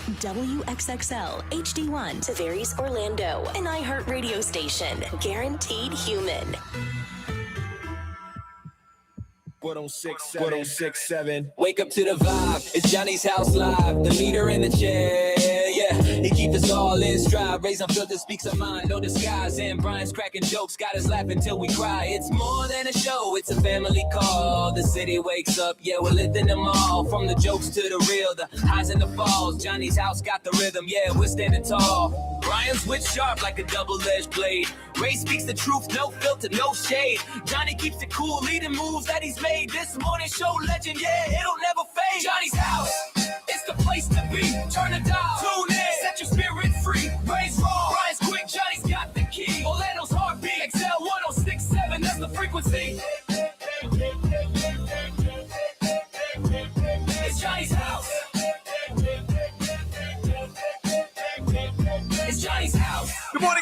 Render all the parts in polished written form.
WXXL HD1 Tavares, Orlando, an iHeartRadio station. Guaranteed human. 1067. Wake up to the vibe. It's Johnny's House Live. The leader in the chair. Yeah, he keeps us all in stride. Raise unfiltered, speaks our mind, no disguise. And Brian's cracking jokes, got us laughing till we cry. It's more than a show, it's a family call. The city wakes up, yeah, we're lifting them all. From the jokes to the real, the highs and the falls. Johnny's house got the rhythm, yeah, we're standing tall. Brian's wit sharp like a double-edged blade. Ray speaks the truth, no filter, no shade. Johnny keeps it cool, leading moves that he's made. This morning show legend, yeah, it'll never fade. Johnny's house, it's the place to be. Turn the dial, tune in, set your spirit free. Ray's raw, Brian's quick, Johnny's got the key. Orlando's heartbeat, XL 1067, that's the frequency. It's Johnny's house. It's Johnny's house. Good morning.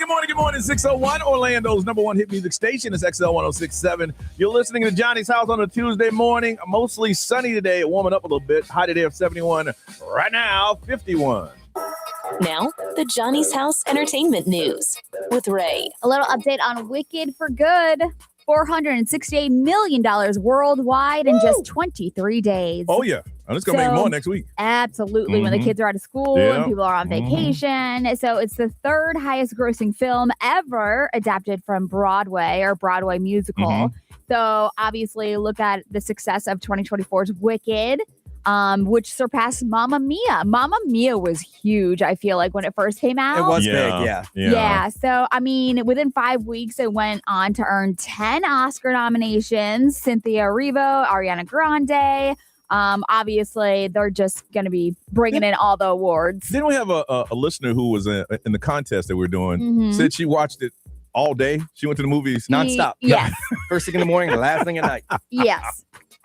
601, Orlando's number one hit music station is XL 1067. You're listening to Johnny's House on a Tuesday morning. Mostly sunny today, warming up a little bit. High today of 71. Right now, 51. Now, the Johnny's House Entertainment News with Ray. A little update on Wicked for Good. $468 million worldwide in just 23 days. Oh, yeah. And it's going to make more next week. Absolutely. When the kids are out of school and people are on vacation. So it's the third highest grossing film ever adapted from Broadway or Broadway musical. So obviously look at the success of 2024's Wicked, which surpassed Mamma Mia. Mamma Mia was huge, I feel like, when it first came out. It was big, Yeah. So, I mean, within 5 weeks, it went on to earn 10 Oscar nominations. Cynthia Erivo, Ariana Grande. Obviously, they're just going to be bringing in all the awards. Then we have a listener who was in the contest that we're doing, said she watched it all day. She went to the movies nonstop. Yes. First thing in the morning, last thing at night. Yes.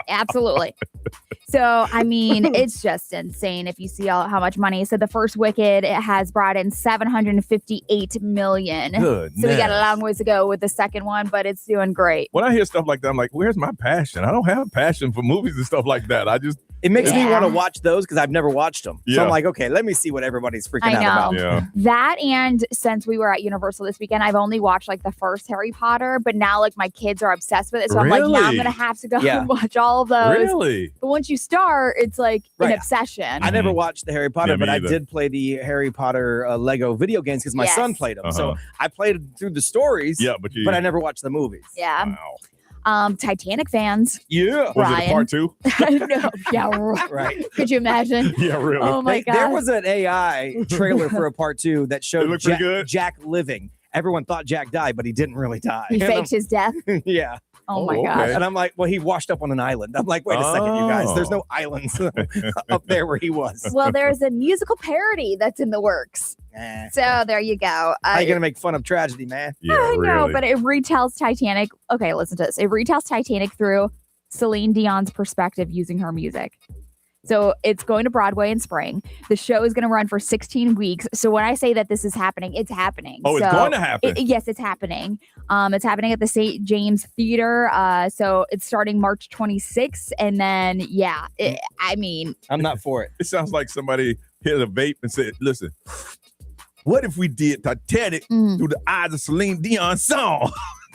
Absolutely. So, I mean, it's just insane if you see how much money. So the first Wicked, it has brought in $758 million. Goodness. So we got a long ways to go with the second one, but it's doing great. When I hear stuff like that, I'm like, where's my passion? I don't have a passion for movies and stuff like that. It makes me want to watch those because I've never watched them. Yeah. So I'm like, okay, let me see what everybody's freaking out about. Yeah. That, and since we were at Universal this weekend, I've only watched like the first Harry Potter, but now like my kids are obsessed with it. So I'm like, now I'm going to have to go and watch all of those. Really? But once you start, it's like an obsession. I never watched the Harry Potter, but I did play the Harry Potter Lego video games because my son played them. So I played through the stories, but I never watched the movies. Yeah. Wow. Titanic fans. Yeah. Was it part 2? No. Yeah, right. Could you imagine? Yeah, really. Oh my God. There was an AI trailer for a part 2 that showed good. Jack living. Everyone thought Jack died, but he didn't really die. He faked his death. Yeah. Oh my God. And I'm like, well, he washed up on an island. I'm like, wait a second, you guys. There's no islands up there where he was. Well, there's a musical parody that's in the works. So there you go. How are you going to make fun of tragedy, man? Yeah, I know, really. but it retells Titanic. Okay, listen to this. It retells Titanic through Celine Dion's perspective using her music. So it's going to Broadway in spring. The show is going to run for 16 weeks. So when I say that this is happening, it's happening. Oh, it's going to happen. Yes, it's happening. It's happening at the St. James Theater. So it's starting March 26th. And then, I'm not for it. It sounds like somebody hit a vape and said, listen, what if we did Titanic through the eyes of Celine Dion's song?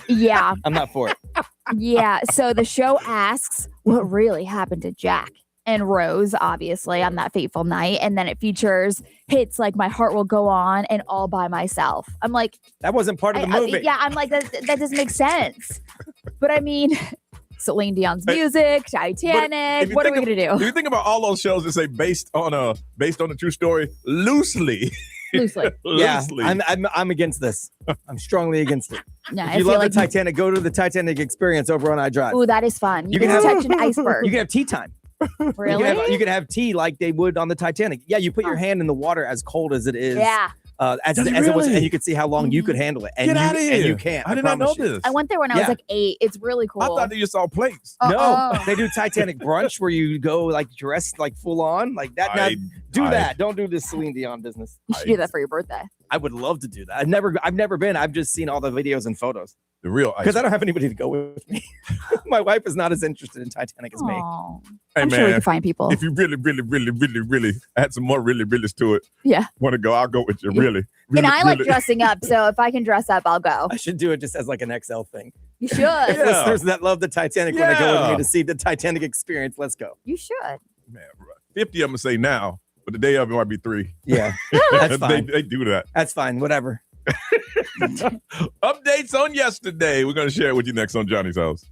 Yeah. I'm not for it. Yeah. So the show asks what really happened to Jack and Rose, obviously, on that fateful night. And then it features hits like My Heart Will Go On and All By Myself. I'm like, that wasn't part of the movie. I'm like, that doesn't make sense. But I mean, Celine Dion's music, Titanic. What are we going to do? If you think about all those shows that say based on a true story, loosely. Yeah, I'm against this. I'm strongly against it. No, if you love the Titanic, go to the Titanic Experience over on iDrive. Ooh, that is fun. You can touch an iceberg. You can have tea time. Really? You can have tea like they would on the Titanic. Yeah, you put your hand in the water as cold as it is. Yeah. As it was, and you could see how long you could handle it. And Get out of here. And you can't. I did not know this. I went there when I was like 8. It's really cool. I thought they just saw plates. No, they do Titanic brunch where you go like dressed like full on like that. That. Don't do this Celine Dion business. You should do that for your birthday. I would love to do that. I've never been. I've just seen all the videos and photos. The real because I don't have anybody to go with me. My wife is not as interested in Titanic as me. Hey, I'm sure we can find people. If you really add some more really's to it, want to go, I'll go with you. Really. And I like dressing up, so if I can dress up, I'll go. I should do it just as like an XL thing. You should. Listeners that love the Titanic want to go with me to see the Titanic experience. Let's go. You should. Man, 50 I'm going to say now, but the day of it might be 3. Yeah, that's fine. They do that. That's fine. Whatever. Updates on yesterday. We're going to share it with you next on Johnny's House.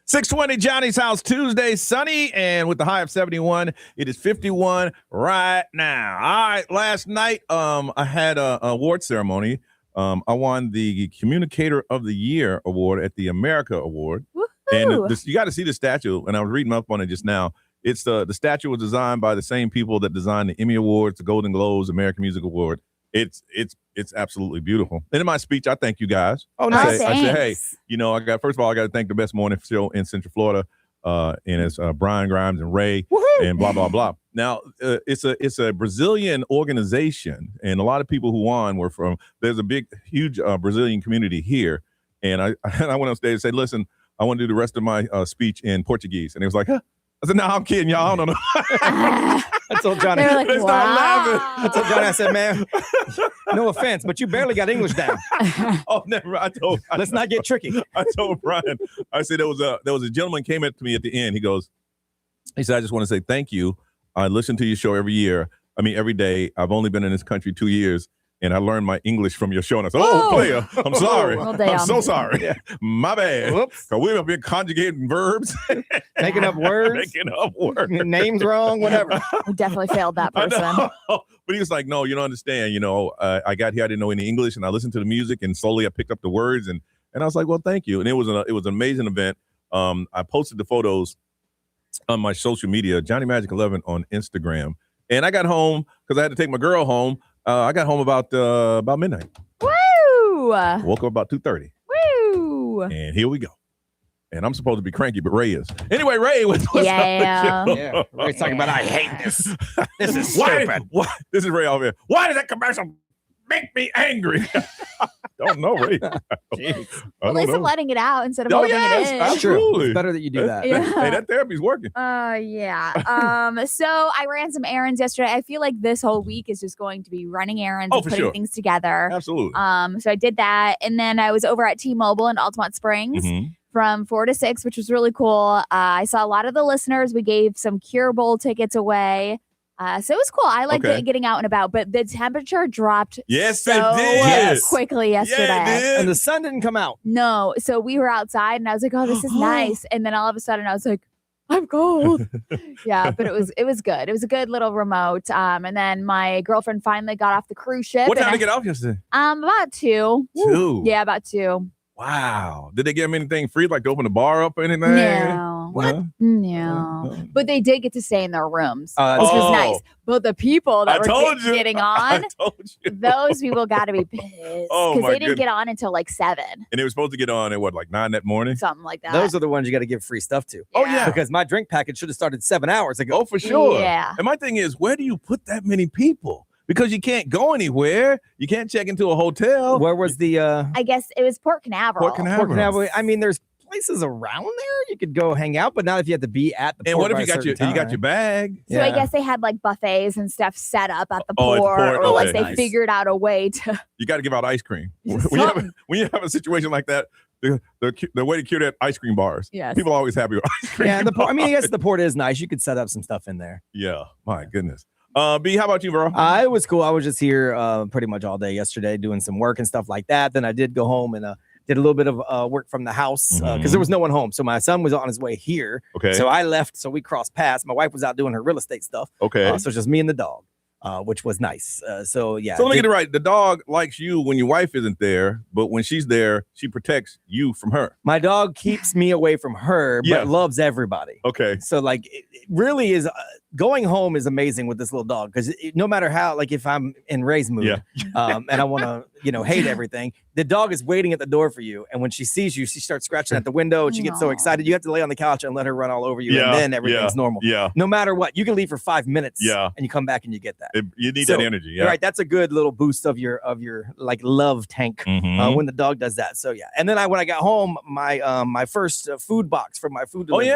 620 Johnny's House Tuesday, sunny, and with the high of 71, it is 51 right now. All right, last night I had a award ceremony. I won the Communicator of the Year award at the America Award. Woo-hoo. And you got to see the statue, and I was reading up on it just now. It's the statue was designed by the same people that designed the Emmy Awards, the Golden Globes, American Music Award. It's absolutely beautiful. And in my speech, I thank you guys. Oh, nice. I say, hey, first of all, I got to thank the best morning show in Central Florida, and it's Brian Grimes and Ray. Woo-hoo! And blah blah blah. Now, it's a Brazilian organization, and a lot of people who won were from. There's a huge Brazilian community here, and I went on stage and said, listen, I want to do the rest of my speech in Portuguese, and it was like, huh? I said, no, I'm kidding, y'all. I don't know. I told Johnny. They were like, Stop laughing. I told Johnny, I said, man, no offense, but you barely got English down. Oh, never. Let's not get tricky. I told Brian, I said there was a gentleman came up to me at the end. He said, I just want to say thank you. I listen to your show every day. I've only been in this country 2 years. And I learned my English from your show. And I said, player, I'm sorry. Well, I'm so sorry. Yeah. My bad. Whoops. Because we've been conjugating verbs. Making up words. Names wrong, whatever. We definitely failed that person. But he was like, no, you don't understand. I got here, I didn't know any English, and I listened to the music, and slowly I picked up the words. And I was like, well, thank you. And it was an amazing event. I posted the photos on my social media, Johnny Magic 11 on Instagram. And I got home because I had to take my girl home. I got home about midnight. Woo! Woke up about 2:30. Woo! And here we go. And I'm supposed to be cranky, but Ray is. Anyway, Ray, what's Yeah. Yeah. Ray's talking about, I hate this. This is stupid. Why? This is Ray over here. Why does that commercial make me angry? Don't know, Ray. At least I'm letting it out instead of holding it in. Absolutely. It's better that you do that. Yeah. Hey, that therapy's working. Yeah. So I ran some errands yesterday. I feel like this whole week is just going to be running errands and putting things together. Absolutely. So I did that. And then I was over at T-Mobile in Altamont Springs from 4 to 6, which was really cool. I saw a lot of the listeners. We gave some Cure Bowl tickets away. So it was cool. I like getting out and about, but the temperature dropped quickly yesterday. Yeah, it did. And the sun didn't come out. No. So we were outside and I was like, oh, this is nice. And then all of a sudden I was like, I'm cold. Yeah, but it was good. It was a good little remote. And then my girlfriend finally got off the cruise ship. What time did you get off yesterday? About 2. 2? Yeah, about 2. Wow. Did they give them anything free, like to open the bar up or anything? No. What? No. But they did get to stay in their rooms, which Oh. was nice. But the people that were getting on, those people got to be pissed. Because they didn't get on until like 7. And they were supposed to get on at what, like 9 that morning? Something like that. Those are the ones you got to give free stuff to. Oh, yeah. Because my drink package should have started 7 hours ago. Oh, for sure. Yeah. And my thing is, where do you put that many people? Because you can't go anywhere. You can't check into a hotel. Where was the I guess it was Port Canaveral. Port Canaveral. Port Canaveral? I mean, there's places around there you could go hang out, but not if you had to be at the port. And what if by you a got your bag? So I guess they had like buffets and stuff set up at the port, or like they figured out a way to. You got to give out ice cream. When you have a situation like that, the way to cure that, ice cream bars. Yes. People are always happy with ice cream. Yeah, I mean, I guess the port is nice. You could set up some stuff in there. Yeah, my goodness. B, how about you, bro? It was cool. I was just here pretty much all day yesterday doing some work and stuff like that. Then I did go home and did a little bit of work from the house because there was no one home. So my son was on his way here. Okay. So I left. So we crossed paths. My wife was out doing her real estate stuff. Okay. So it's just me and the dog, which was nice. So yeah. So let me get it right. The dog likes you when your wife isn't there, but when she's there, she protects you from her. My dog keeps me away from her, but loves everybody. Okay. So like it really is going home is amazing with this little dog because no matter how, like if I'm in Ray's mood and I want to, hate everything, the dog is waiting at the door for you. And when she sees you, she starts scratching at the window and she gets so excited. You have to lay on the couch and let her run all over you. And then everything's normal. Yeah. No matter what, you can leave for 5 minutes. Yeah. And you come back and you get that. You need that energy. Yeah. Right. That's a good little boost of your like love tank when the dog does that. So yeah. And then when I got home, my first food box from my food delivery.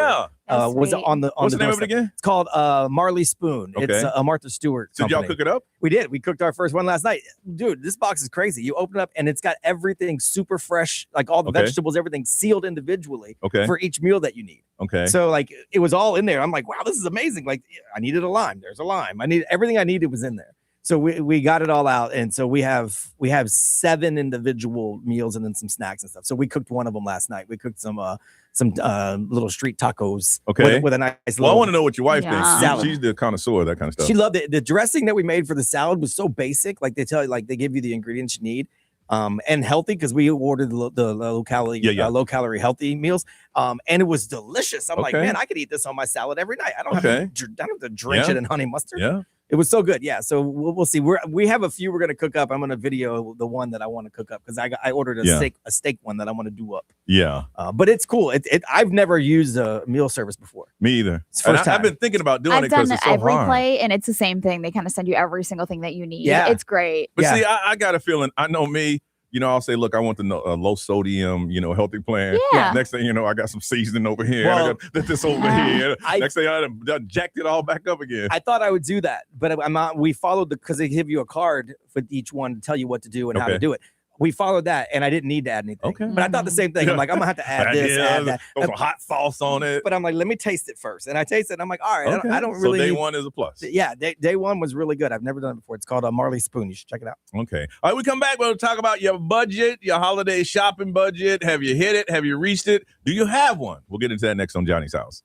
Was on the What's the name of it again? It's called Marley Spoon. Okay. It's a Martha Stewart company. Did y'all cook it up? We did. We cooked our first one last night. Dude, this box is crazy. You open it up and it's got everything super fresh, like all the vegetables, everything sealed individually for each meal that you need. Okay. So like it was all in there. I'm like, wow, this is amazing. Like I needed a lime. There's a lime. I needed everything I needed was in there. So we got it all out, and so we have 7 individual meals and then some snacks and stuff. So we cooked one of them last night. We cooked some little street tacos. Okay. With a nice little. Well, I want to know what your wife Yeah. thinks. She's the connoisseur of that kind of stuff. She loved it. The dressing that we made for the salad was so basic. Like they tell you, like they give you the ingredients you need. And healthy because we ordered the low calorie healthy meals. And it was delicious. I'm like, man, I could eat this on my salad every night. I don't have to drench it in honey mustard. Yeah. It was so good. Yeah. So we'll see. We have a few we're gonna cook up. I'm gonna video the one that I want to cook up because I ordered a steak one that I want to do up. Yeah. But it's cool. I've never used a meal service before. Me either. It's first time. I've been thinking about doing I've it because done it's so every hard. play, and it's the same thing. They kind of send you every single thing that you need. Yeah. It's great. But see, I got a feeling. I know me. I'll say, look, I want the low sodium, healthy plan. Yeah. Next thing you know, I got some seasoning over here. Well, I got this over here. I- Next thing I done jacked it all back up again. I thought I would do that, but we followed because they give you a card for each one to tell you what to do and how to do it. We followed that, and I didn't need to add anything. Okay. But I thought the same thing. I'm like, I'm gonna have to add this, add that. Throw some hot sauce on it. But I'm like, let me taste it first. And I tasted it, and I'm like, all right, Okay. I don't really. So day one is a plus. Yeah, day one was really good. I've never done it before. It's called a Marley Spoon. You should check it out. Okay. All right, we come back. We'll talk about your budget, your holiday shopping budget. Have you hit it? Have you reached it? Do you have one? We'll get into that next on Johnny's House.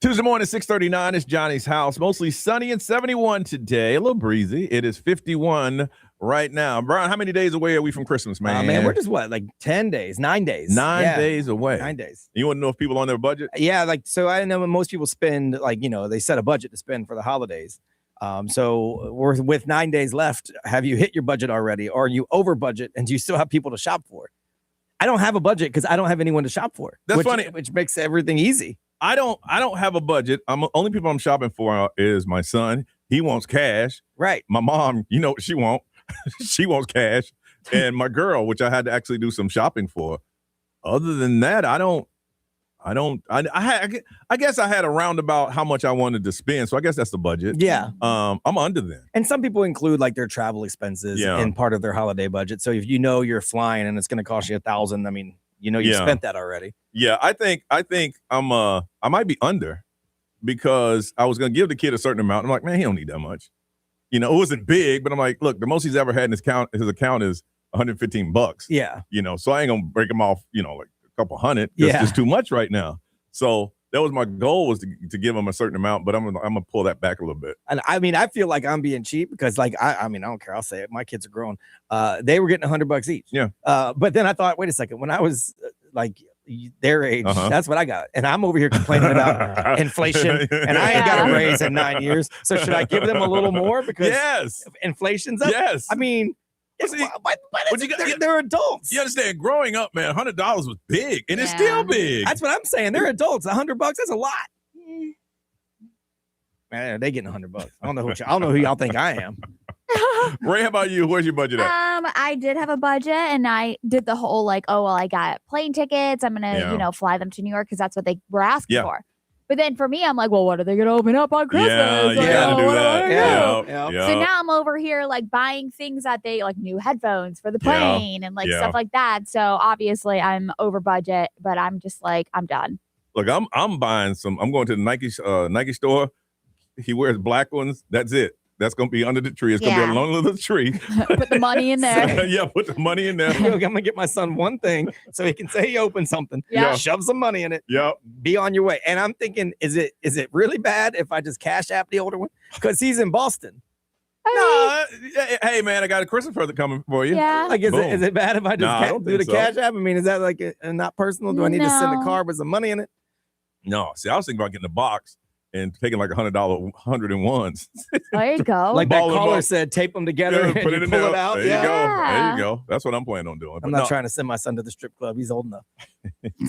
Tuesday morning, 6:39. It's Johnny's house. Mostly sunny and 71 today. A little breezy. It is 51 right now. Brian, how many days away are we from Christmas, man? Man, we're just like 10 days, 9 days. 9 days away. 9 days. You want to know if people on their budget? Yeah, so I know most people spend they set a budget to spend for the holidays. So we're with 9 days left. Have you hit your budget already? Or are you over budget and do you still have people to shop for? I don't have a budget because I don't have anyone to shop for. That's funny. Which makes everything easy. I don't have a budget. Only people I'm shopping for is my son. He wants cash. Right. My mom, you know what she wants. She wants cash. And my girl, which I had to actually do some shopping for. Other than that, I guess I had a roundabout how much I wanted to spend. So I guess that's the budget. Yeah. I'm under then. And some people include like their travel expenses in part of their holiday budget. So if you know you're flying and it's going to cost you $1,000, I mean, you spent that already. Yeah, I think I might be under because I was going to give the kid a certain amount. I'm like, man, he don't need that much. It wasn't big, but I'm like, look, the most he's ever had in his account is $115. Yeah. So I ain't going to break him off, like a couple hundred. That's just too much right now. So that was my goal, was to give him a certain amount, but I'm gonna pull that back a little bit. And I mean, I feel like I'm being cheap because I don't care. I'll say it. My kids are grown. They were getting $100 each. Yeah. But then I thought, wait a second. When I was their age, that's what I got. And I'm over here complaining about inflation and I ain't got a raise in 9 years. So should I give them a little more because inflation's up? Yes. I mean, they're adults. You understand? Growing up, man, $100 was big, and it's still big. That's what I'm saying. They're adults. $100, that's a lot. Man, they getting $100. I don't know who y'all think I am. Ray, how about you? Where's your budget at? I did have a budget, and I did the whole I got plane tickets. I'm gonna fly them to New York because that's what they were asking for. But then for me, I'm like, well, what are they going to open up on Christmas? Yeah, you got to do that. So now I'm over here buying things that they new headphones for the plane and stuff like that. So obviously I'm over budget, but I'm just I'm done. Look, I'm buying some. I'm going to the Nike store. He wears black ones. That's it. That's going to be under the tree. It's going to be a long little tree. Put the money in there. Put the money in there. I'm going to get my son one thing so he can say he opened something. Yeah. Shove some money in it. Yep. Be on your way. And I'm thinking, is it really bad if I just cash app the older one? Because he's in Boston. No, hey man, I got a Christmas present coming for you. Yeah. Is it bad if I just do the cash app? I mean, is that not personal? Do I need to send a card with some money in it? No. See, I was thinking about getting a box and taking $100 101s. There you go. Like that caller said, tape them together and pull it out. There you go. There you go. That's what I'm planning on doing. I'm not trying to send my son to the strip club. He's old enough.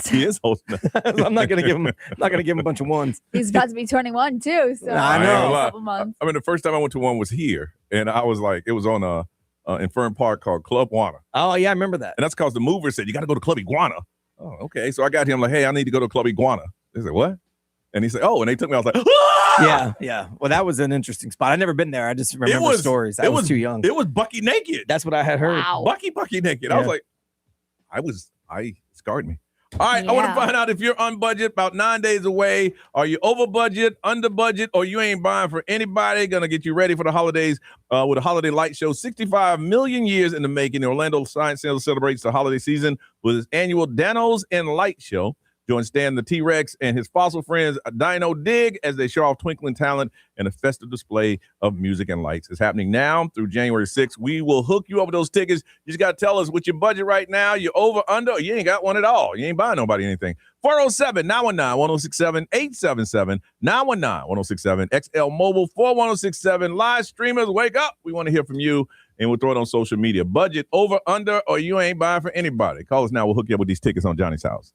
He is old enough. I'm not gonna give him a bunch of ones. He's about to be 21 too. So I know. A couple months. I mean, the first time I went to one was here, and I was like, it was on in Fern Park called Club Iguana. Oh yeah, I remember that. And that's because the mover said you got to go to Club Iguana. Oh, okay. So I got him hey, I need to go to Club Iguana. They said what? And he said, oh, and they took me. I was like, ah! Yeah. Well, that was an interesting spot. I never been there. I just remember stories. I was too young. It was Bucky naked. That's what I had heard. Wow. Bucky naked. Yeah. I was like, I scarred me. All right, I want to find out if you're on budget, about 9 days away. Are you over budget, under budget, or you ain't buying for anybody? Going to get you ready for the holidays with a holiday light show. 65 million years in the making. The Orlando Science Center celebrates the holiday season with its annual Danos and Light Show. Join Stan the T-Rex and his fossil friends Dino Dig as they show off twinkling talent and a festive display of music and lights. It's happening now through January 6th. We will hook you up with those tickets. You just got to tell us what your budget right now. You're over, under, or you ain't got one at all. You ain't buying nobody anything. 407-919-1067, 877-919-1067, XL Mobile 41067. Live streamers, wake up. We want to hear from you, and we'll throw it on social media. Budget over, under, or you ain't buying for anybody. Call us now. We'll hook you up with these tickets on Johnny's House.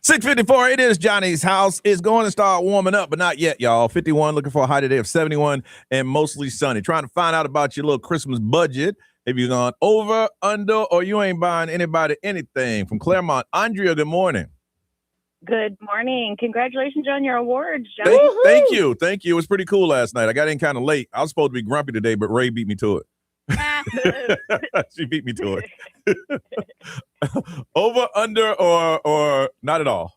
6:54. It is Johnny's house. It's going to start warming up, but not yet, y'all. 51, looking for a high today of 71 and mostly sunny. Trying to find out about your little Christmas budget. Have you gone over, under, or you ain't buying anybody anything? From Claremont, Andrea, good morning. Good morning. Congratulations on your awards, John. Thank you. Thank you. It was pretty cool last night. I got in kind of late. I was supposed to be grumpy today, but Ray beat me to it. She beat me to it. Over, under, or not at all?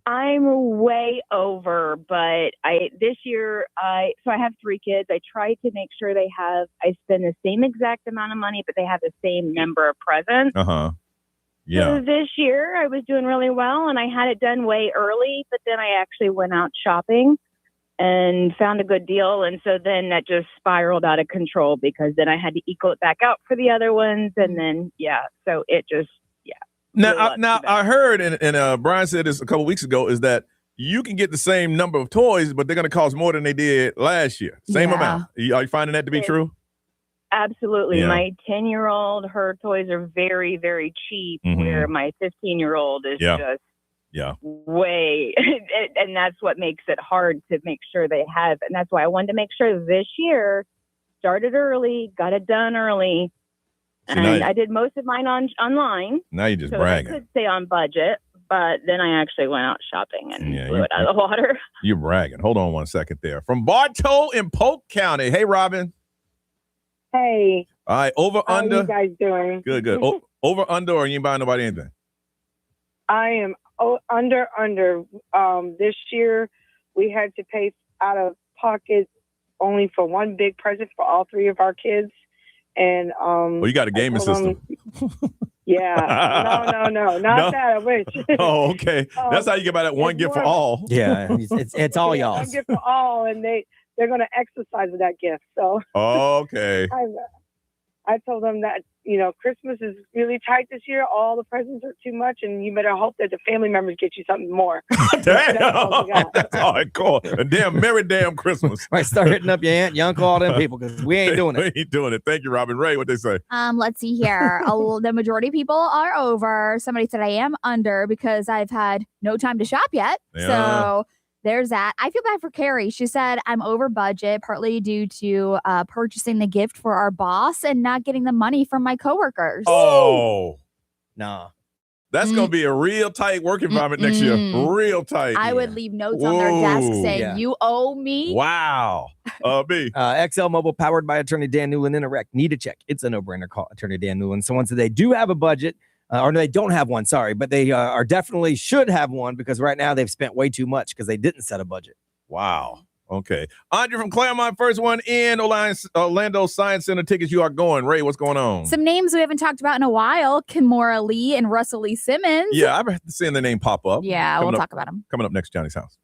I'm way over, but this year I have 3 kids. I try to make sure I spend the same exact amount of money, but they have the same number of presents. Yeah. So this year I was doing really well, and I had it done way early, but then I actually went out shopping and found a good deal. And so then that just spiraled out of control because then I had to equal it back out for the other ones. And then, so it just, Now I heard, and Brian said this a couple weeks ago, is that you can get the same number of toys, but they're going to cost more than they did last year. Same amount. Are you finding that to be true? Absolutely. Yeah. My 10-year-old, her toys are very, very cheap, where my 15-year-old is just way, and that's what makes it hard to make sure they have. And that's why I wanted to make sure this year started early, got it done early. And I did most of mine online. Now you're just so bragging. I could stay on budget, but then I actually went out shopping and blew it out of the water. You're bragging. Hold on one second there. From Bartow in Polk County. Hey, Robin. Hey. All right. Over, under. How you guys doing? Good. Over, under, or you ain't buying nobody anything? I am under. This year, we had to pay out of pocket only for one big present for all 3 of our kids. And you got a gaming system. Yeah. No, not that. I wish. Oh, okay. That's how you get by that one gift for all. Yeah, it's all y'all. One gift for all, and they're going to exercise with that gift. So. Okay. I told them that, Christmas is really tight this year. All the presents are too much, and you better hope that the family members get you something more. Damn. That's all I call it. A merry damn Christmas. Right, start hitting up your aunt, your uncle, all them people, because we ain't doing it. We ain't doing it. Thank you, Robin. Ray, what they say? Let's see here. The majority of people are over. Somebody said I am under because I've had no time to shop yet. Yeah. So there's that. I feel bad for Carrie. She said I'm over budget, partly due to purchasing the gift for our boss and not getting the money from my coworkers. Oh. Nah. That's going to be a real tight work environment next year. Real tight. I would leave notes on their desk saying, you owe me. Wow. B. XL Mobile, powered by Attorney Dan Newland. Interact. Need a check. It's a no-brainer. Call Attorney Dan Newland. Someone said they do have a budget. Or they don't have one, sorry, but they are definitely should have one because right now they've spent way too much because they didn't set a budget. Wow. Okay. Andre from Claremont, first one in Orlando Science Center tickets. You are going. Ray, what's going on? Some names we haven't talked about in a while. Kimora Lee and Russell Lee Simmons. Yeah, I've been seeing the name pop up. Yeah, we'll talk about them. Coming up next, Johnny's house.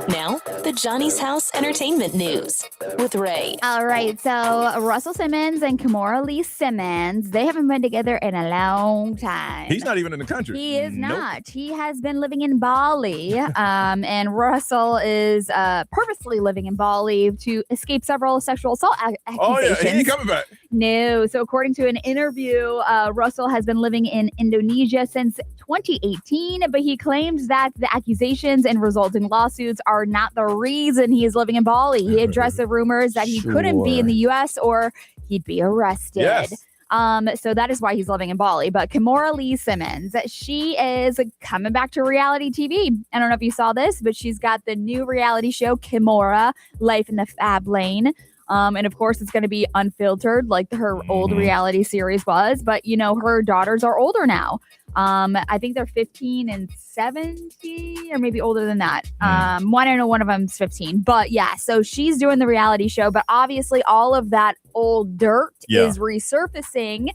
Now, the Johnny's House Entertainment News with Ray. All right, so Russell Simmons and Kimora Lee Simmons, they haven't been together in a long time. He's not even in the country. He is not. He has been living in Bali, and Russell is purposely living in Bali to escape several sexual assault accusations. Oh, yeah, he ain't coming back. No. So according to an interview, Russell has been living in Indonesia since 2018, but he claims that the accusations and resulting lawsuits are not the reason he is living in Bali. He addressed the rumors that he couldn't be in the U.S. or he'd be arrested. Yes. So that is why he's living in Bali. But Kimora Lee Simmons, she is coming back to reality TV. I don't know if you saw this, but she's got the new reality show, Kimora, Life in the Fab Lane. And of course, it's going to be unfiltered like her old reality series was. But, you know, her daughters are older now. I think they're 15 and 17 or maybe older than that. I know one of them's 15. But yeah, so she's doing the reality show. But obviously, all of that old dirt is resurfacing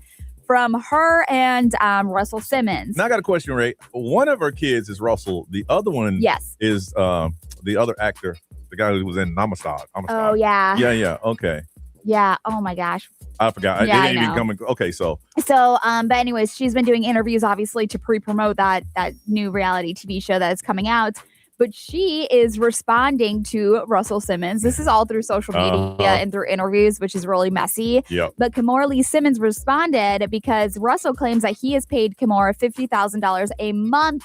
from her and Russell Simmons. Now, I got a question, Ray. One of her kids is Russell. The other one is the other actor. The guy who was in Amistad. Oh, yeah. Yeah. Okay. Yeah. Oh, my gosh. I forgot. Yeah, it ain't even coming. Okay, so. But anyways, she's been doing interviews, obviously, to pre-promote that new reality TV show that is coming out. But she is responding to Russell Simmons. This is all through social media and through interviews, which is really messy. Yep. But Kimora Lee Simmons responded because Russell claims that he has paid Kimora $50,000 a month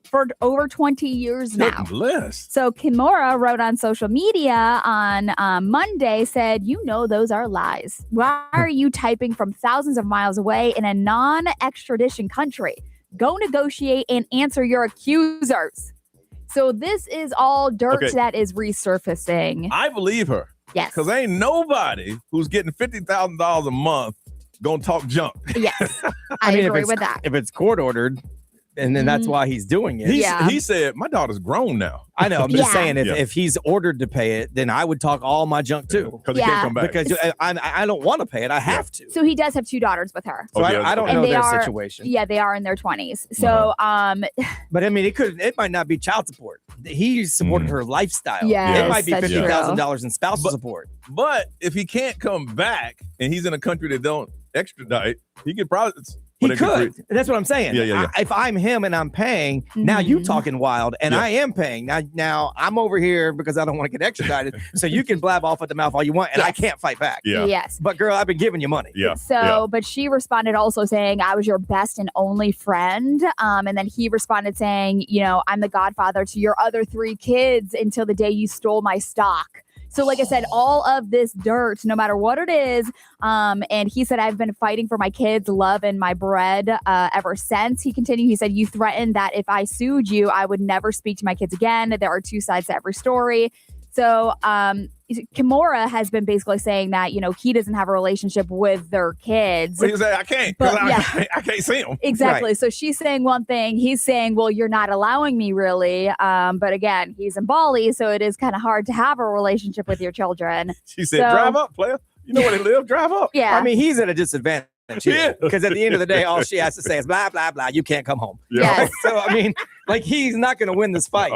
for over 20 years now. So Kimora wrote on social media on Monday, said, "You know those are lies. Why are you typing from thousands of miles away in a non-extradition country? Go negotiate and answer your accusers." So this is all dirt that is resurfacing. I believe her. Yes. Because ain't nobody who's getting $50,000 a month gonna talk junk. Yes. I agree with that. If it's court ordered, and then that's why he's doing it. He said, my daughter's grown now. I know. I'm just saying, if he's ordered to pay it, then I would talk all my junk too. Because he can't come back. Because I don't want to pay it. I have to. So he does have two daughters with her. So I don't know their situation. Yeah, they are in their 20s. So, but I mean, it might not be child support. He supported her lifestyle. Yeah, it might be $50,000 in spousal support. But if he can't come back and he's in a country that don't extradite, he could probably. He could. That's what I'm saying. Yeah. If I'm him and I'm paying, now you talking wild, and I am paying. Now I'm over here because I don't want to get extradited. So you can blab off at the mouth all you want, and I can't fight back. Yeah. Yes. But girl, I've been giving you money. Yeah. So, but she responded also saying, "I was your best and only friend." And then he responded saying, "You know, I'm the godfather to your other 3 kids until the day you stole my stock." So like I said, all of this dirt, no matter what it is, and he said, "I've been fighting for my kids' love and my bread ever since." He continued, he said, "You threatened that if I sued you, I would never speak to my kids again. There are 2 sides to every story." So Kimora has been basically saying that, you know, he doesn't have a relationship with their kids. But he said, I can't, because I can't see them. Exactly. Right. So she's saying one thing, he's saying, well, you're not allowing me really. But again, he's in Bali, so it is kind of hard to have a relationship with your children. She said, drive up, player. You know where they live, drive up. Yeah. I mean, he's at a disadvantage. Because at the end of the day, all she has to say is blah, blah, blah. You can't come home. Yeah. Yes. So, I mean, like, he's not going to win this fight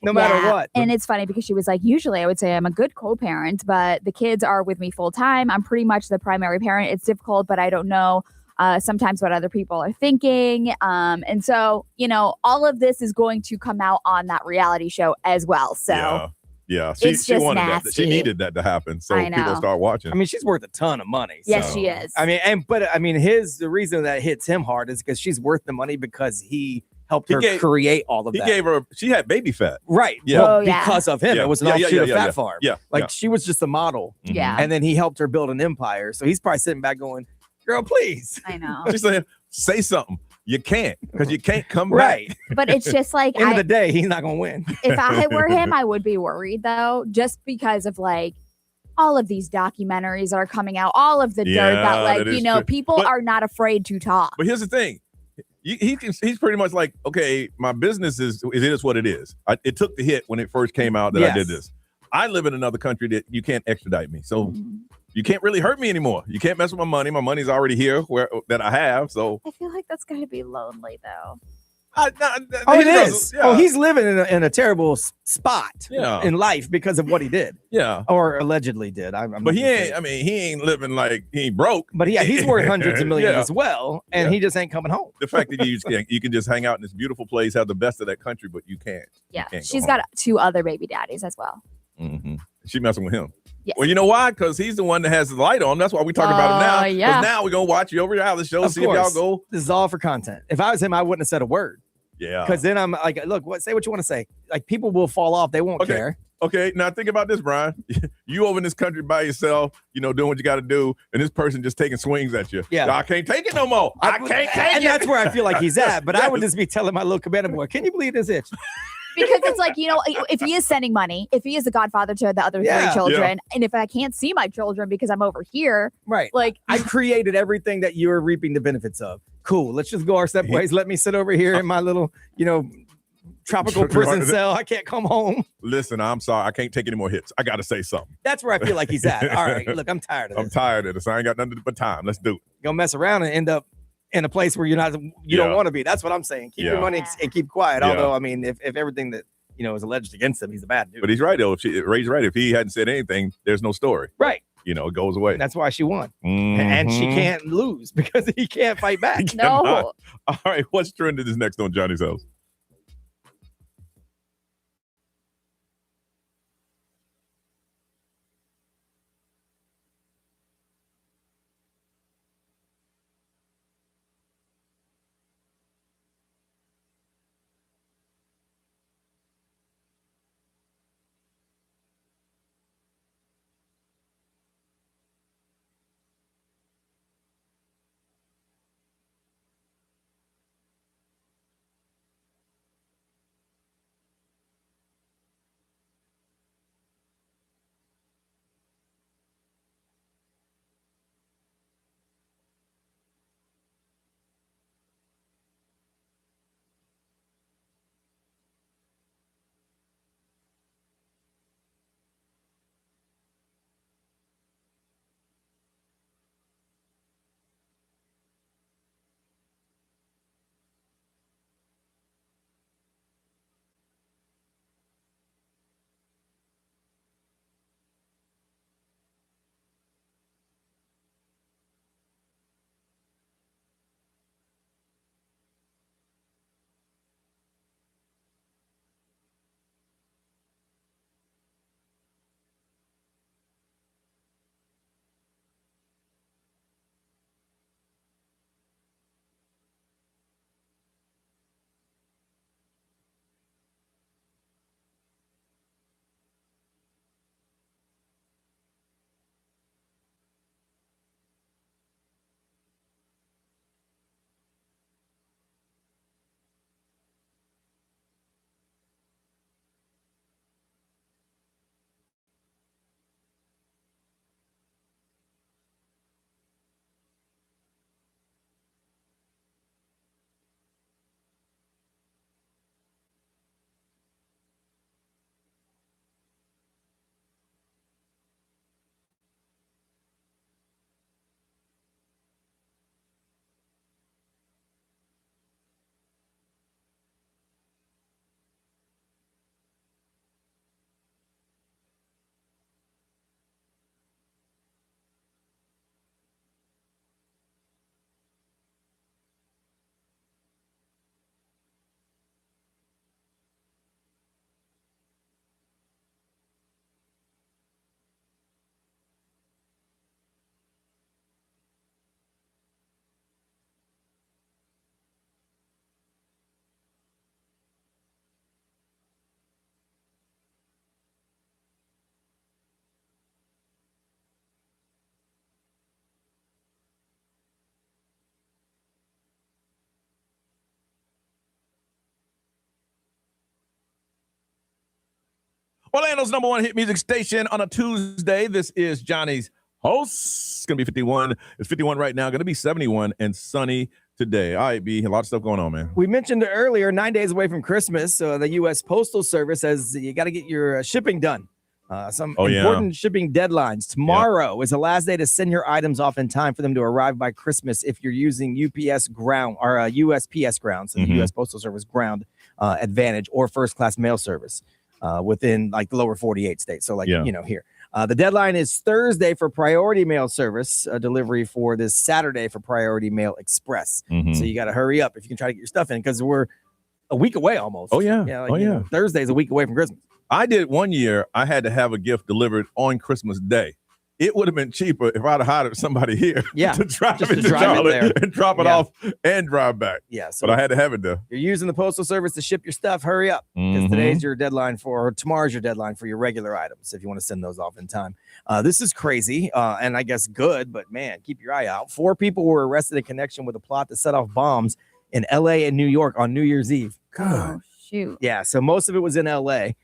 no matter what. And it's funny because she was like, usually I would say I'm a good co-parent, but the kids are with me full time. I'm pretty much the primary parent. It's difficult, but I don't know sometimes what other people are thinking. And so, you know, all of this is going to come out on that reality show as well. So. Yeah, she wanted nasty. that. She needed that to happen, so I know. people start watching. I mean, she's worth a ton of money. Yes, she is. I mean, the reason that hits him hard is because she's worth the money because he helped her create all of that. She had baby fat. Right. Yeah. Well, because of him. It was an offshoot of Fat Farm. Yeah. Like, she was just a model. Yeah. And then he helped her build an empire. So he's probably sitting back going, girl, please. I know. She's saying, say something. You can't, because you can't come right. back. But it's just like, end of the day, he's not going to win. If I were him, I would be worried though, just because of like all of these documentaries that are coming out, all of the dirt that like, you know, people are not afraid to talk. But here's the thing. He's pretty much like, okay, my business it is what it is. It took the hit when it first came out that I did this. I live in another country that you can't extradite me. So you can't really hurt me anymore. You can't mess with my money. My money's already here that I have. So I feel like that's going to be lonely though. It is. Yeah. Oh, he's living in a terrible spot in life because of what he did. Yeah. Or allegedly did. But he ain't, he ain't living like he ain't broke. But he's worth hundreds of millions as well. And he just ain't coming home. The fact that you can just hang out in this beautiful place, have the best of that country, but you can't. Yeah. She's got 2 other baby daddies as well. Mm-hmm. She messing with him. Yes. Well, you know why? Because he's the one that has the light on. That's why we talking about him now. Yeah. Now we're going to watch you over your house show, of see course. if y'all go. This is all for content. If I was him, I wouldn't have said a word. Yeah. Because then I'm like, look, say what you want to say. Like, people will fall off. They won't care. Okay, now think about this, Brian. You over in this country by yourself, doing what you got to do, and this person just taking swings at you. Yeah. I can't take it no more. I can't take it. And that's where I feel like he's at. But I would just be telling my little cabana boy, can you believe this itch? Because it's like, if he is sending money, if he is a godfather to the other 3 children, and if I can't see my children because I'm over here, right? Like, I created everything that you're reaping the benefits of. Cool. Let's just go our separate ways. Let me sit over here in my little, tropical prison cell. I can't come home. Listen, I'm sorry. I can't take any more hits. I got to say something. That's where I feel like he's at. All right. Look, I'm tired of this. I'm tired of this. I ain't got nothing but time. Let's do it. Gonna mess around and end up in a place where you don't want to be. That's what I'm saying. Keep your money and keep quiet. Yeah. Although, if everything that is alleged against him, he's a bad dude. But he's right though. Ray's right. If he hadn't said anything, there's no story. Right. It goes away. And that's why she won. Mm-hmm. And she can't lose because he can't fight back. No. All right. What's trending is next on Johnny's House? Orlando's number one hit music station on a Tuesday. This is Johnny's House. It's going to be 51. It's 51 right now. Going to be 71 and sunny today. All right, B. A lot of stuff going on, man. We mentioned it earlier, 9 days away from Christmas. So the U.S. Postal Service says you got to get your shipping done. Some important shipping deadlines. Tomorrow is the last day to send your items off in time for them to arrive by Christmas if you're using UPS ground or USPS ground, so the U.S. Postal Service ground advantage or first class mail service within like the lower 48 states. So here. The deadline is Thursday for priority mail service delivery for this Saturday for priority mail express. So you got to hurry up if you can try to get your stuff in because we're a week away almost. Thursday's a week away from Christmas. I did one year. I had to have a gift delivered on Christmas Day. It would have been cheaper if I'd have hired somebody here to drive it to Charlotte and drop it off and drive back. Yeah, so but I had to have it there. You're using the Postal Service to ship your stuff. Hurry up because today's your deadline or tomorrow's your deadline for your regular items if you want to send those off in time. This is crazy and I guess good, but man, keep your eye out. 4 people were arrested in connection with a plot to set off bombs in L.A. and New York on New Year's Eve. Oh, shoot. Yeah, so most of it was in L.A.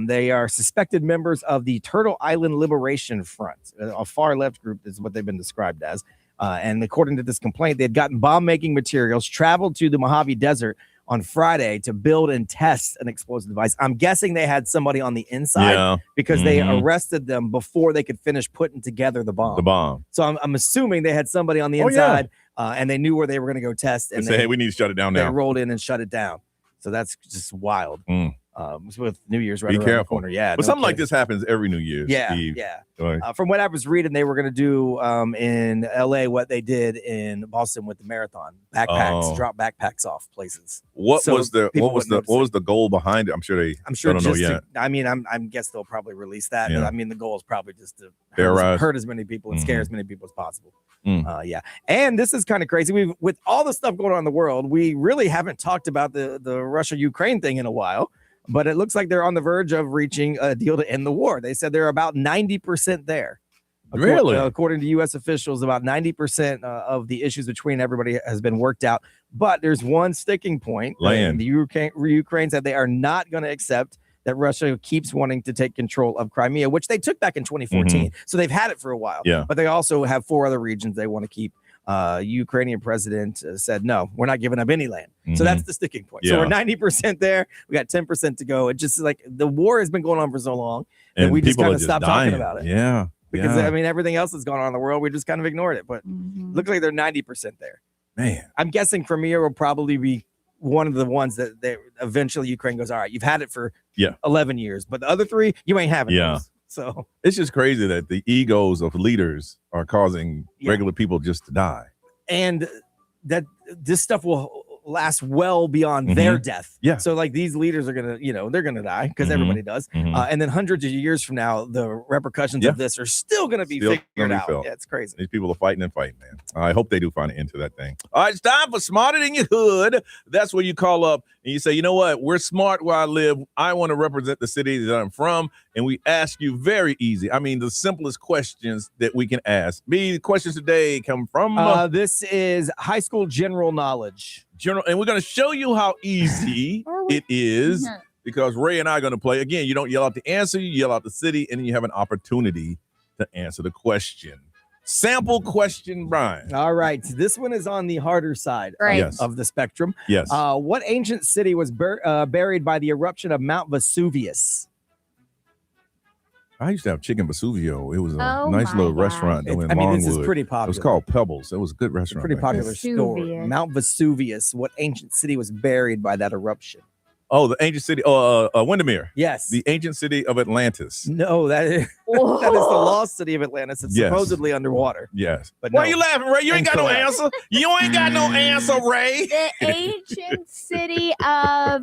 They are suspected members of the Turtle Island Liberation Front, a far left group is what they've been described as. And according to this complaint, they had gotten bomb-making materials, traveled to the Mojave Desert on Friday to build and test an explosive device. I'm guessing they had somebody on the inside because they arrested them before they could finish putting together the bomb. So I'm assuming they had somebody on the inside and they knew where they were going to go test. And say, hey, we need to shut it down now. They rolled in and shut it down. So that's just wild. With New Year's right around the corner. Yeah. But something like this happens every New Year's Eve. From what I was reading, they were going to do in LA what they did in Boston with the marathon. Backpacks, drop backpacks off places. What was the goal behind it? I'm sure they don't know yet. I guess they'll probably release that. Yeah. I mean, the goal is probably just to hurt as many people and scare as many people as possible. And this is kind of crazy. With all the stuff going on in the world, we really haven't talked about the Russia-Ukraine thing in a while. But it looks like they're on the verge of reaching a deal to end the war. They said they're about 90% there. Really? According to U.S. officials, about 90% of the issues between everybody has been worked out. But there's one sticking point. Land. The Ukraine said they are not going to accept that Russia keeps wanting to take control of Crimea, which they took back in 2014. So they've had it for a while. Yeah. But they also have 4 other regions they want to keep. Ukrainian president said, no, we're not giving up any land. So that's the sticking point. So we're 90% there. We got 10% to go. It just like the war has been going on for so long that we just kind of stopped talking about it. Yeah. Because I mean, everything else that's going on in the world, we just kind of ignored it. But looks like they're 90% there. Man, I'm guessing Crimea will probably be one of the ones that they eventually Ukraine goes, all right, you've had it for 11 years, but the other 3, you ain't having those. So it's just crazy that the egos of leaders are causing regular people just to die. And that this stuff will last well beyond their death. Yeah. So like these leaders are going to, they're going to die because everybody does. And then hundreds of years from now, the repercussions of this are still going to be figured out. Yeah, it's crazy. These people are fighting and fighting, man. I hope they do find an end to that thing. All right, it's time for Smarter Than Your Hood. That's where you call up and you say, you know what? We're smart where I live. I want to represent the city that I'm from. And we ask you very easy. I mean, the simplest questions that we can ask. The questions today come from... this is high school general knowledge. And we're going to show you how easy it is because Ray and I are going to play. Again, you don't yell out the answer, you yell out the city, and then you have an opportunity to answer the question. Sample question, Brian. All right. This one is on the harder side of the spectrum. Yes. What ancient city was buried by the eruption of Mount Vesuvius? I used to have Chicken Vesuvio. It was a nice little restaurant in Longwood. This is pretty popular. It was called Pebbles. It was a good restaurant. Pretty popular store. Mount Vesuvius. What ancient city was buried by that eruption? Oh, the ancient city. Windermere. Yes. The ancient city of Atlantis. No, that is the lost city of Atlantis. It's supposedly underwater. Yes. But why are you laughing, Ray? You ain't got no answer. You ain't got no answer, Ray. The ancient city of...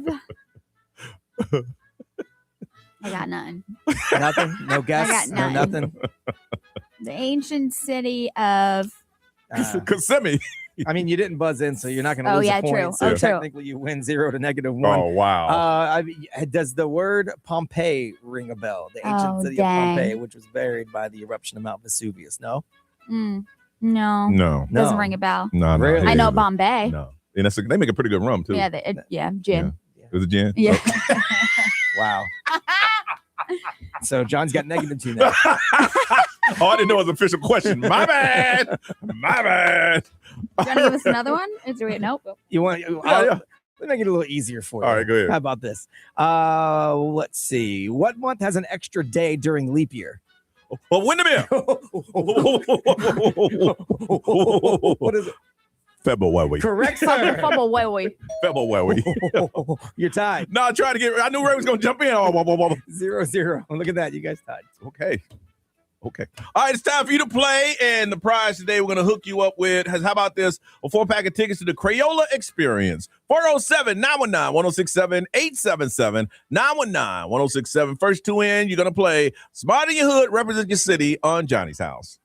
I got none. Nothing? No guess? I got none. No nothing? The ancient city of... Kissimmee. I mean, you didn't buzz in, so you're not going to lose a point. True. So technically, you win 0 to -1. Oh, wow. Does the word Pompeii ring a bell? The ancient city of Pompeii, which was buried by the eruption of Mount Vesuvius. No? No. Doesn't ring a bell. No. Really? I know Bombay. No. And they make a pretty good rum, too. Yeah, gin. Yeah. It was a gin? Yeah. Okay. Wow. So John's got -2 now. Oh, I didn't know it was an official question. My bad. You want to give us another one? Nope. You want? Let me make it a little easier for you. All right, go ahead. How about this? Let's see. What month has an extra day during leap year? Well, Windermere. What is it? February. Correct, sir. February. You're tied. No, I tried to get. I knew Ray was going to jump in. 0-0. Look at that. You guys tied. Okay. All right, it's time for you to play. And the prize today we're going to hook you up with, how about this? A 4-pack of tickets to the Crayola Experience. 407-919-1067, 877-919-1067. First two in, you're going to play Smart in Your Hood, Represent Your City on Johnny's House.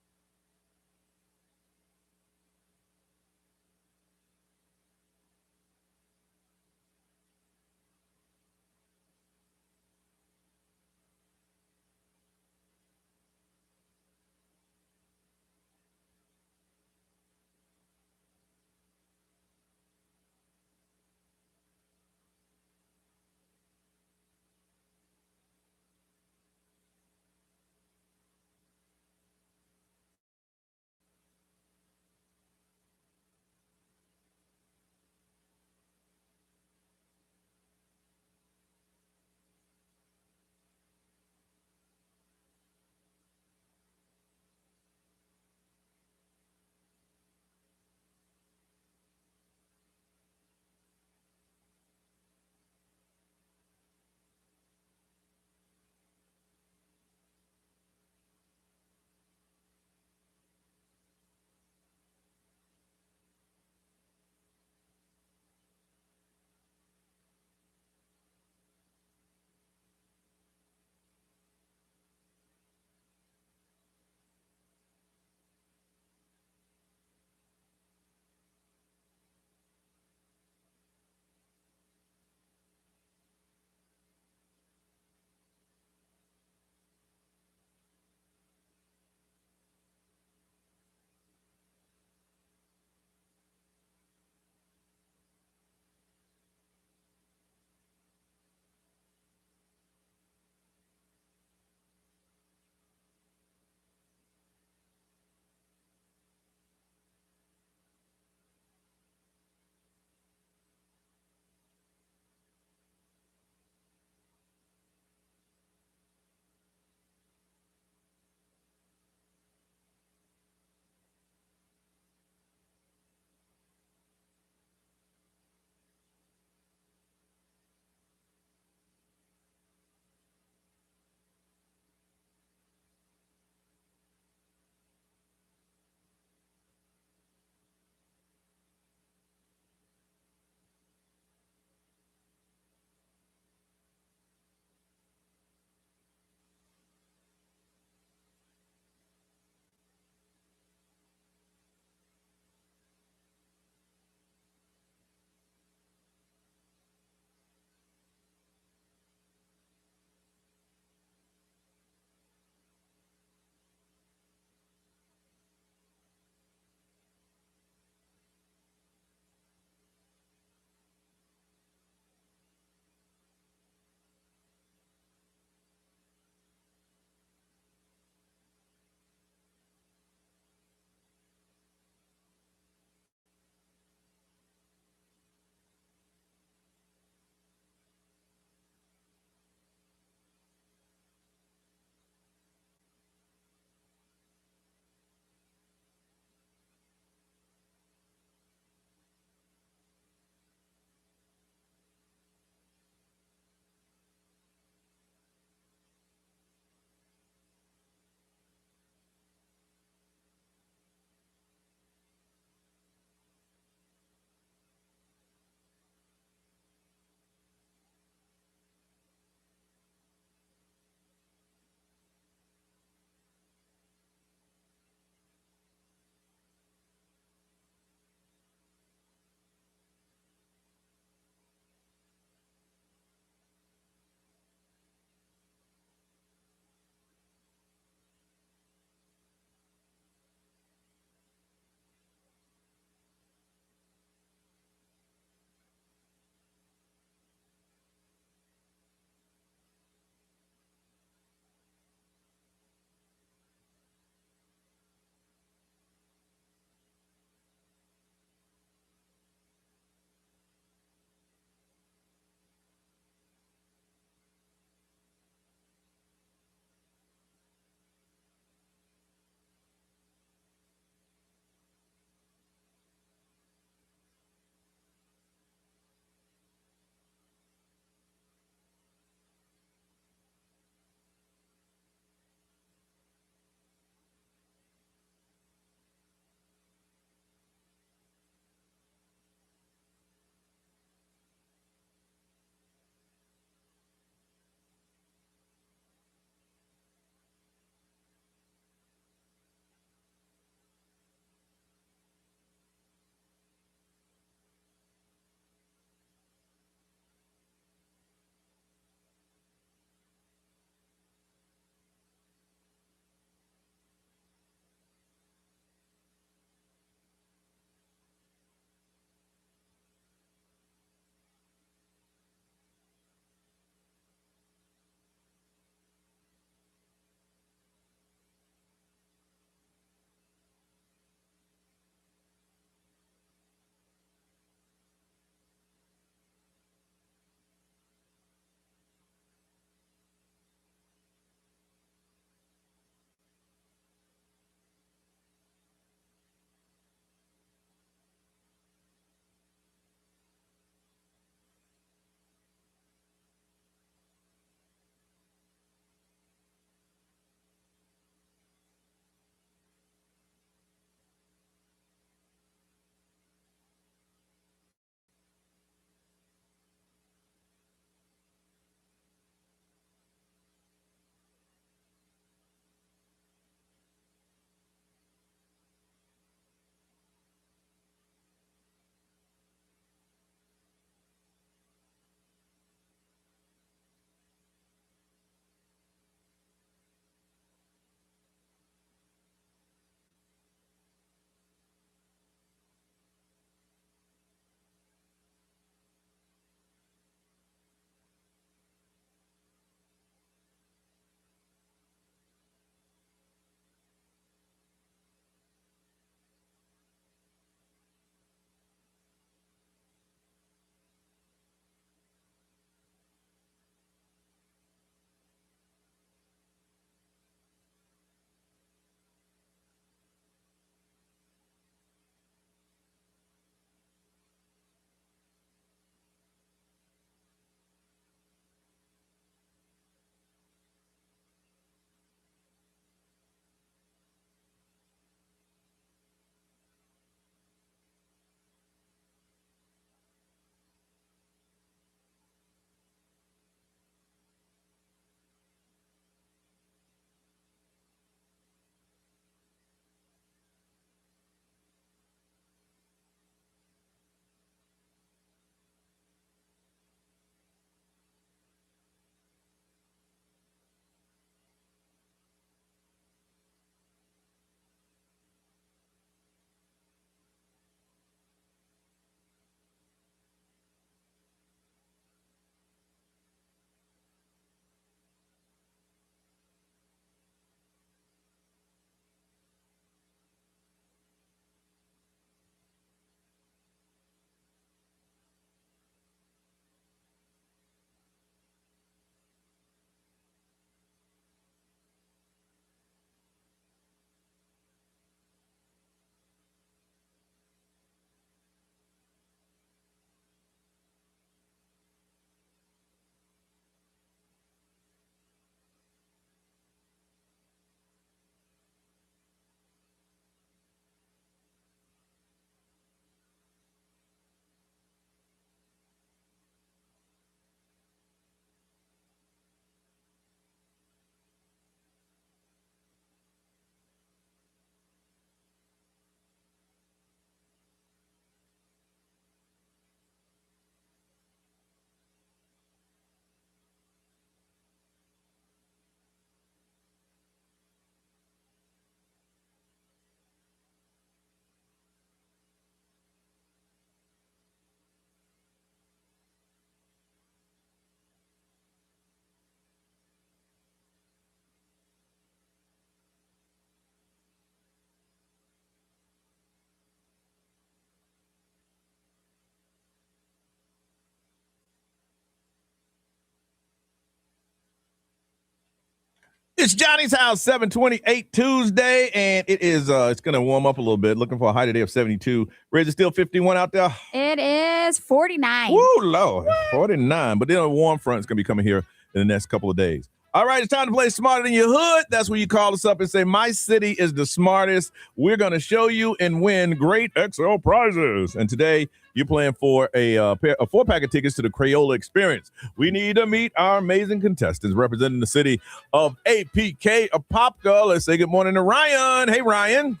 It's Johnny's House, 728 Tuesday, and it is it's gonna warm up a little bit. Looking for a high today of 72. Is it still 51 out there? It is 49. Woo, Lord, 49. But then a warm front is gonna be coming here in the next couple of days. All right, it's time to play Smarter Than Your Hood. That's where you call us up and say, my city is the smartest. We're going to show you and win great XL prizes. And today, you're playing for a 4-pack of tickets to the Crayola Experience. We need to meet our amazing contestants representing the city of APK, Apopka. Let's say good morning to Ryan. Hey, Ryan.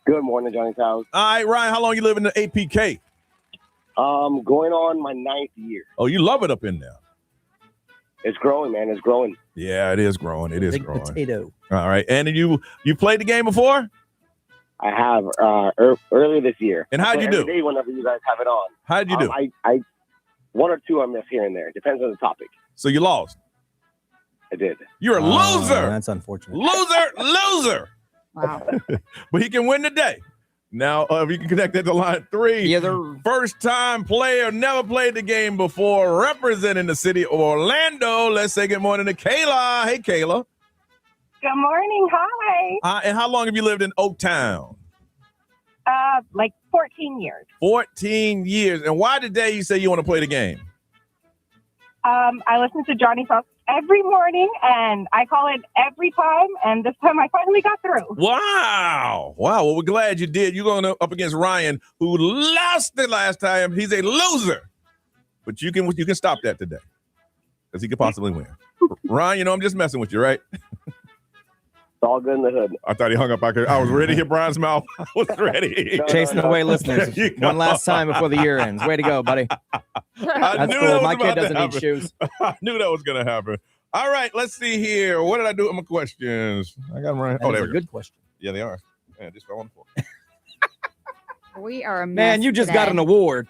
Good morning, Johnny's House. All right, Ryan, how long you live in the APK? Going on my 9th year. Oh, you love it up in there. It's growing, man. It's growing. Yeah, it is growing. It is Big growing. potato. All right. And you played the game before? I have earlier this year. And how'd you do? Every day whenever you guys have it on. How'd you do? I one or two I miss here and there. It depends on the topic. So you lost. I did. You're a loser. That's unfortunate. Loser. Wow. But he can win today. Now, if you can connect that to line 3. Yeah, they're First-time player, never played the game before, representing the city of Orlando. Let's say good morning to Kayla. Hey, Kayla. Good morning. Hi. And how long have you lived in Oaktown? Like 14 years. 14 years. And why today you say you want to play the game? I listen to Johnny's House every morning, and I call it every time, and this time I finally got through. Wow. Well, we're glad you did. You're going up against Ryan, who lost the last time. He's a loser. But you can stop that today, because he could possibly win. Ryan, I'm just messing with you, right? It's all good in the hood. I thought he hung up. I was ready to hit Brian's mouth. I was ready. chasing away listeners. One last time before the year ends. Way to go, buddy. That's cool. My kid doesn't need shoes. I knew that was going to happen. All right, let's see here. What did I do with my questions? I got them right. That was a good question. Yeah, they are. Yeah, just fell on the floor. We are a mess Man, you just today. got an award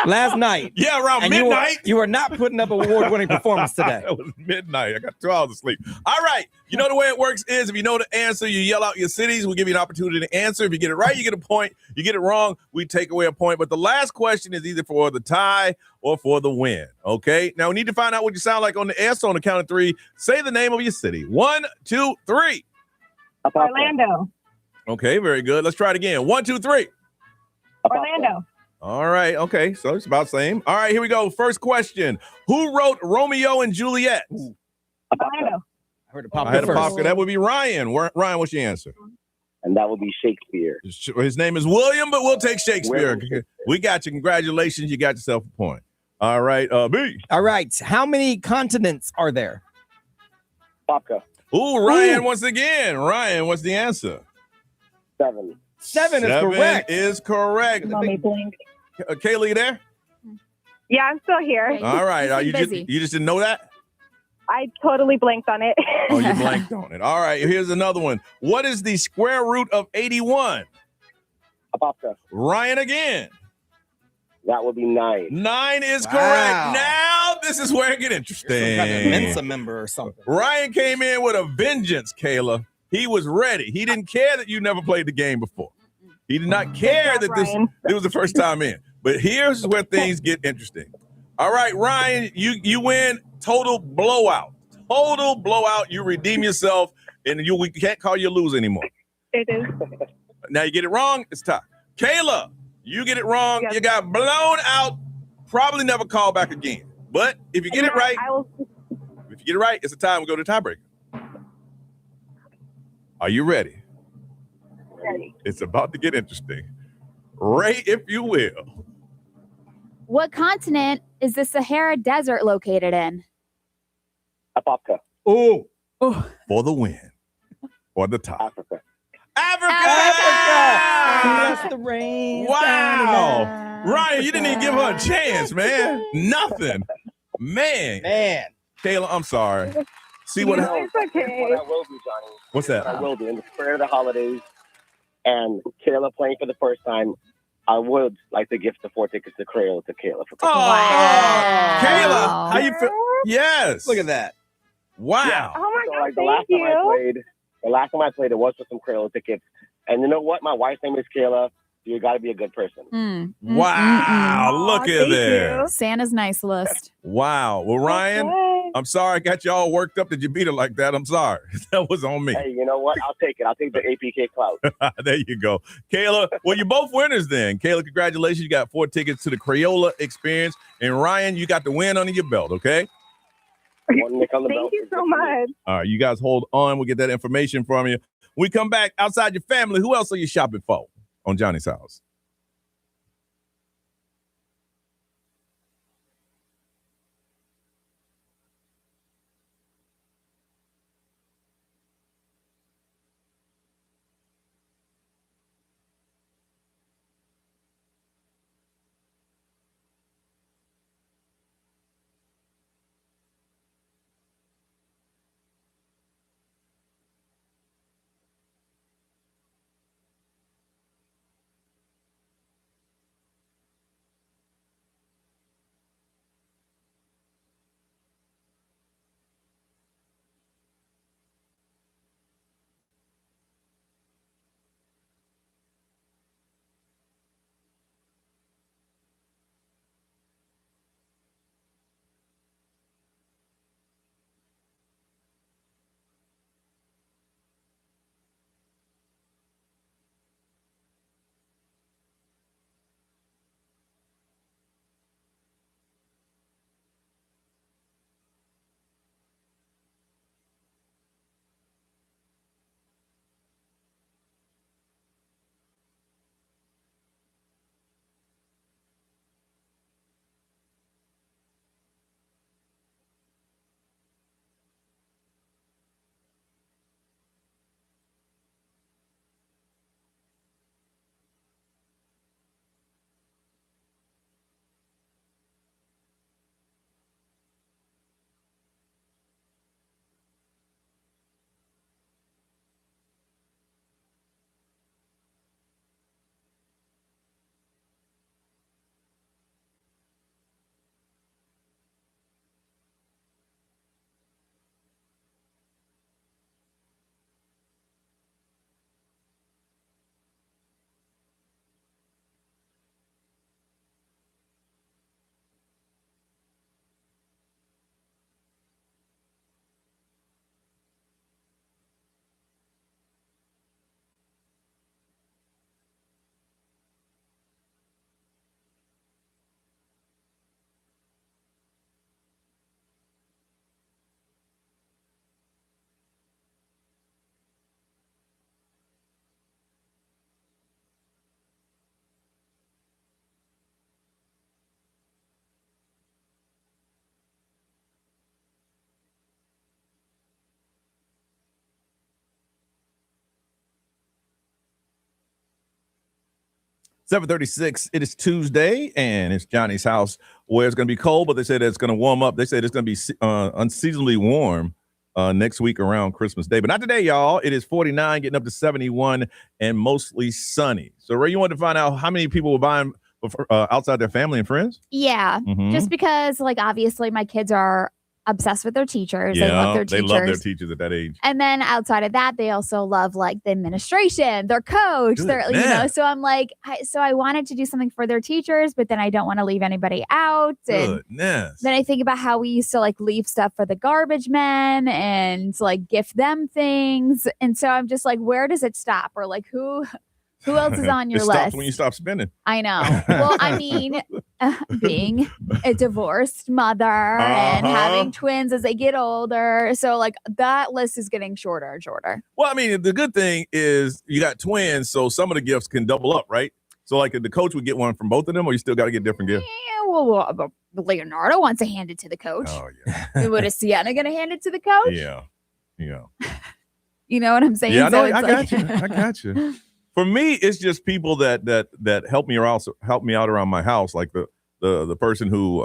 last night. Yeah, around And midnight. You are not putting up award-winning performance today. It was midnight. I got 2 hours of sleep. All right. You know the way it works is if you know the answer, you yell out your cities. We give you an opportunity to answer. If you get it right, you get a point. You get it wrong, we take away a point. But the last question is either for the tie or for the win. Okay? Now, we need to find out what you sound like on the S on the count of 3. Say the name of your city. 1, 2, 3. Orlando. Okay, very good. Let's try it again. 1, 2, 3. Orlando. All right. Okay. So it's about the same. All right. Here we go. First question. Who wrote Romeo and Juliet? Orlando. I heard a pop. I had a first. pop. That would be Ryan. Ryan, what's your answer? And that would be Shakespeare. His name is William, but we'll take Shakespeare. We got you. Congratulations. You got yourself a point. All right. B. All right. How many continents are there? Popka. Ooh, Ryan once again. Ryan, what's the answer? 7. 7 is correct. Is correct. Mommy blink. Kaylee, you there? Yeah, I'm still here. Okay. All right. He's busy. You just didn't know that? I totally blinked on it. Oh, you blanked on it. All right. Here's another one. What is the square root of 81? Popka. Ryan again. That would be 9. 9 is Wow. correct. Now this is where it gets interesting. Some kind of Mensa member or something. Ryan came in with a vengeance, Kayla. He was ready. He didn't care that you never played the game before. He did not care that it was the first time in. But here's where things get interesting. All right, Ryan, you win total blowout. Total blowout. You redeem yourself, and we can't call you a loser anymore. It is. Now you get it wrong, it's time. Kayla, you get it wrong. Yes. You got blown out. Probably never call back again. But if you get it right, it's a time we go to tiebreaker. Are you ready? Ready. It's about to get interesting. Ray, if you will. What continent is the Sahara Desert located in? Popka. Oh, for the win. For the top. Africa. Africa! Bless the rain. Wow. Ryan, you didn't even give her a chance, man. Nothing. Man. Kayla, I'm sorry. See what No, it's okay. What I will do, Johnny. What's What I that? will do in the spirit of the holidays and Kayla playing for the first time, I would like to gift the 4 tickets to Crayola to Kayla for Christmas. Oh, Wow. Kayla, how you feel? Yes. Look at that. Wow. Oh my So, God, like, thank you. the last time I played, it was for some Crayola tickets. And you know what? My wife's name is Kayla. You got to be a good person. Wow. Look at Thank there. you. Santa's nice list. Wow. Well, Ryan, Okay. I'm sorry I got you all worked up that you beat her like that. I'm sorry. That was on me. Hey, you know what? I'll take it. I'll take the APK clout. There you go. Kayla, well, you're both winners then. Kayla, congratulations. You got 4 tickets to the Crayola Experience. And Ryan, you got the win under your belt, okay? Thank you so much. All right, you guys hold on. We'll get that information from you. When we come back, outside your family, who else are you shopping for on Johnny's House? $7:36. It is Tuesday, and it's Johnny's House, where it's going to be cold, but they said it's going to warm up. They said it's going to be unseasonably warm next week around Christmas Day. But not today, y'all. It is 49, getting up to 71, and mostly sunny. So, Ray, you wanted to find out how many people were buying outside their family and friends? Yeah. Just because, like, obviously my kids are obsessed with their teachers. Yeah, they love their teachers. They love their teachers at that age. And then outside of that, they also love like the administration, their coach, so I'm like, I wanted to do something for their teachers, but then I don't want to leave anybody out. And then I think about how we used to like leave stuff for the garbage men and like gift them things. And so I'm just like, where does it stop? Or like who else is on your it list? stops when you stop spending. I know. Well, I mean, being a divorced mother and having twins as they get older. So, like, that list is getting shorter and shorter. Well, I mean, the good thing is you got twins, so some of the gifts can double up, right? So, like, the coach would get one from both of them, or you still got to get different gifts? Yeah, well, Leonardo wants to hand it to the coach. Oh, yeah. What is Sienna going to hand it to the coach? Yeah. You know what I'm saying? Yeah, I got you. For me, it's just people that help me out around my house, like the person who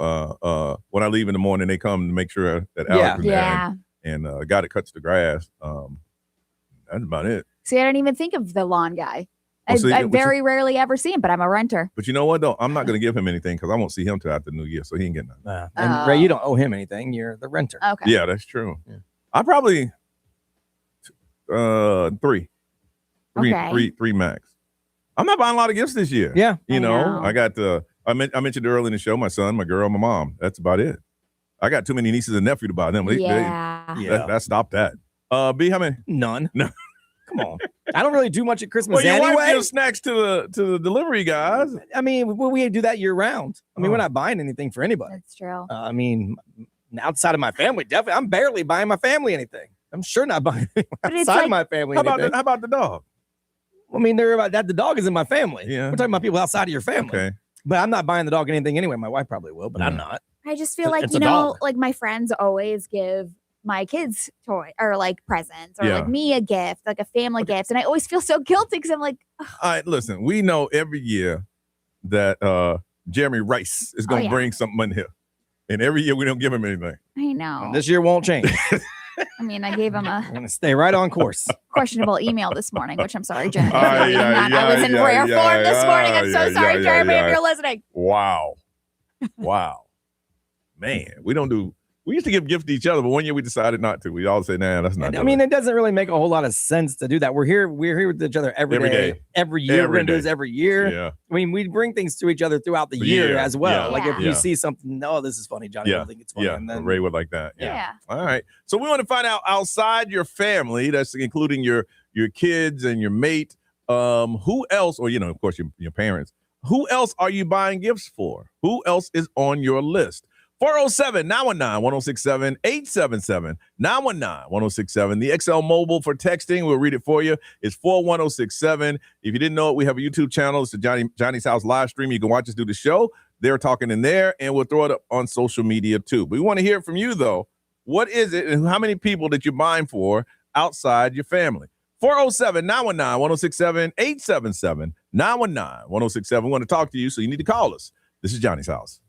when I leave in the morning, they come to make sure that Alex is there and a guy that cuts the grass. That's about it. See, I don't even think of the lawn guy. I very rarely ever see him, but I'm a renter. But you know what, though? I'm not going to give him anything because I won't see him till after New Year, so he ain't getting nothing. And Ray, you don't owe him anything. You're the renter. Okay. Yeah, that's true. Yeah. I probably three max. I'm not buying a lot of gifts this year. Yeah. I got I mentioned earlier in the show, my son, my girl, my mom. That's about it. I got too many nieces and nephews to buy them. That stopped that. B, how many? None. No. Come on. I don't really do much at Christmas your anyway. wife gives snacks to the delivery guys. I mean, we do that year round. I mean, we're not buying anything for anybody. That's true. I mean, outside of my family, definitely. I'm barely buying my family anything. I'm sure not buying outside of my family anything. How about the dog? I mean, they're about that. The dog is in my family. Yeah. We're talking about people outside of your family. Okay. But I'm not buying the dog anything anyway. My wife probably will, but I'm not. I just feel like, like my friends always give my kids toy or like presents or like me a gift, like a family gift. And I always feel so guilty because I'm like, ugh. All right, listen, we know every year that Jeremy Rice is going to bring something in here. And every year we don't give him anything. I know. And this year won't change. I mean, I gave him I'm going to stay right on course. Questionable email this morning, which I'm sorry, Jeremy. I was in rare form this morning. I'm so sorry, Jeremy, if you're listening. Wow. Man, we used to give gifts to each other, but one year we decided not to. We all say, nah, that's not. I mean, it doesn't really make a whole lot of sense to do that. We're here with each other every day. Every year. We're going to do this every year. Yeah. I mean, we bring things to each other throughout the year as well. Yeah. Like if you see something, this is funny, Johnny. I think it's funny. Yeah, And then, Ray would like that. Yeah. All right. So we want to find out outside your family, that's including your kids and your mate, who else, or, of course, your parents, who else are you buying gifts for? Who else is on your list? 407-919-1067, 877-919-1067. The XL Mobile for texting, we'll read it for you, is 41067. If you didn't know it, we have a YouTube channel. It's the Johnny's House live stream. You can watch us do the show. They're talking in there, and we'll throw it up on social media too. But we want to hear from you, though. What is it, and how many people that you're buying for outside your family? 407-919-1067, 877-919-1067. We want to talk to you, so you need to call us. This is Johnny's House.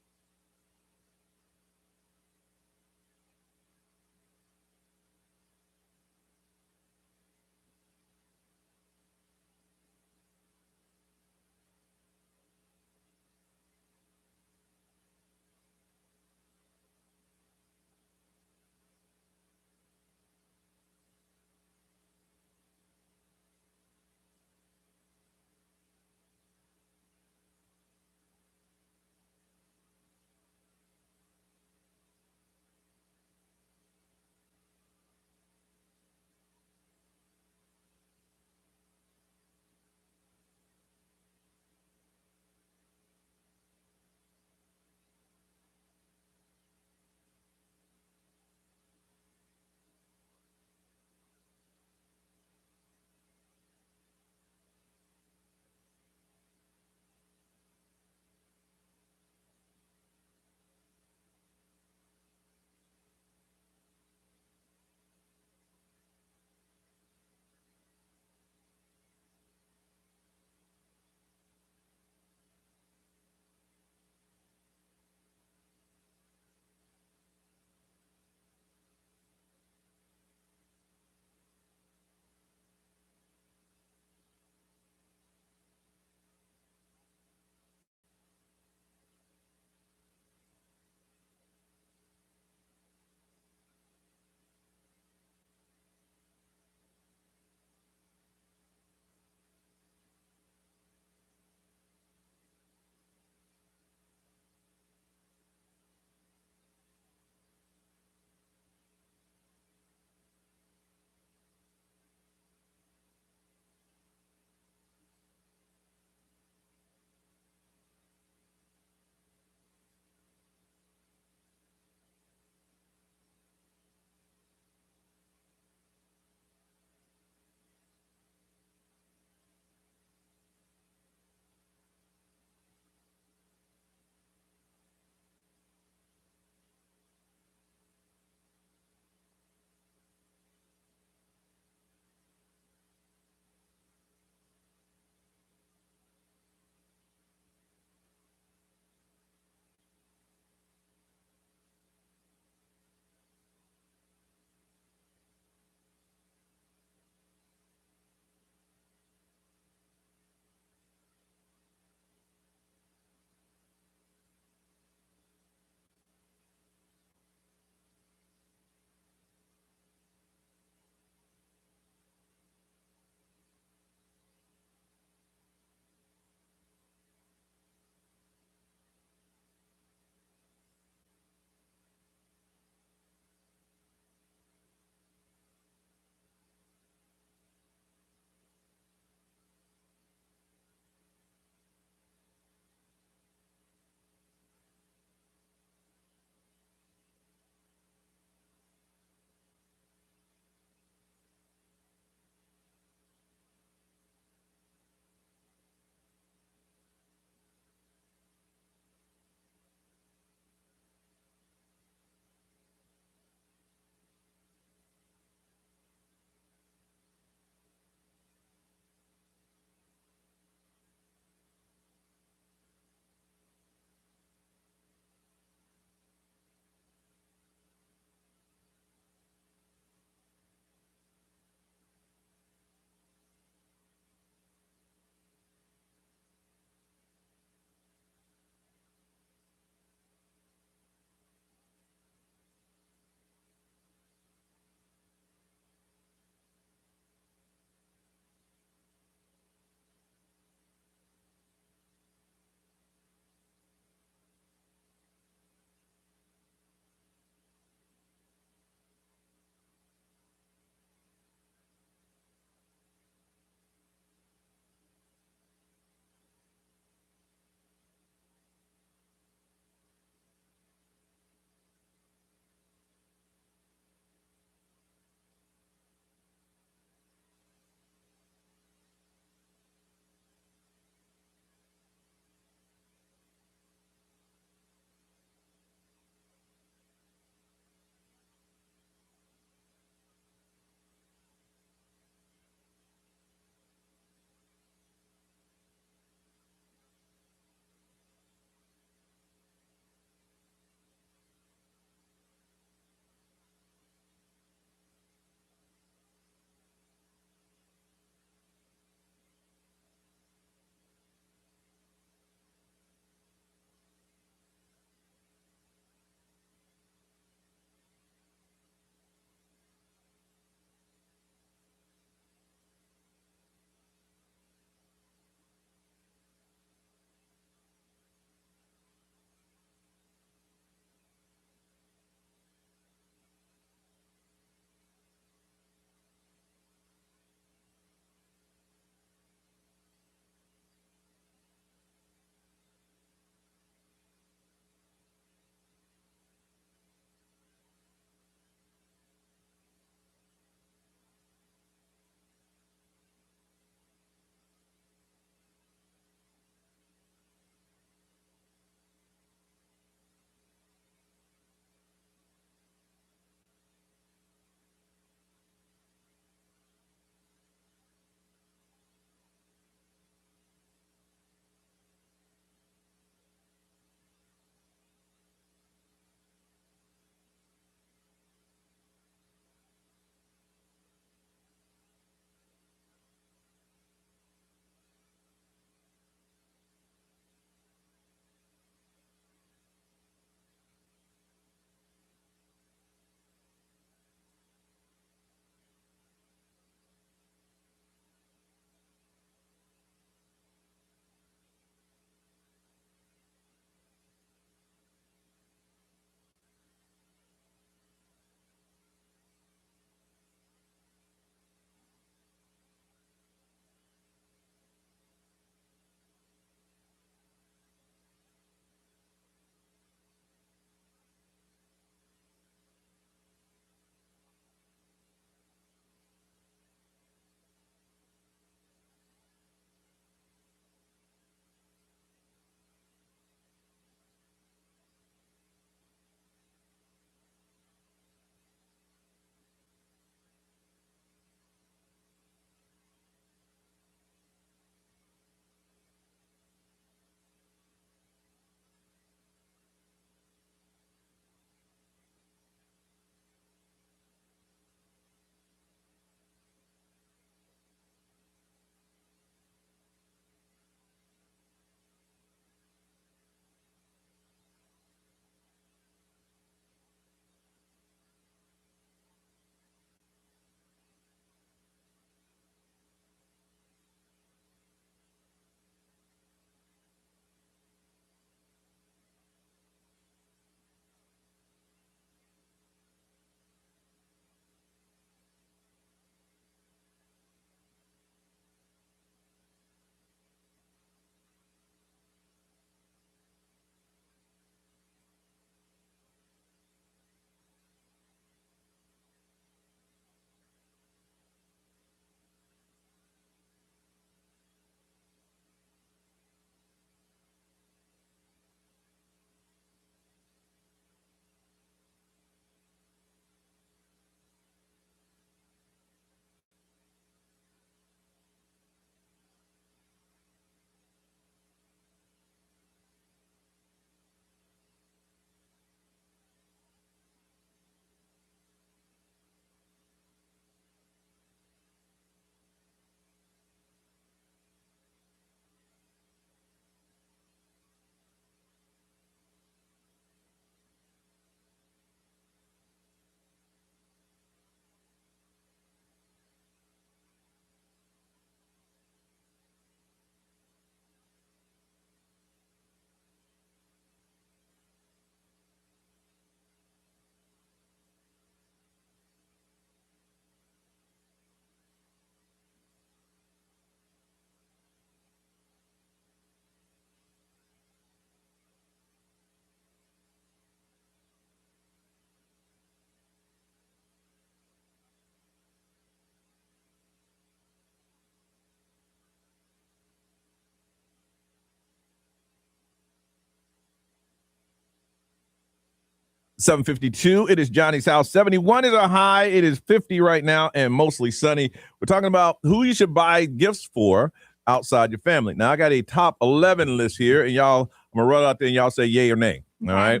7:52. It is Johnny's house. 71 is a high. It is 50 right now and mostly sunny. We're talking about who you should buy gifts for outside your family. Now, I got a top 11 list here, and y'all, I'm going to run out there and y'all say yay or nay. Okay. All right.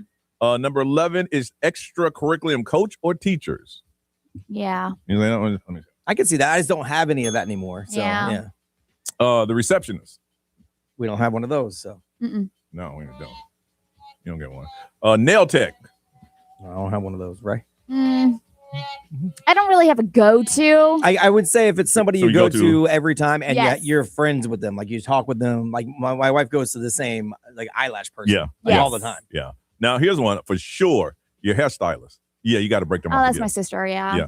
Number 11 is extracurriculum coach or teachers. Yeah. I can see that. I just don't have any of that anymore. So, yeah. The receptionist. We don't have one of those. So, no, we don't. You don't get one. Nail tech. I don't have one of those, right? I don't really have a go-to. I would say if it's somebody you go to every time and you're friends with them, like you talk with them, like my wife goes to the same like eyelash person all the time. Yeah. Now here's one for sure. Your hairstylist. Yeah, you got to break them. Oh, that's my sister. Yeah.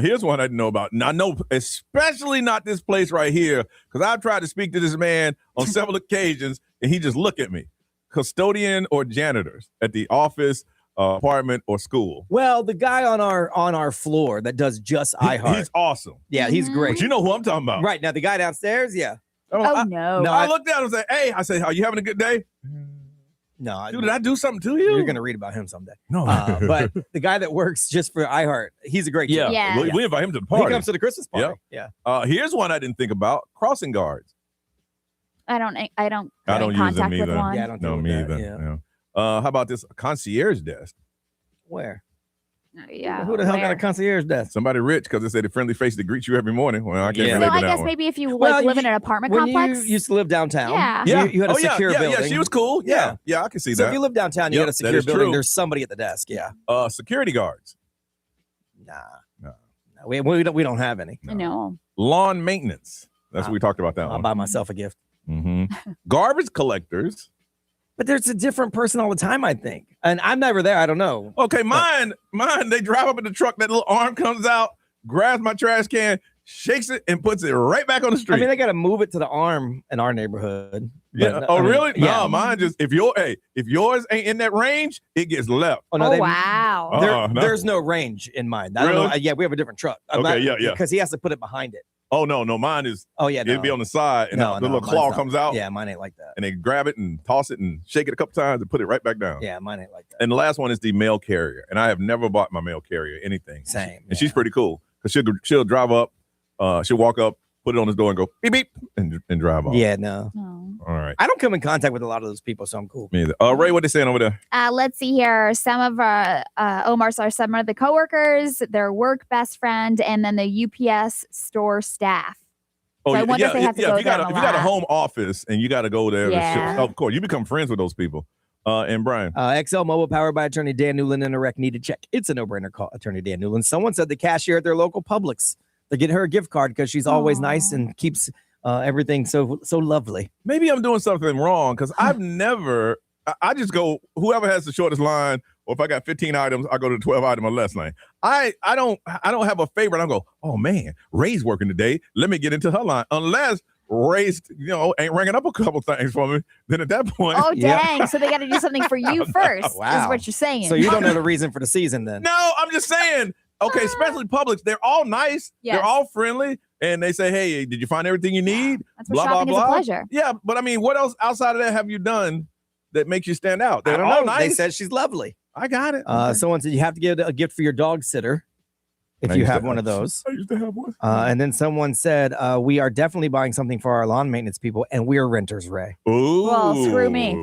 Here's one I didn't know about. Now, I know especially not this place right here because I've tried to speak to this man on several occasions and he just looked at me. Custodian or janitors at the office, apartment, or school. Well, the guy on our floor that does just iHeart. He's awesome. Yeah, he's great. But you know who I'm talking about. Right. Now, the guy downstairs, No. I looked at him and said, hey, I said, are you having a good day? No. Dude, did I do something to you? You're going to read about him someday. No. But the guy that works just for iHeart, he's a great guy. Yeah. We invite him to the party. He comes to the Christmas party. Yeah. Here's one I didn't think about. Crossing guards. I don't use them with either. one. Yeah, I don't No, me either. Yeah. How about this concierge desk? Where? Yeah. Who the hell got a concierge desk? Somebody rich because they say the friendly face that greets you every morning. Well, I can't relate So to I that guess one. maybe if you live in an apartment complex. You used to live downtown. Yeah. You had a secure building. Yeah, she was cool. Yeah, I can see So that. if you live downtown, you got a secure building. True. There's somebody at the desk. Yeah. Security guards. Nah. We don't have any. No. Lawn maintenance. That's what we talked about that one. I'll buy myself a gift. Garbage collectors. But there's a different person all the time, I think. And I'm never there. I don't know. Okay, mine, they drive up in the truck, that little arm comes out, grabs my trash can, shakes it, and puts it right back on the street. I mean, they got to move it to the arm in our neighborhood. Yeah. But, really? Yeah. No, mine just, if yours ain't in that range, it gets left. Oh, no, wow. There's no range in mine. I don't know. Yeah, we have a different truck. Because he has to put it behind it. Oh, no, mine is. Oh, yeah. It'd be on the side, and the little claw comes out. Yeah, mine ain't like that. And they grab it and toss it and shake it a couple times and put it right back down. Yeah, mine ain't like that. And the last one is the mail carrier. And I have never bought my mail carrier anything. Same. And she's pretty cool because she'll drive up, she'll walk up, put it on his door and go beep, beep, and drive off. Yeah, no. All right. I don't come in contact with a lot of those people, so I'm cool. Me either. Ray, what they saying over there? Let's see here. Some of Omar's are some of the coworkers, their work best friend, and then the UPS store staff. Oh, so I wonder if they have to go if you got a home office and you got to go there, of course, you become friends with those people. And Brian. XL Mobile, powered by attorney Dan Newland, and a rec need to check. It's a no-brainer. Call attorney Dan Newland. Someone said the cashier at their local Publix, they get her a gift card because she's always nice and keeps everything so lovely. Maybe I'm doing something wrong because I've never. I just go whoever has the shortest line, or if I got 15 items, I go to the 12 item or less line. I don't have a favorite. I go, oh man, Ray's working today. Let me get into her line. Unless Ray's, ain't ringing up a couple things for me. Then at that point, oh dang! So they got to do something for you first. Wow. Is what you're saying. So you don't know the reason for the season then? No, I'm just saying. Okay, especially Publix, they're all nice. Yes. They're all friendly, and they say, "Hey, did you find everything you need?" That's what shopping is a pleasure. Yeah, but I mean, what else outside of that have you done that makes you stand out? They're all nice. They said she's lovely. I got it. Someone said you have to get a gift for your dog sitter if you have one of those. I used to have one. And then someone said we are definitely buying something for our lawn maintenance people, and we are renters, Ray. Ooh. Well, screw me.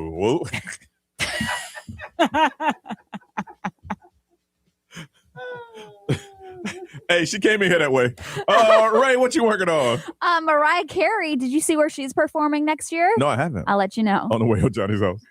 Hey, she came in here that way. Ray, what you working on? Mariah Carey, did you see where she's performing next year? No, I haven't. I'll let you know. On the way to Johnny's house.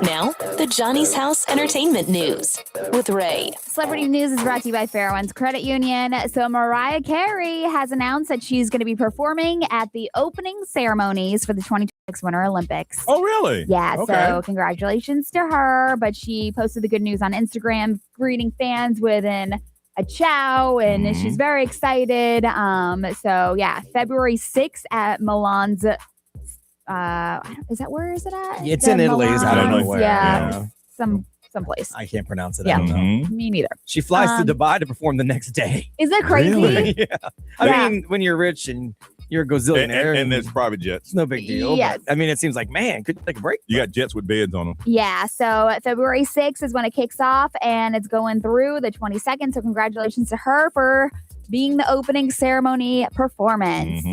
Now, the Johnny's House Entertainment News with Ray. Celebrity news is brought to you by Fairwinds Credit Union. So Mariah Carey has announced that she's going to be performing at the opening ceremonies for the 2026 Winter Olympics. Oh, really? Yeah, Okay. So congratulations to her. But she posted the good news on Instagram, greeting fans with a chow, and she's very excited. So yeah, February 6th at Milan's. Where is it at? It's in Italy. I don't know where. Yeah. Someplace. I can't pronounce it. Yeah. I don't know. Me neither. She flies to Dubai to perform the next day. Is that crazy? Really? Yeah. I mean, when you're rich and you're a gazillionaire. And there's private jets. It's no big deal. Yes. But, I mean, it seems like, man, could you take a break? You got jets with beds on them. Yeah. So February 6th is when it kicks off, and it's going through the 22nd. So congratulations to her for being the opening ceremony performance.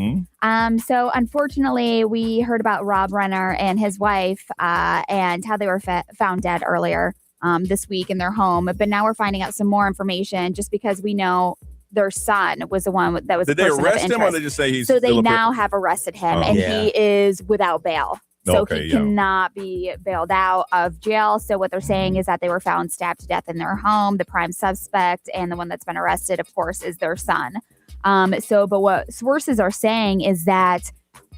So unfortunately, we heard about Rob Renner and his wife and how they were found dead earlier this week in their home. But now we're finding out some more information just because we know their son was the one that was Did the they person arrest of him or interest. they just say he's So they still now have arrested him, and he is without bail. So he cannot be bailed out of jail. So what they're saying is that they were found stabbed to death in their home. The prime suspect and the one that's been arrested, of course, is their son. But what sources are saying is that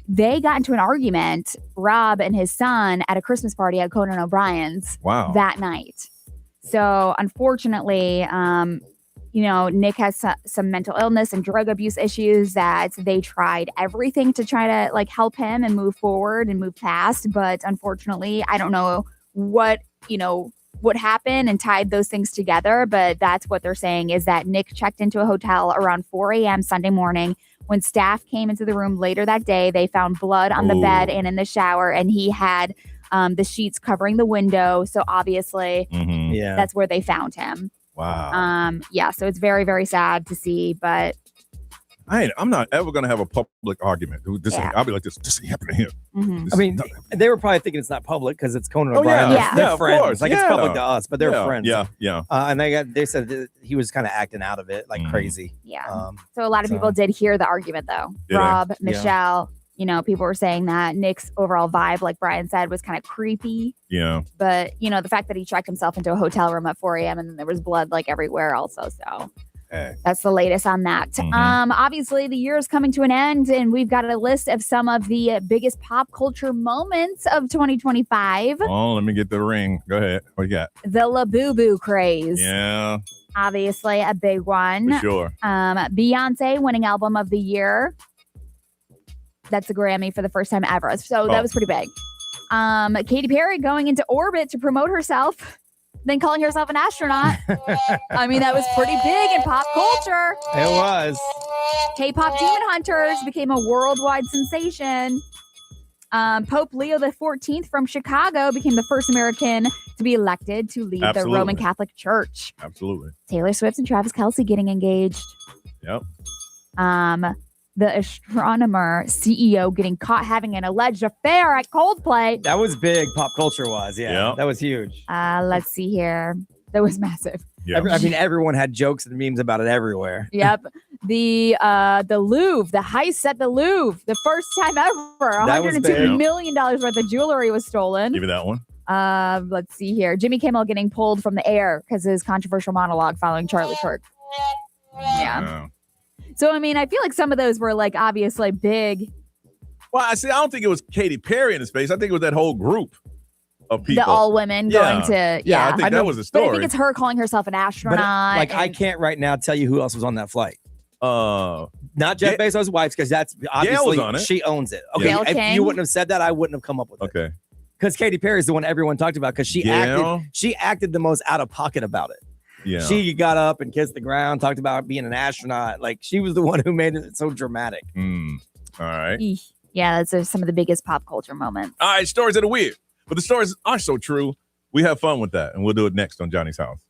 they got into an argument, Rob and his son, at a Christmas party at Conan O'Brien's that night. So unfortunately, Nick has some mental illness and drug abuse issues that they tried everything to try to help him and move forward and move past. But unfortunately, I don't know what happened and tied those things together. But that's what they're saying is that Nick checked into a hotel around 4 a.m. Sunday morning. When staff came into the room later that day, they found blood on the bed and in the shower, and he had the sheets covering the window. So obviously, that's where they found him. Wow. So it's very, very sad to see, but I'm not ever going to have a public argument. I'll be like, this ain't happening here. I mean, they were probably thinking it's not public because it's Conan O'Brien. They're friends. Of course. It's public to us, but they're friends. Yeah. And they said that he was kind of acting out of it like crazy. Yeah. So a lot of people did hear the argument though. Rob, Michelle, people were saying that Nick's overall vibe, like Brian said, was kind of creepy. Yeah. But, the fact that he checked himself into a hotel room at 4 a.m. and there was blood everywhere also. So that's the latest on that. Obviously, the year is coming to an end, and we've got a list of some of the biggest pop culture moments of 2025. Oh, let me get the ring. Go ahead. What you got? The Labubu craze. Yeah. Obviously, a big one. For sure. Beyonce winning album of the year. That's a Grammy for the first time ever. So that was pretty big. Katy Perry going into orbit to promote herself, then calling herself an astronaut. I mean, that was pretty big in pop culture. It was. K-pop Demon Hunters became a worldwide sensation. Pope Leo XIV from Chicago became the first American to be elected to lead the Roman Catholic Church. Absolutely. Taylor Swift and Travis Kelce getting engaged. Yep. The astronomer CEO getting caught having an alleged affair at Coldplay. That was big pop culture-wise. Yeah, that was huge. Let's see here. That was massive. Yeah. I mean, everyone had jokes and memes about it everywhere. Yep. The Louvre, the heist at the Louvre, the first time ever. $102 million worth of jewelry was stolen. Give me that one. Let's see here. Jimmy Kimmel getting pulled from the air because of his controversial monologue following Charlie Kirk. Yeah. So, I mean, I feel like some of those were obviously big. Well, I don't think it was Katy Perry in the space. I think it was that whole group of people. The all women going to, I think that was the story. But I think it's her calling herself an astronaut. But, I can't right now tell you who else was on that flight. Not Jeff Bezos' wife, because that's obviously on it. She owns it. Okay, if you wouldn't have said that, I wouldn't have come up with it. Okay. Because Katy Perry is the one everyone talked about because she acted the most out of pocket about it. Yeah. She got up and kissed the ground, talked about being an astronaut. She was the one who made it so dramatic. All right. Yeah, that's some of the biggest pop culture moments. All right, stories that are weird, but the stories are so true. We have fun with that, and we'll do it next on Johnny's House.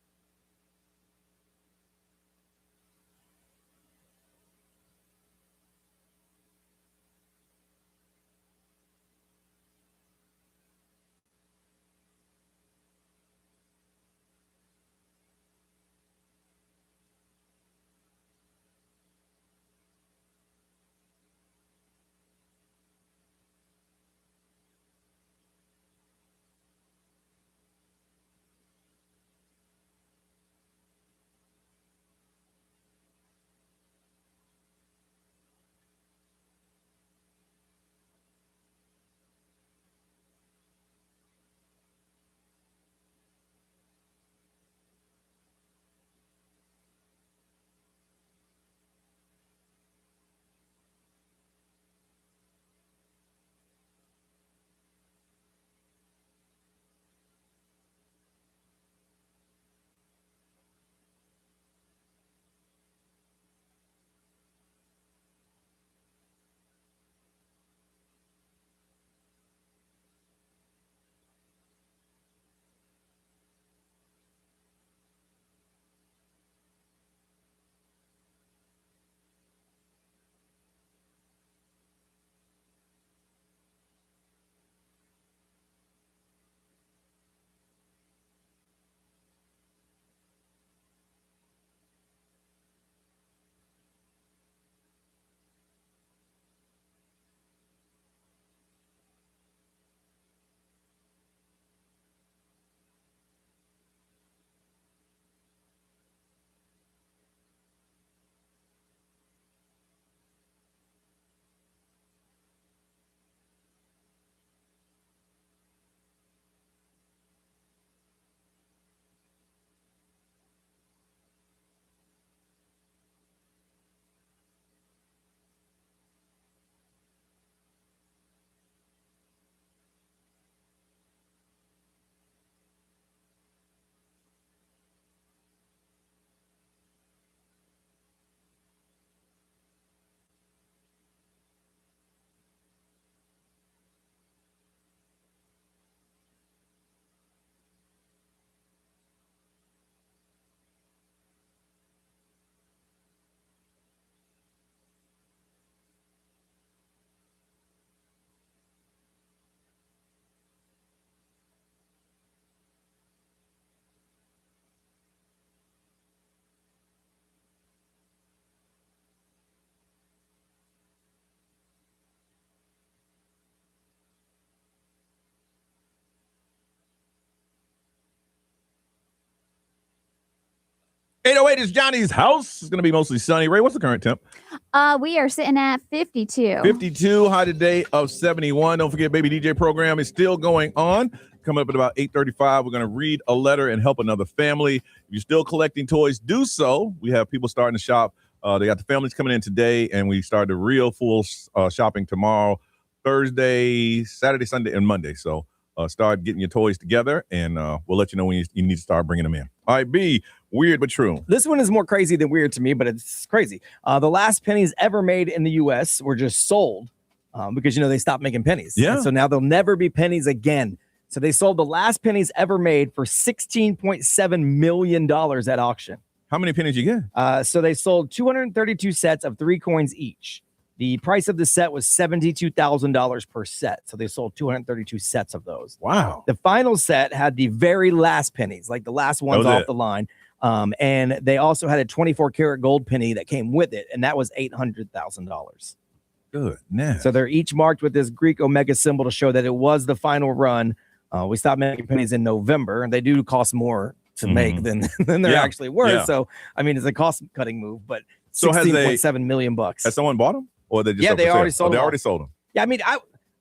808 is Johnny's house. It's going to be mostly sunny. Ray, what's the current temp? We are sitting at 52. 52, high today of 71. Don't forget, Baby DJ program is still going on. Coming up at about 8:35, we're going to read a letter and help another family. If you're still collecting toys, do so. We have people starting to shop. They got the families coming in today, and we start the real full shopping tomorrow, Thursday, Saturday, Sunday, and Monday. So start getting your toys together, and we'll let you know when you need to start bringing them in. All right, B, weird but true. This one is more crazy than weird to me, but it's crazy. The last pennies ever made in the U.S. were just sold because, they stopped making pennies. Yeah. And so now there'll never be pennies again. So they sold the last pennies ever made for $16.7 million at auction. How many pennies you get? So they sold 232 sets of 3 coins each. The price of the set was $72,000 per set. So they sold 232 sets of those. Wow. The final set had the very last pennies, like the last ones off the line. And they also had a 24 karat gold penny that came with it, and that was $800,000. Goodness. So they're each marked with this Greek omega symbol to show that it was the final run. We stopped making pennies in November, and they do cost more to make than they're actually worth. Yeah. So, it's a cost-cutting move, but $16.7 million. Has someone bought them? Or they just they already sold them. They already sold them. Yeah,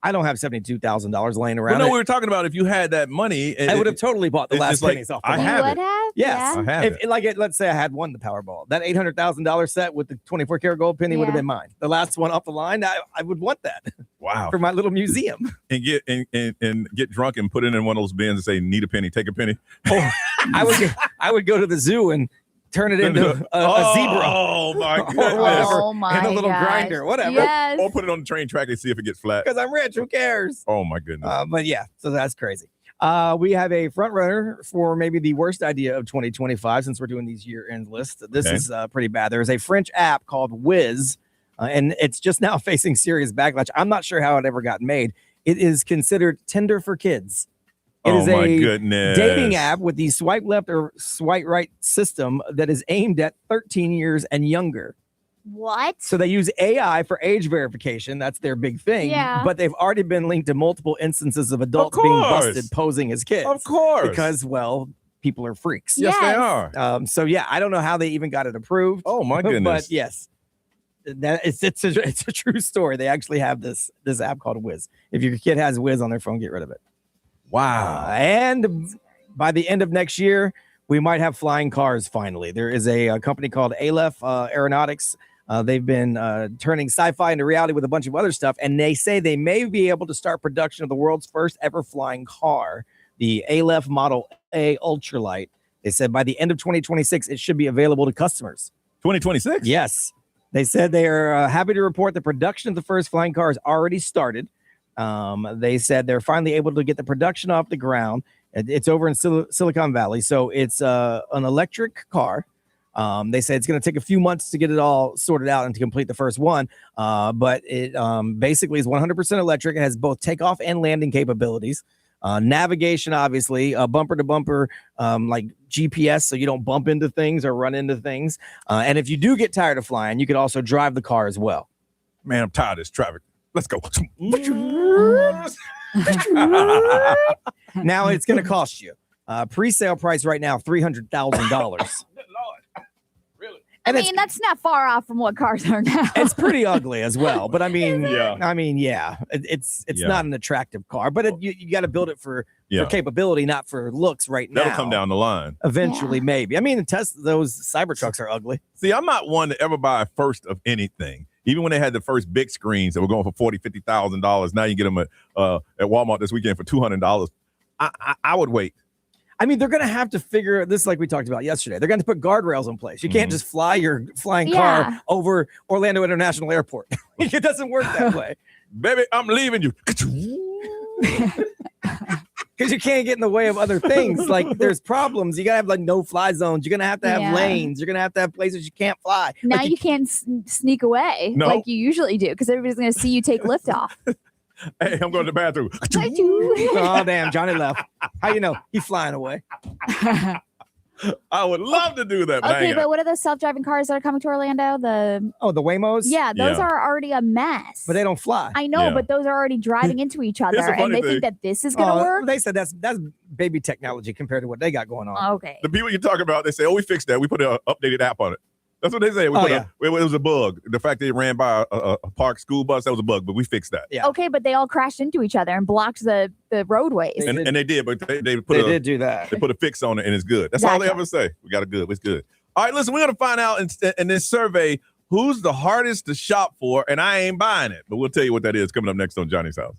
I don't have $72,000 laying around. Well, no, we were talking about if you had that money. I would have totally bought the last pennies off the line. I have it. Yes. I have it. Let's say I had won the Powerball. That $800,000 set with the 24 karat gold penny would have been mine. The last one off the line, I would want that. Wow. For my little museum. And get drunk and put it in one of those bins and say, need a penny, take a penny. Oh, I would go to the zoo and turn it into a zebra. Oh my goodness. Oh my and a little gosh. grinder, whatever. Yes. Or put it on the train track and see if it gets flat. Because I'm rich, who cares? Oh my goodness. But yeah, so that's crazy. We have a front runner for maybe the worst idea of 2025 since we're doing these year-end lists. This is pretty bad. There's a French app called Wiz, and it's just now facing serious backlash. I'm not sure how it ever got made. It is considered Tinder for kids. It is a dating app with the swipe left or swipe right system that is aimed at 13 years and younger. What? So they use AI for age verification. That's their big thing. Yeah. But they've already been linked to multiple instances of adults being busted posing as kids. Of course. Because, people are freaks. Yes, they are. So, I don't know how they even got it approved. Oh, my goodness. But, yes. It's a true story. They actually have this app called Wiz. If your kid has Wiz on their phone, get rid of it. Wow. And by the end of next year, we might have flying cars finally. There is a company called Aleph Aeronautics. They've been turning sci-fi into reality with a bunch of other stuff, and they say they may be able to start production of the world's first ever flying car, the Aleph Model A Ultralight. They said by the end of 2026, it should be available to customers. 2026? Yes. They said they are happy to report the production of the first flying car has already started. They said they're finally able to get the production off the ground. It's over in Silicon Valley. So it's an electric car. They say it's going to take a few months to get it all sorted out and to complete the first one. But it basically is 100% electric. It has both takeoff and landing capabilities. Navigation, obviously, bumper to bumper, like GPS, so you don't bump into things or run into things. And if you do get tired of flying, you could also drive the car as well. Man, I'm tired of this traffic. Let's go. Now it's going to cost you. Pre-sale price right now, $300,000. And that's not far off from what cars are now. It's pretty ugly as well, but it's not an attractive car, but you got to build it for capability, not for looks right now. That'll come down the line. Eventually, maybe. those Cybertrucks are ugly. See, I'm not one to ever buy a first of anything. Even when they had the first big screens that were going for $40,000, $50,000, now you get them at Walmart this weekend for $200. I would wait. They're going to have to figure this, like we talked about yesterday. They're going to put guardrails in place. You can't just fly your flying car over Orlando International Airport. It doesn't work that way. Baby, I'm leaving you. Because you can't get in the way of other things. Like there's problems. You got to have no-fly zones. You're going to have lanes. You're going to have places you can't fly. Now you can't sneak away like you usually do because everybody's going to see you take liftoff. Hey, I'm going to the bathroom. Oh, damn. Johnny left. How you know? He's flying away. I would love to do that. But Okay, but what are those self-driving cars that are coming to Orlando? The Waymos? Yeah, those are already a mess. But they don't fly. I know, but those are already driving into each other, and they think that this is going to work. They said that's baby technology compared to what they got going on. Okay. The people you talk about, they say, "Oh, we fixed that. We put an updated app on it." That's what they say. It was a bug. The fact that it ran by a park school bus, that was a bug, but we fixed that. Yeah. Okay, but they all crashed into each other and blocked the roadways. And they did, but they did do that. They put a fix on it, and it's good. That's all they ever say. We got it good. It's good. All right, listen, we're going to find out in this survey who's the hardest to shop for, and I ain't buying it. But we'll tell you what that is coming up next on Johnny's House.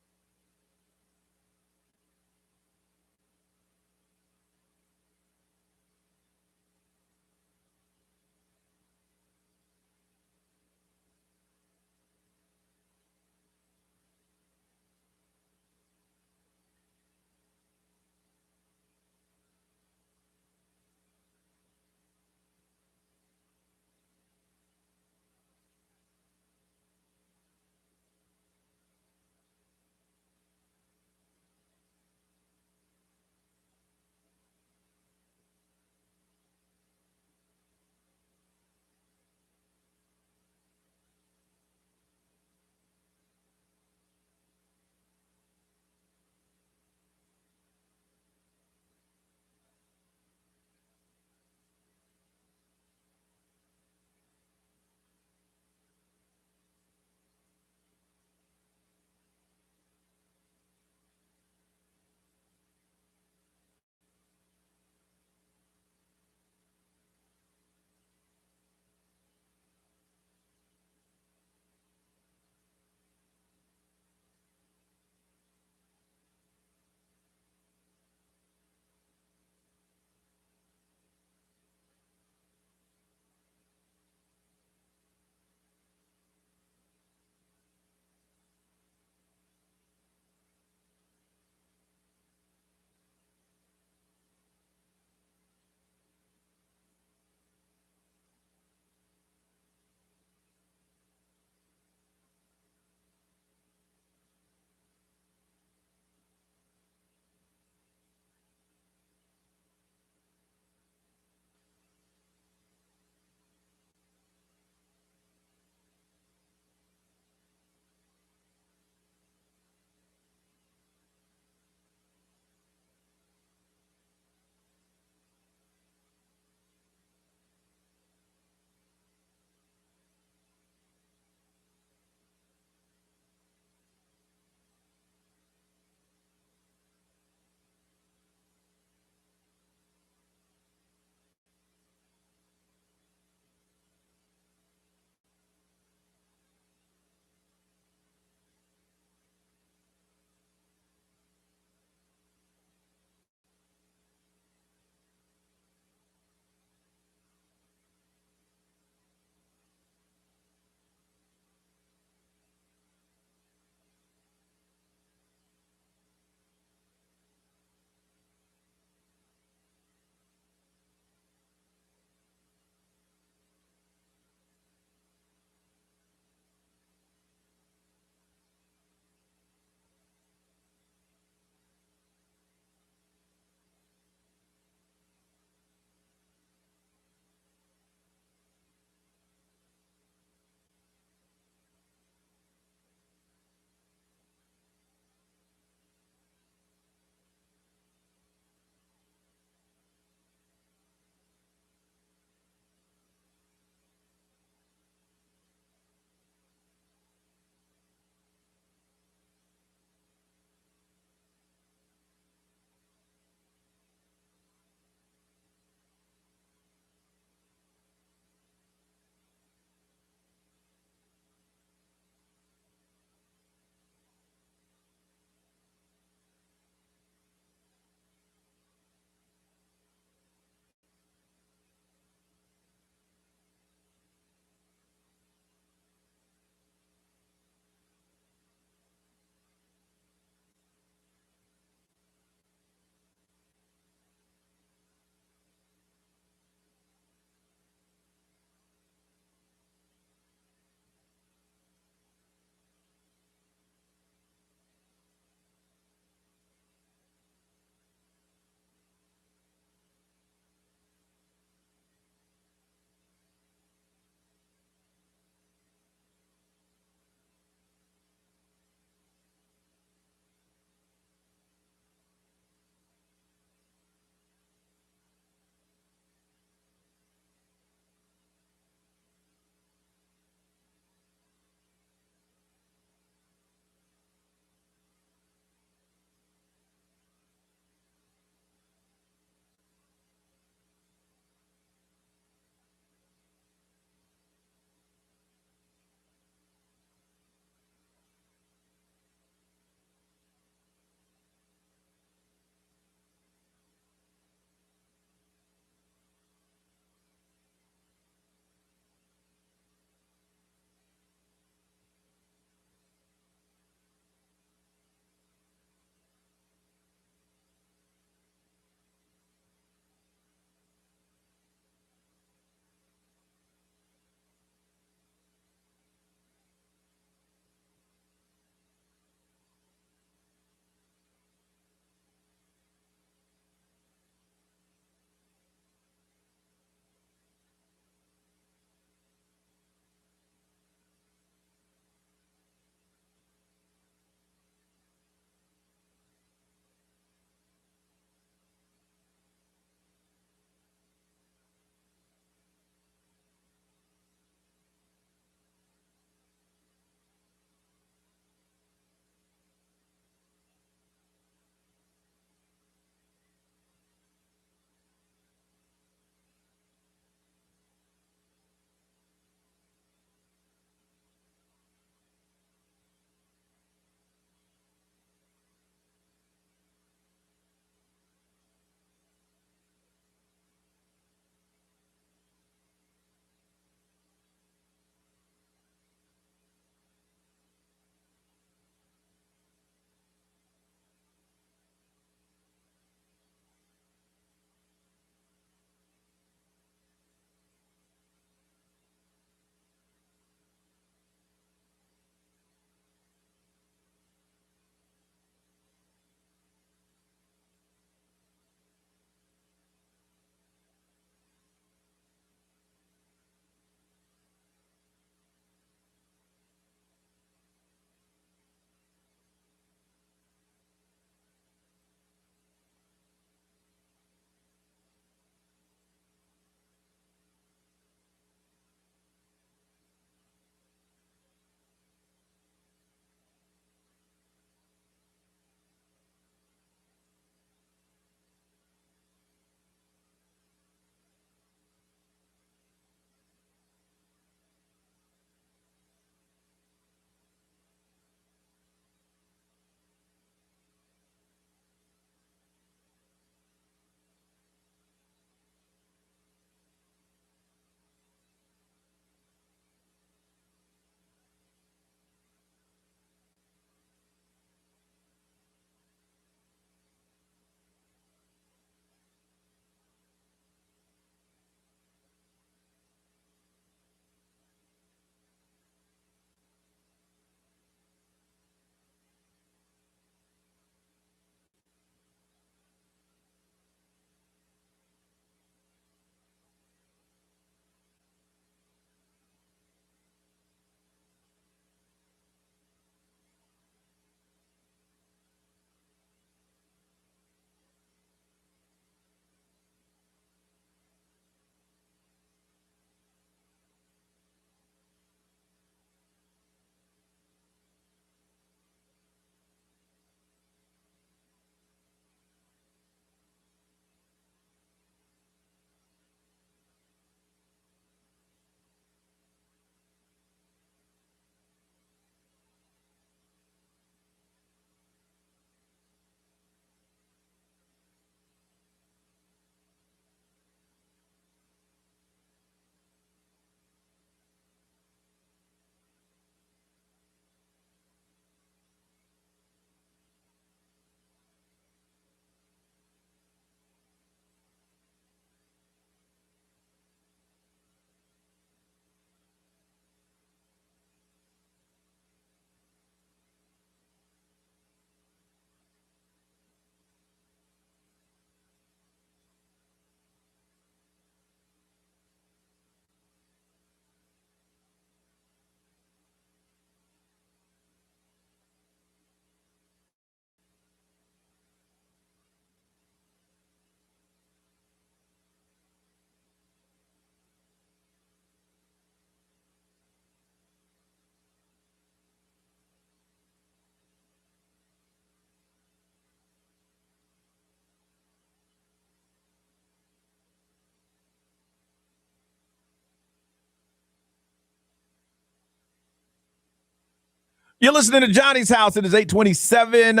You're listening to Johnny's House. It is 827.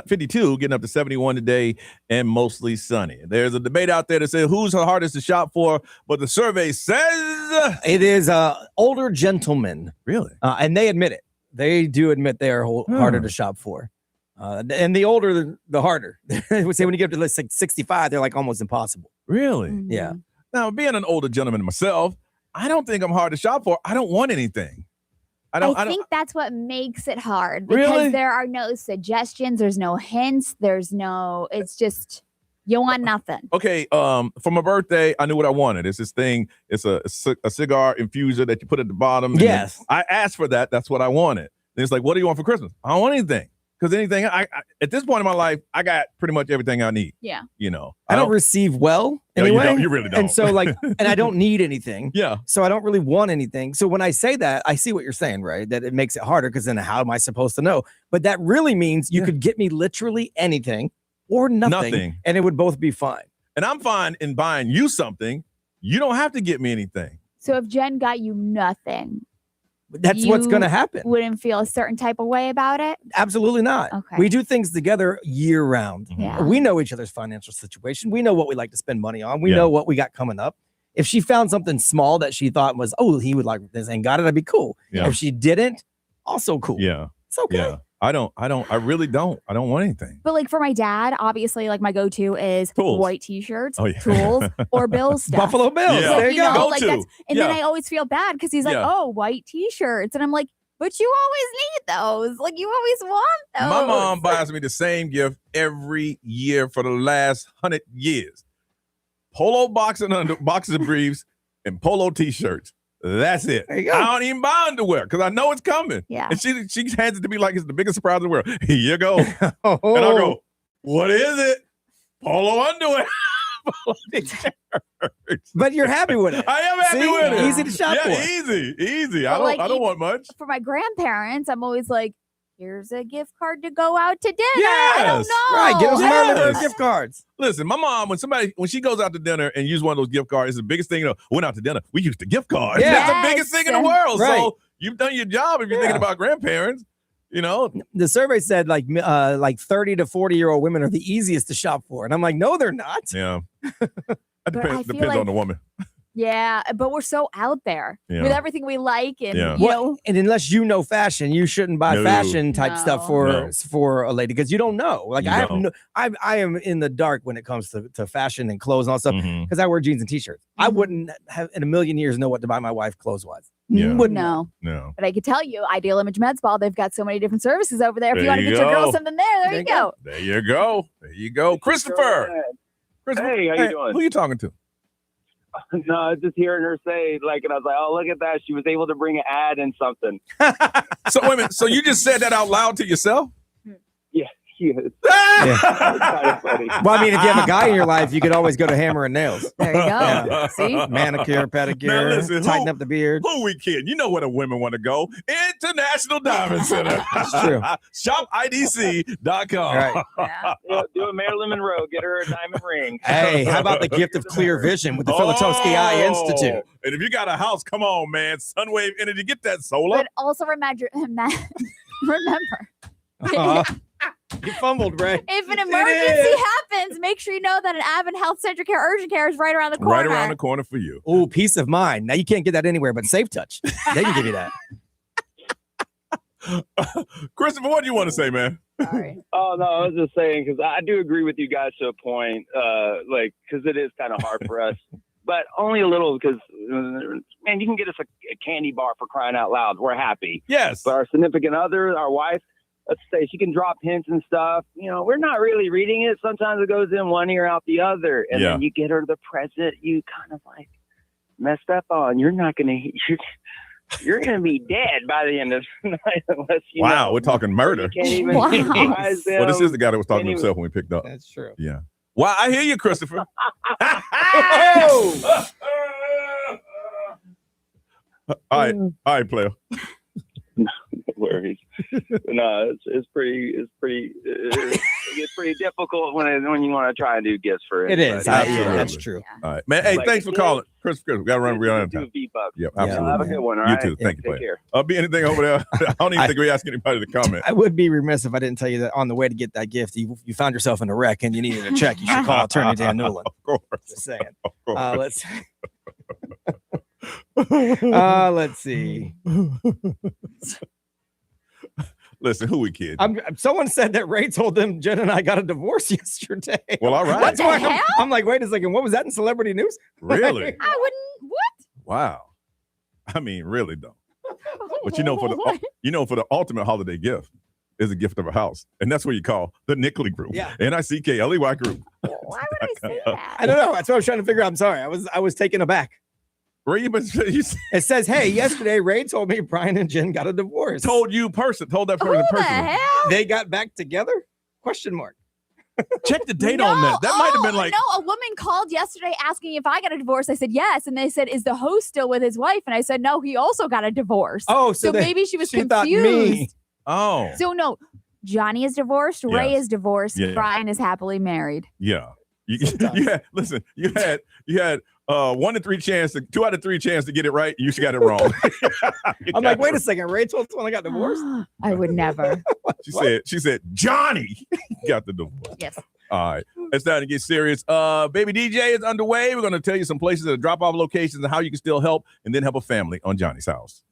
52, getting up to 71 today, and mostly sunny. There's a debate out there that says who's the hardest to shop for, but the survey says it is older gentlemen. Really? And they admit it. They do admit they are harder to shop for. And the older, the harder. I would say when you get up to like 65, they're like almost impossible. Really? Mm-hmm. Yeah. Now, being an older gentleman myself, I don't think I'm hard to shop for. I don't want anything. I think that's what makes it hard because Really? there are no suggestions. There's no hints. It's just, you want nothing. Okay. For my birthday, I knew what I wanted. It's this thing. It's a cigar infuser that you put at the bottom. Yes. I asked for that. That's what I wanted. And it's like, what do you want for Christmas? I don't want anything. Because anything, I at this point in my life, I got pretty much everything I need. Yeah. You know. I don't receive well No, anyway. you really don't. And so and I don't need anything. Yeah. So I don't really want anything. So when I say that, I see what you're saying, right? That it makes it harder because then how am I supposed to know? But that really means you could get me literally anything or nothing. And it would both be fine. And I'm fine in buying you something. You don't have to get me anything. So if Jen got you nothing, that's what's going to happen. Wouldn't feel a certain type of way about it? Absolutely not. Okay. We do things together year round. Yeah. We know each other's financial situation. We know what we like to spend money on. We know what we got coming up. If she found something small that she thought was, he would like this and got it, that'd be cool. Yeah. If she didn't, also cool. Yeah. It's okay. Yeah. I really don't. I don't want anything. But like for my dad, obviously, like my go-to is Tools. white T-shirts, Oh, yeah. tools, or Bills stuff. Buffalo Bills. Yeah. There you go. Go Like to. that's, and then Yeah. I always feel bad because he's like, Yeah. oh, white T-shirts, and I'm like, but you always need those. Like you always want those. My mom buys me the same gift every year for the last 100 years. Polo boxes of briefs and polo T-shirts. That's it. There you go. I don't even buy underwear because I know it's coming. Yeah. And she hands it to me like it's the biggest surprise in the world. Here you go. And I Oh. go, what is it? Polo underwear. Polo T-shirts. But you're happy with it. I am happy See? with it. Easy to shop yeah, for. Easy. But I don't want much. For my grandparents, I'm always like, here's a gift card to go out to dinner. Yes. I don't know. Right. Get them some Yes. early bird gift cards. Listen, my mom, when she goes out to dinner and use one of those gift cards, it's the biggest thing. Went out to dinner. We used the gift card. Yeah. That's the biggest thing in the world. Right. So you've done your job if you're thinking about grandparents. You know, The survey said like 30 to 40-year-old women are the easiest to shop for. And I'm like, no, they're not. yeah. That But I depends feel like- on the woman. Yeah, but we're so out there Yeah. with everything we like, and Yeah. you know, And unless you know fashion, you shouldn't buy No. fashion type stuff No. for a lady because you don't know. Like You I have don't. I am in the dark when it comes to fashion and clothes and all stuff Mhm. because I wear jeans and t-shirts. I wouldn't have in a million years know what to buy my wife clothes wise. Yeah. Wouldn't no. No. But I could tell you, Ideal Image Med Spa, they've got so many different services over there. If you There want to you get your girl go. something there you go. There you go. There you go. Christopher. Hey, how you doing? Who you talking to? No, I was just hearing her say, and I was like, oh, look at that. She was able to bring an ad in something. So wait a minute. So you just said that out loud to yourself? Yeah. Yeah. Kind of funny. Well, I mean, if you have a guy in your life, you could always go to Hammer and Nails. There you go. Yeah. See? Manicure, pedicure, Now listen, tighten who- up the beard. Who we kidding? You know where the women want to go. International Diamond Center. That's true. ShopIDC.com. Right. Yeah, do a Marilyn Monroe. Get her a diamond ring. Hey, how about the gift of clear vision with the Filatowski Eye Institute? And if you got a house, come on, man. Sunwave Energy, get that solar. But also remember, You fumbled, Ray. if an emergency happens, make sure you know that an Advent Health Central Care Urgent Care is right around the corner. Right around the corner for you. Oh, peace of mind. Now you can't get that anywhere but Safe Touch. They can give you that. Christopher, what do you want to say, man? Sorry. Oh, no, I was just saying, because I do agree with you guys to a point, because it is kind of hard for us. But only a little because, man, you can get us a candy bar for crying out loud. We're happy. Yes. But our significant other, our wife, let's say she can drop hints and stuff. You know, we're not really reading it. Sometimes it goes in one ear out the other. And then you get her the present you kind of like messed up on. You're not going to, you're going to be dead by the end of the night unless you know. We're talking murder. You can't even Wow. advise them. Well, this is the guy that was talking to Can't himself when we picked up. That's true. Yeah. Well, I hear you, Christopher. All right, player. worries. No, it's pretty it gets pretty difficult when you want to try and do gifts for it. Anybody. Is. Yeah, that's true. All right, man. Hey, thanks for calling, Chris. We got to run. We're out of time. Yep, absolutely. Have a good one. All you right? too. Thank you. Take care. Be anything over there. I don't even think we ask anybody to comment. I would be remiss if I didn't tell you that on the way to get that gift, you found yourself in a wreck and you needed a check. You should call Attorney Dan Newland. Of course. Just saying. Of course. Let's see. Listen, who we kidding? Someone said that Ray told them Jen and I got a divorce yesterday. Well, all right. What the hell? I'm like, wait a second. What was that in celebrity news? Really? I wouldn't. What? Wow. I mean, really though. But for the ultimate holiday gift is a gift of a house, and that's what you call the Nickley Group. Yeah. NICKLEY Group. Why would I say that? I don't know. That's what I was trying to figure out. I'm sorry. I was taken aback. Ray, but It says, hey, yesterday Ray told me Brian and Jen got a divorce. told that person Who the personally. hell? They got back together? Question mark. Check the date on that. That might have been like. No, a woman called yesterday asking if I got a divorce. I said yes. And they said, is the host still with his wife? And I said, no, he also got a divorce. Oh, so maybe she was thought me. confused. Oh. So no, Johnny is divorced. Ray Yes. is divorced. Yeah. Brian is happily married. Yeah. You had 1 in 3 chance, 2 out of 3 chance to get it right. You got it wrong. I'm like, wait a second. Ray told someone I got divorced? I would never. She said, Johnny got the divorce. Yes. All right. It's time to get serious. Baby DJ is underway. We're going to tell you some places that drop-off locations and how you can still help and then help a family on Johnny's House.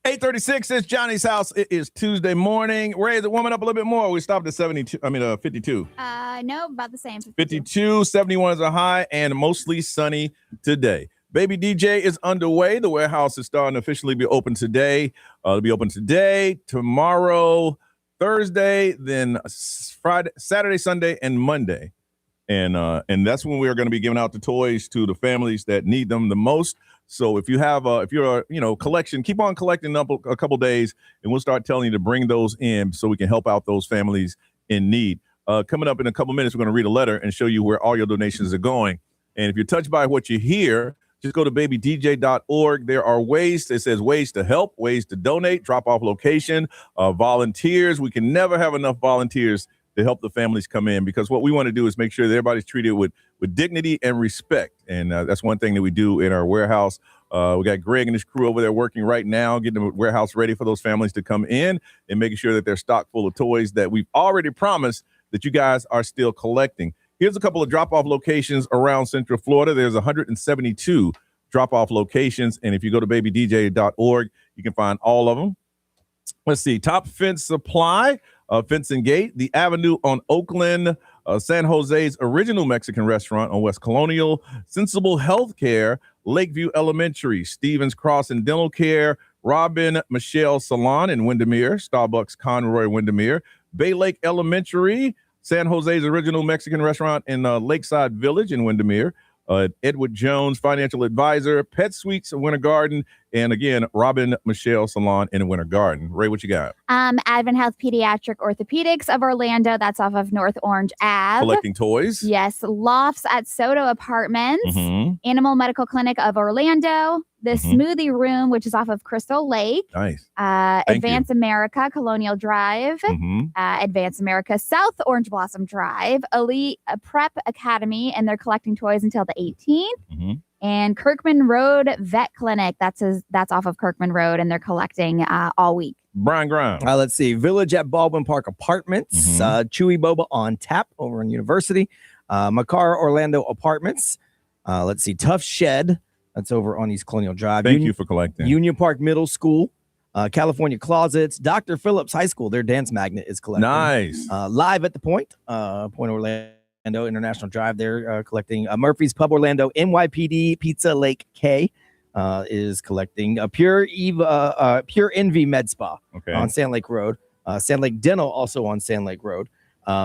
$8:36 is Johnny's House. It is Tuesday morning. Ray, is it warming up a little bit more? We stopped at 52. 52. No, about the same. 52, 71 is a high, and mostly sunny today. Baby DJ is underway. The warehouse is starting to officially be open today. It'll be open today, tomorrow, Thursday, then Friday, Saturday, Sunday, and Monday. And that's when we are going to be giving out the toys to the families that need them the most. So if you have if you're a collection, keep on collecting up a couple days, and we'll start telling you to bring those in so we can help out those families in need. Coming up in a couple minutes, we're going to read a letter and show you where all your donations are going. And if you're touched by what you hear, just go to babydj.org. There are ways. It says ways to help, ways to donate, drop off location, volunteers. We can never have enough volunteers to help the families come in, because what we want to do is make sure that everybody's treated with dignity and respect. And that's one thing that we do in our warehouse. We got Greg and his crew over there working right now, getting the warehouse ready for those families to come in and making sure that they're stocked full of toys that we've already promised that you guys are still collecting. Here's a couple of drop-off locations around Central Florida. There's 172 drop-off locations. And if you go to babydj.org, you can find all of them. Let's see. Top Fence Supply, Fence and Gate, the Avenue on Oakland, San Jose's Original Mexican Restaurant on West Colonial, Sensible Healthcare, Lakeview Elementary, Stevens Cross and Dental Care, Robin Michelle Salon in Windermere, Starbucks Conroy Windermere, Bay Lake Elementary, San Jose's Original Mexican Restaurant in Lakeside Village in Windermere, Edward Jones Financial Advisor, Pet Suites Winter Garden, and again, Robin Michelle Salon in Winter Garden. Ray, what you got? Advent Health Pediatric Orthopedics of Orlando. That's off of North Orange Ave. Collecting toys. Yes. Lofts at Soto Apartments. Animal Medical Clinic of Orlando. The Smoothie Room, which is off of Crystal Lake. Nice. Advance America, Colonial Drive. Advance America, South Orange Blossom Drive. Elite Prep Academy, and they're collecting toys until the 18th. And Kirkman Road Vet Clinic. That's off of Kirkman Road, and they're collecting all week. Brian Grimes. Let's see. Village at Baldwin Park Apartments. Chewy Boba on Tap over in University. Makar Orlando Apartments. Let's see. Tough Shed. That's over on East Colonial Drive. Thank you for collecting. Union Park Middle School. California Closets. Dr. Phillips High School. Their dance magnet is collecting. Nice. Live at the Point. Point Orlando International Drive. They're collecting. Murphy's Pub Orlando. NYPD Pizza Lake K is collecting. Pure Envy Med Spa on Sand Lake Road. Sand Lake Dental also on Sand Lake Road.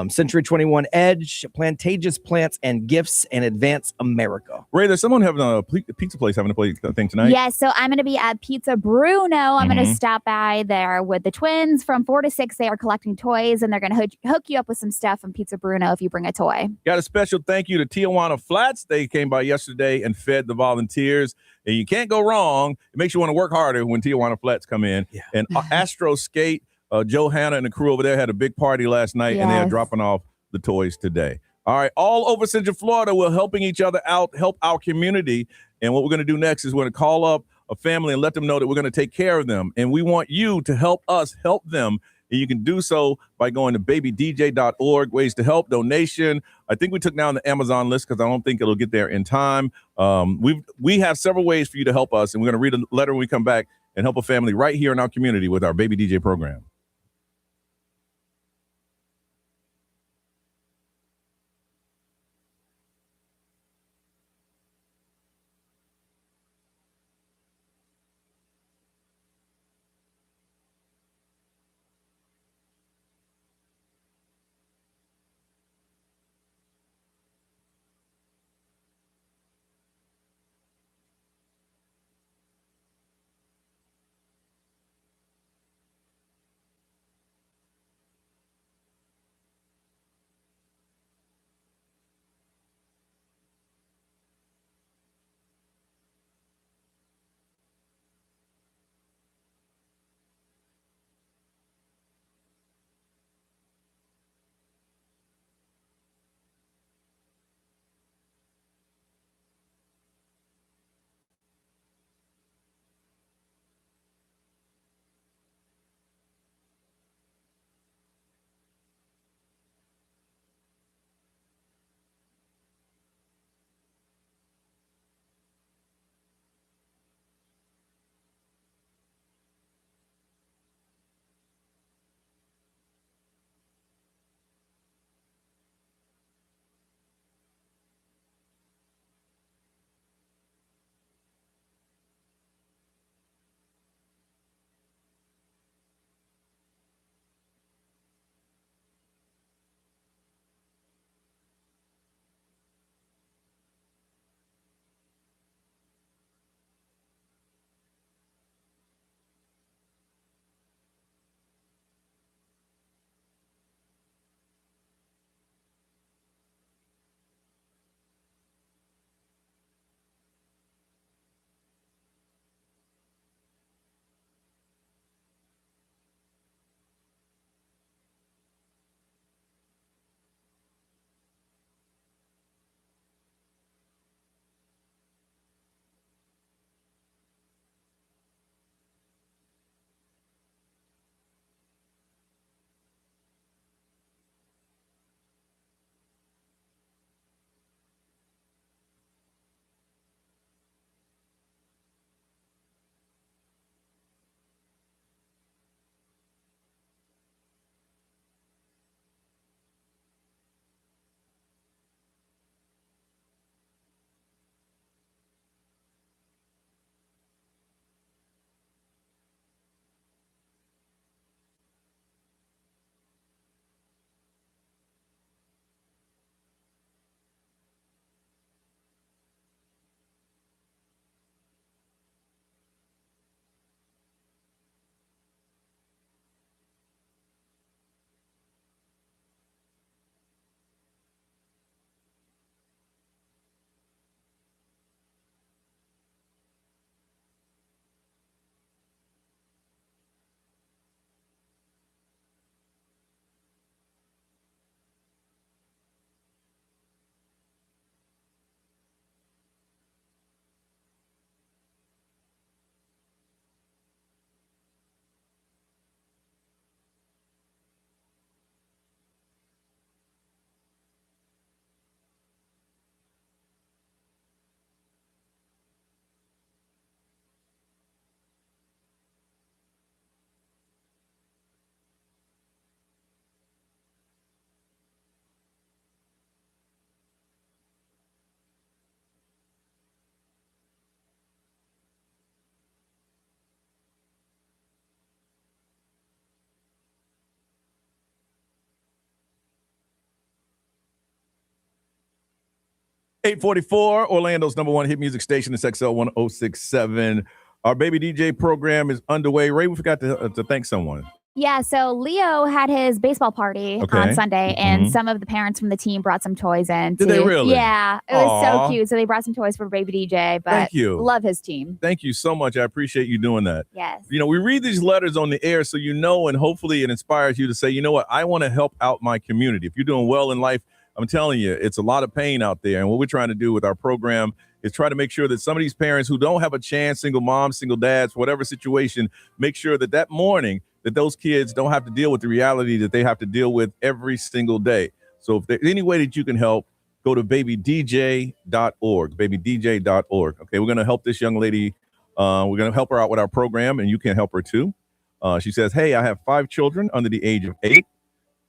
Century 21 Edge, Plantageous Plants and Gifts, and Advance America. Ray, there's someone having a pizza place having a thing tonight. Yes, so I'm going to be at Pizza Bruno. I'm going to stop by there with the twins from 4 to 6. They are collecting toys, and they're going to hook you up with some stuff from Pizza Bruno if you bring a toy. Got a special thank you to Tijuana Flats. They came by yesterday and fed the volunteers. And you can't go wrong. It makes you want to work harder when Tijuana Flats come in. Yeah. And Astro Skate. Joe Hanna and the crew over there had a big party last night, and they are dropping off the toys today. All right, all over Central Florida, we're helping each other out, help our community. And what we're going to do next is we're going to call up a family and let them know that we're going to take care of them. And we want you to help us help them. And you can do so by going to babydj.org, ways to help, donation. I think we took down the Amazon list because I don't think it'll get there in time. We have several ways for you to help us, and we're going to read a letter when we come back and help a family right here in our community with our Baby DJ program. 844, Orlando's number one hit music station. It's XL 1067. Our Baby DJ program is underway. Ray, we forgot to thank someone. Yeah, so Leo had his baseball party on Sunday, and some of the parents from the team brought some toys in. Did they really? Yeah, it was so cute. So they brought some toys for Baby DJ, but Thank you. Love his team. Thank you so much. I appreciate you doing that. Yes. You know, we read these letters on the air so you know, and hopefully it inspires you to say, you know what, I want to help out my community. If you're doing well in life, I'm telling you, it's a lot of pain out there. And what we're trying to do with our program is try to make sure that some of these parents who don't have a chance, single moms, single dads, whatever situation, make sure that morning that those kids don't have to deal with the reality that they have to deal with every single day. So if there's any way that you can help, go to babydj.org, babydj.org. Okay, we're going to help this young lady. We're going to help her out with our program, and you can help her too. She says, hey, I have 5 children under the age of 8.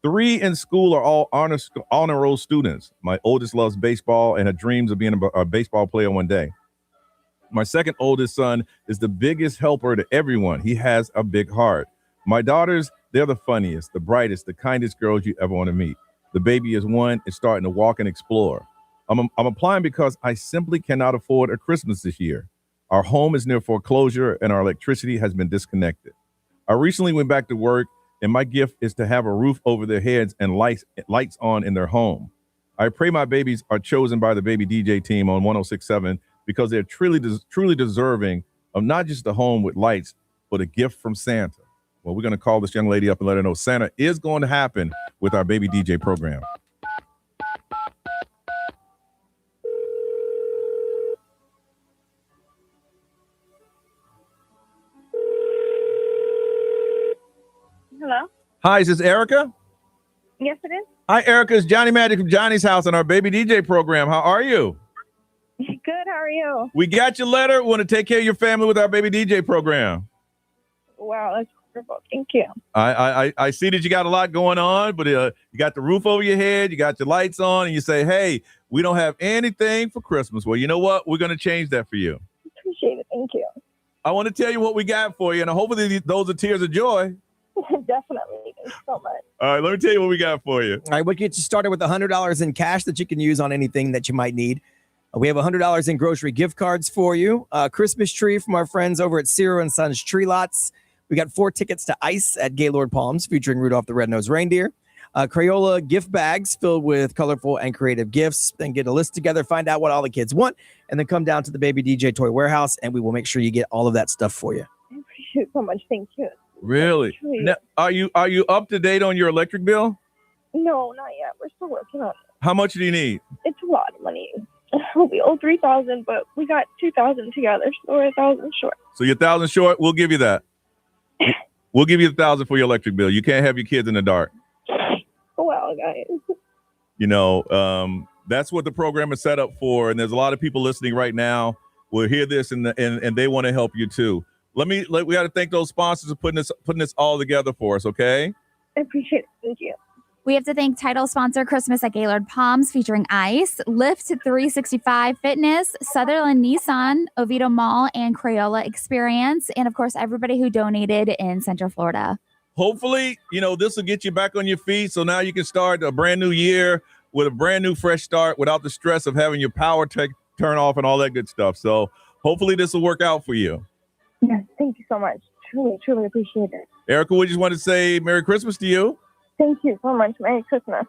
3 in school are all honor roll students. My oldest loves baseball and her dreams of being a baseball player one day. My second oldest son is the biggest helper to everyone. He has a big heart. My daughters, they're the funniest, the brightest, the kindest girls you ever want to meet. The baby is 1 and starting to walk and explore. I'm applying because I simply cannot afford a Christmas this year. Our home is near foreclosure and our electricity has been disconnected. I recently went back to work, and my gift is to have a roof over their heads and lights on in their home. I pray my babies are chosen by the Baby DJ team on 1067 because they're truly deserving of not just a home with lights, but a gift from Santa. Well, we're going to call this young lady up and let her know Santa is going to happen with our Baby DJ program. Hello? Hi, is this Erica? Yes, it is. Hi, Erica. It's Johnny Magic from Johnny's House on our Baby DJ program. How are you? Good. How are you? We got your letter. We want to take care of your family with our Baby DJ program. Wow, that's wonderful. Thank you. I see that you got a lot going on, but you got the roof over your head, you got your lights on, and you say, hey, we don't have anything for Christmas. Well, you know what? We're going to change that for you. Appreciate it. Thank you. I want to tell you what we got for you, and hopefully those are tears of joy. Definitely. Thank you so much. All right, let me tell you what we got for you. All right, we'll get you started with $100 in cash that you can use on anything that you might need. We have $100 in grocery gift cards for you. Christmas tree from our friends over at Ciro & Sons Tree Lots. We got 4 tickets to Ice at Gaylord Palms featuring Rudolph the Red-Nosed Reindeer. Crayola gift bags filled with colorful and creative gifts. Then get a list together, find out what all the kids want, and then come down to the Baby DJ Toy Warehouse, and we will make sure you get all of that stuff for you. I appreciate it so much. Thank you. Really? Now, are you up to date on your electric bill? No, not yet. We're still working on it. How much do you need? It's a lot of money. We owe $3,000, but we got $2,000 together, so we're $1,000 short. So you're $1,000 short. We'll give you that. We'll give you $1,000 for your electric bill. You can't have your kids in the dark. Wow, guys. You know, that's what the program is set up for. And there's a lot of people listening right now will hear this and they want to help you too. We got to thank those sponsors for putting this all together for us. Okay. I appreciate it. Thank you. We have to thank title sponsor Christmas at Gaylord Palms featuring Ice, Lift 365 Fitness, Sutherland Nissan, Oviedo Mall, and Crayola Experience. And of course, everybody who donated in Central Florida. Hopefully, you know, this will get you back on your feet. So now you can start a brand new year with a brand new fresh start without the stress of having your power turn off and all that good stuff. So hopefully this will work out for you. Yes, thank you so much. Truly, truly appreciate it. Erica, we just want to say Merry Christmas to you. Thank you so much. Merry Christmas.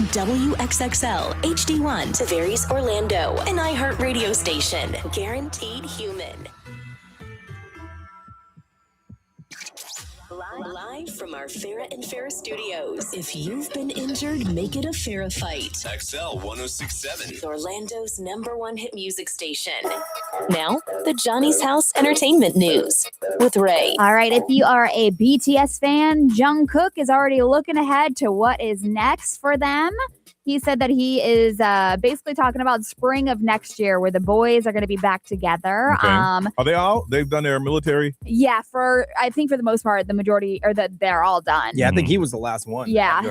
WXXL HD1 Tavares, Orlando, an iHeartRadio station. Guaranteed human. Live from our Farrah and Farrah studios. If you've been injured, make it a Farrah fight. XL 106.7. Orlando's #1 hit music station. Now, the Johnny's House Entertainment News with Ray. All right, if you are a BTS fan, Jungkook is already looking ahead to what is next for them. He said that he is basically talking about spring of next year where the boys are going to be back together. Okay. Are they all? They've done their military? Yeah, I think for the most part, the majority, or that they're all done. Yeah, I think he was the last one. Yeah.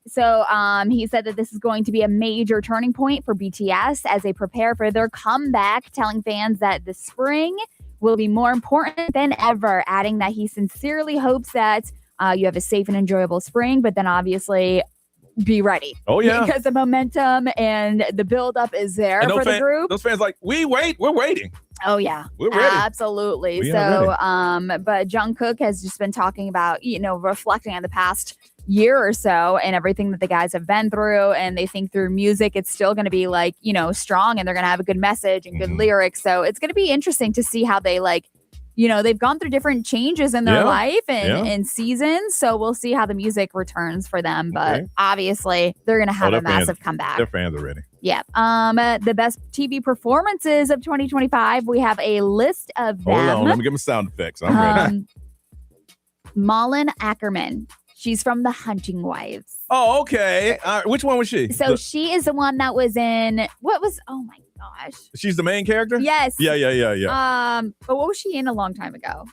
So he said that this is going to be a major turning point for BTS as they prepare for their comeback, telling fans that the spring will be more important than ever, adding that he sincerely hopes that you have a safe and enjoyable spring, but then obviously be ready. Oh, yeah. Because the momentum and the buildup is there for the group. Those fans like, we're waiting. Oh, yeah. We're ready. Absolutely. But Jungkook has just been talking about, reflecting on the past year or so and everything that the guys have been through, and they think through music it's still going to be strong, and they're going to have a good message and good lyrics. So it's going to be interesting to see how they they've gone through different changes in their life and seasons. So we'll see how the music returns for them. But obviously they're going to have a massive comeback. Their fans are ready. Yeah. The best TV performances of 2025. We have a list of them. Hold on. Let me get my sound effects. I'm ready. Malin Ackerman. She's from The Hunting Wives. Oh, okay. Which one was she? So she is the one that was in, oh my gosh. She's the main character? Yes. Yeah. But what was she in a long time ago?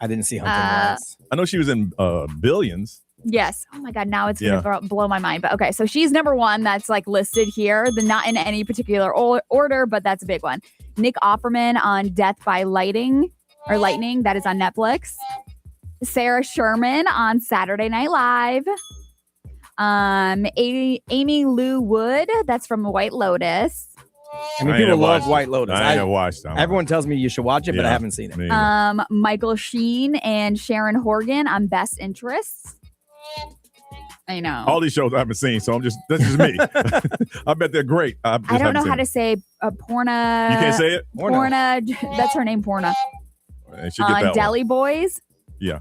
I didn't see Hunting Wives. I know she was in Billions. Yes. Oh my God. Now it's going to blow my mind. But okay. So she's #1 that's listed here. Not in any particular order, but that's a big one. Nick Offerman on Death by Lightning. That is on Netflix. Sarah Sherman on Saturday Night Live. Amy Lou Wood, that's from White Lotus. I mean, people love White Lotus. I ain't watched that. Everyone tells me you should watch it, but I haven't seen it. Michael Sheen and Sharon Horgan on Best Interests. I know. All these shows I haven't seen, so that's just me. I bet they're great. I don't know how to say Porna. You can't say it? Porna. That's her name, Porna. On Deli Boys. Yeah.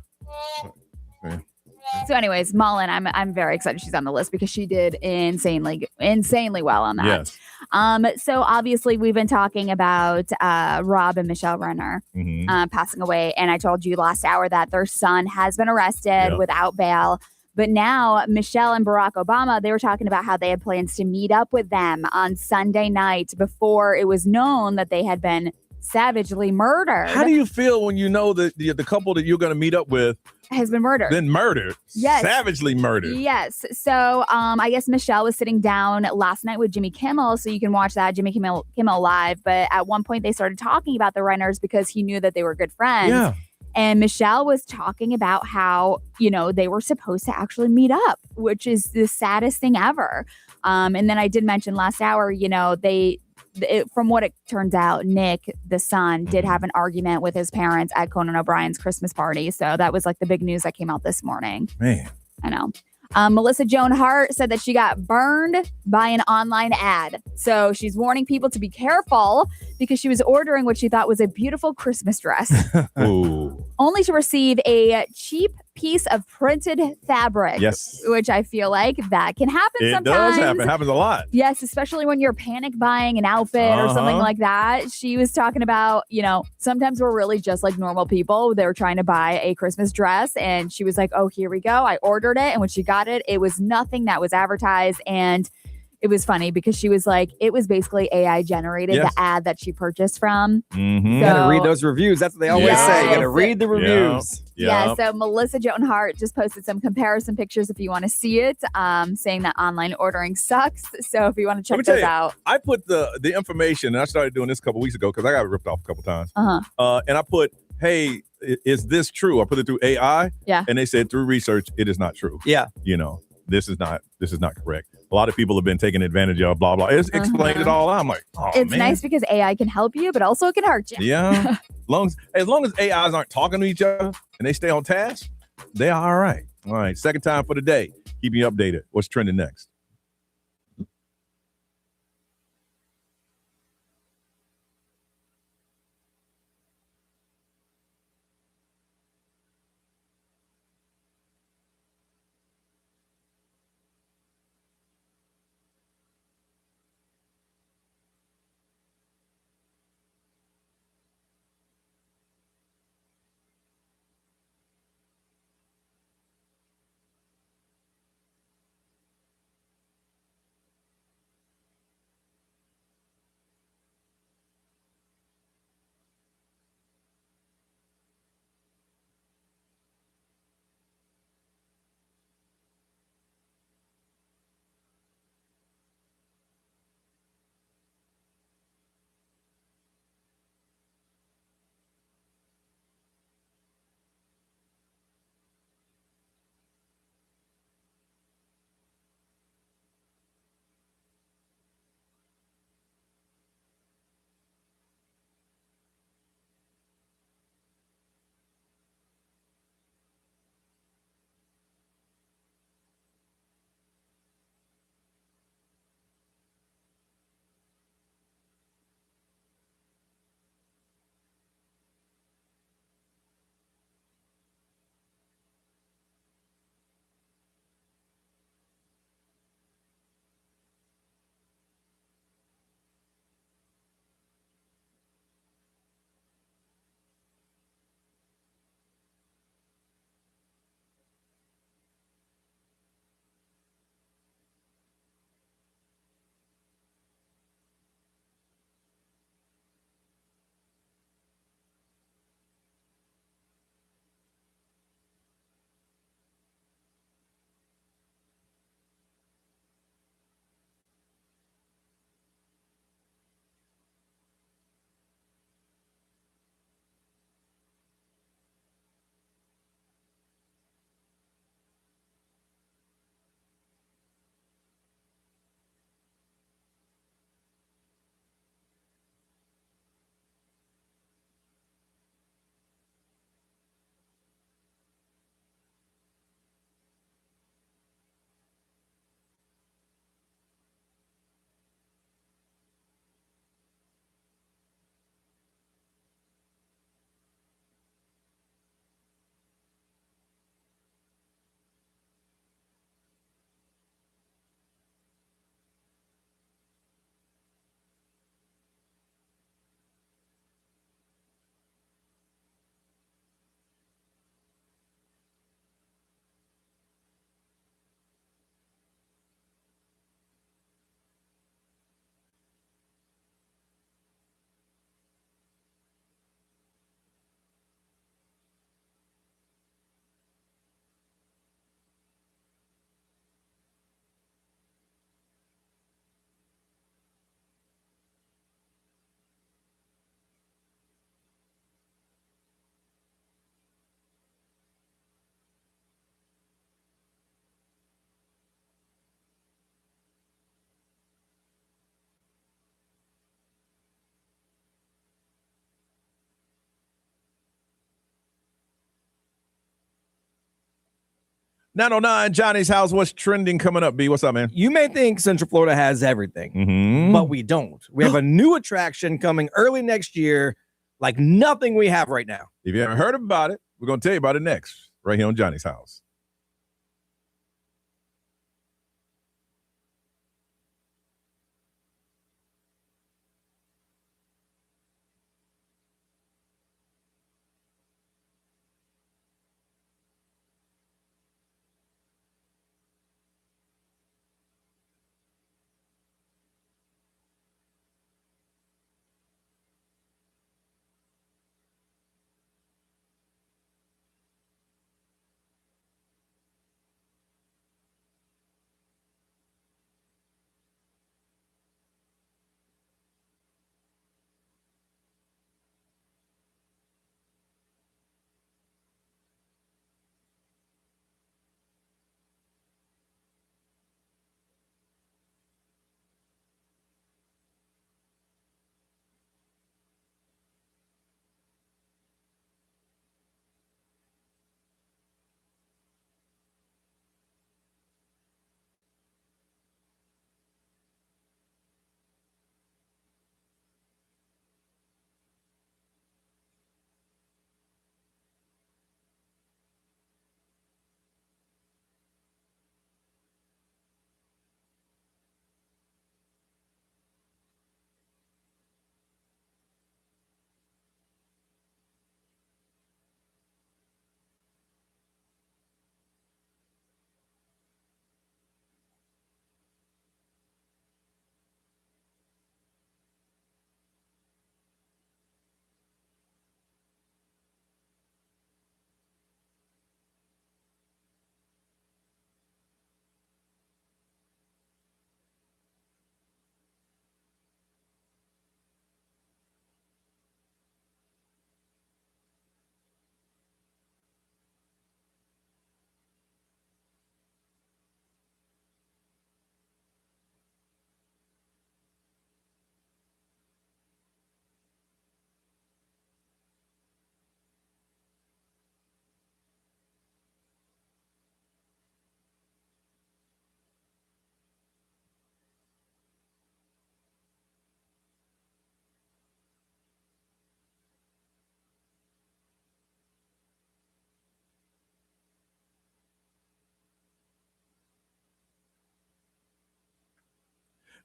So anyways, Malin, I'm very excited she's on the list because she did insanely well on that. Yes. So obviously we've been talking about Rob and Michelle Renner passing away. And I told you last hour that their son has been arrested without bail. But now Michelle and Barack Obama, they were talking about how they had plans to meet up with them on Sunday night before it was known that they had been savagely murdered. How do you feel when you know that the couple that you're going to meet up with has been murdered? Been murdered. Yes. Savagely murdered. Yes. So I guess Michelle was sitting down last night with Jimmy Kimmel, so you can watch that, Jimmy Kimmel Live. But at one point they started talking about the Renners because he knew that they were good friends. Yeah. And Michelle was talking about how, they were supposed to actually meet up, which is the saddest thing ever. And then I did mention last hour, from what it turns out, Nick, the son, did have an argument with his parents at Conan O'Brien's Christmas party. So that was the big news that came out this morning. Man. I know. Melissa Joan Hart said that she got burned by an online ad. So she's warning people to be careful because she was ordering what she thought was a beautiful Christmas dress. Ooh. Only to receive a cheap piece of printed fabric. Yes. Which I feel like that can happen sometimes. It does happen. It happens a lot. Yes, especially when you're panic buying an outfit or something like that. She was talking about, sometimes we're really just like normal people. They're trying to buy a Christmas dress. And she was like, oh, here we go. I ordered it. And when she got it, it was nothing that was advertised. And it was funny because she was like, it was basically AI generated, the ad that she purchased from. Mm-hmm. You got to read those reviews. That's what they always say. You got to read the reviews. Yeah. So Melissa Joan Hart just posted some comparison pictures if you want to see it, saying that online ordering sucks. So if you want to check those out. I put the information, and I started doing this a couple weeks ago because I got ripped off a couple times. And I put, hey, is this true? I put it through AI. Yeah. And they said through research, it is not true. Yeah. This is not correct. A lot of people have been taken advantage of, blah, blah. It's explained it all out. I'm like, oh, it's man. nice because AI can help you, but also it can hurt you. Yeah. as long as AIs aren't talking to each other and they stay on task, they are all right. All right. Second time for the day. Keep me updated. What's trending next? 909 Johnny's house. What's trending coming up, B? What's up, man? You may think Central Florida has everything, but we don't. We have a new attraction coming early next year, like nothing we have right now. If you haven't heard about it, we're going to tell you about it next, right here on Johnny's house.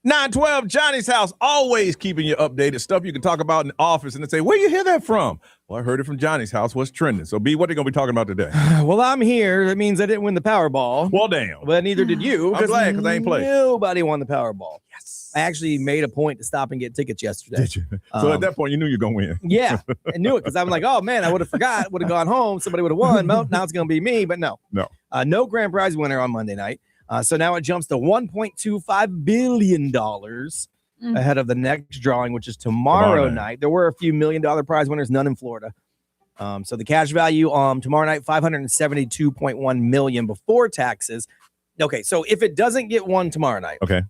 $912 Johnny's house, always keeping you updated. Stuff you can talk about in the office and then say, where you hear that from? Well, I heard it from Johnny's house. What's trending? So, B, what are they going to be talking about today? Well, I'm here. That means I didn't win the Powerball. Well, damn. But neither did you. I'm glad because I ain't played. Nobody won the Powerball. Yes. I actually made a point to stop and get tickets yesterday. Did you? So at that point, you knew you were going to win. Yeah, I knew it because I'm like, oh, man, I would have forgot. Would have gone home. Somebody would have won. Now it's going to be me. But no. No grand prize winner on Monday night. So now it jumps to $1.25 billion ahead of the next drawing, which is tomorrow night. There were a few $1 million prize winners, none in Florida. So the cash value tomorrow night, $572.1 million before taxes. Okay, so if it doesn't get one tomorrow night, okay,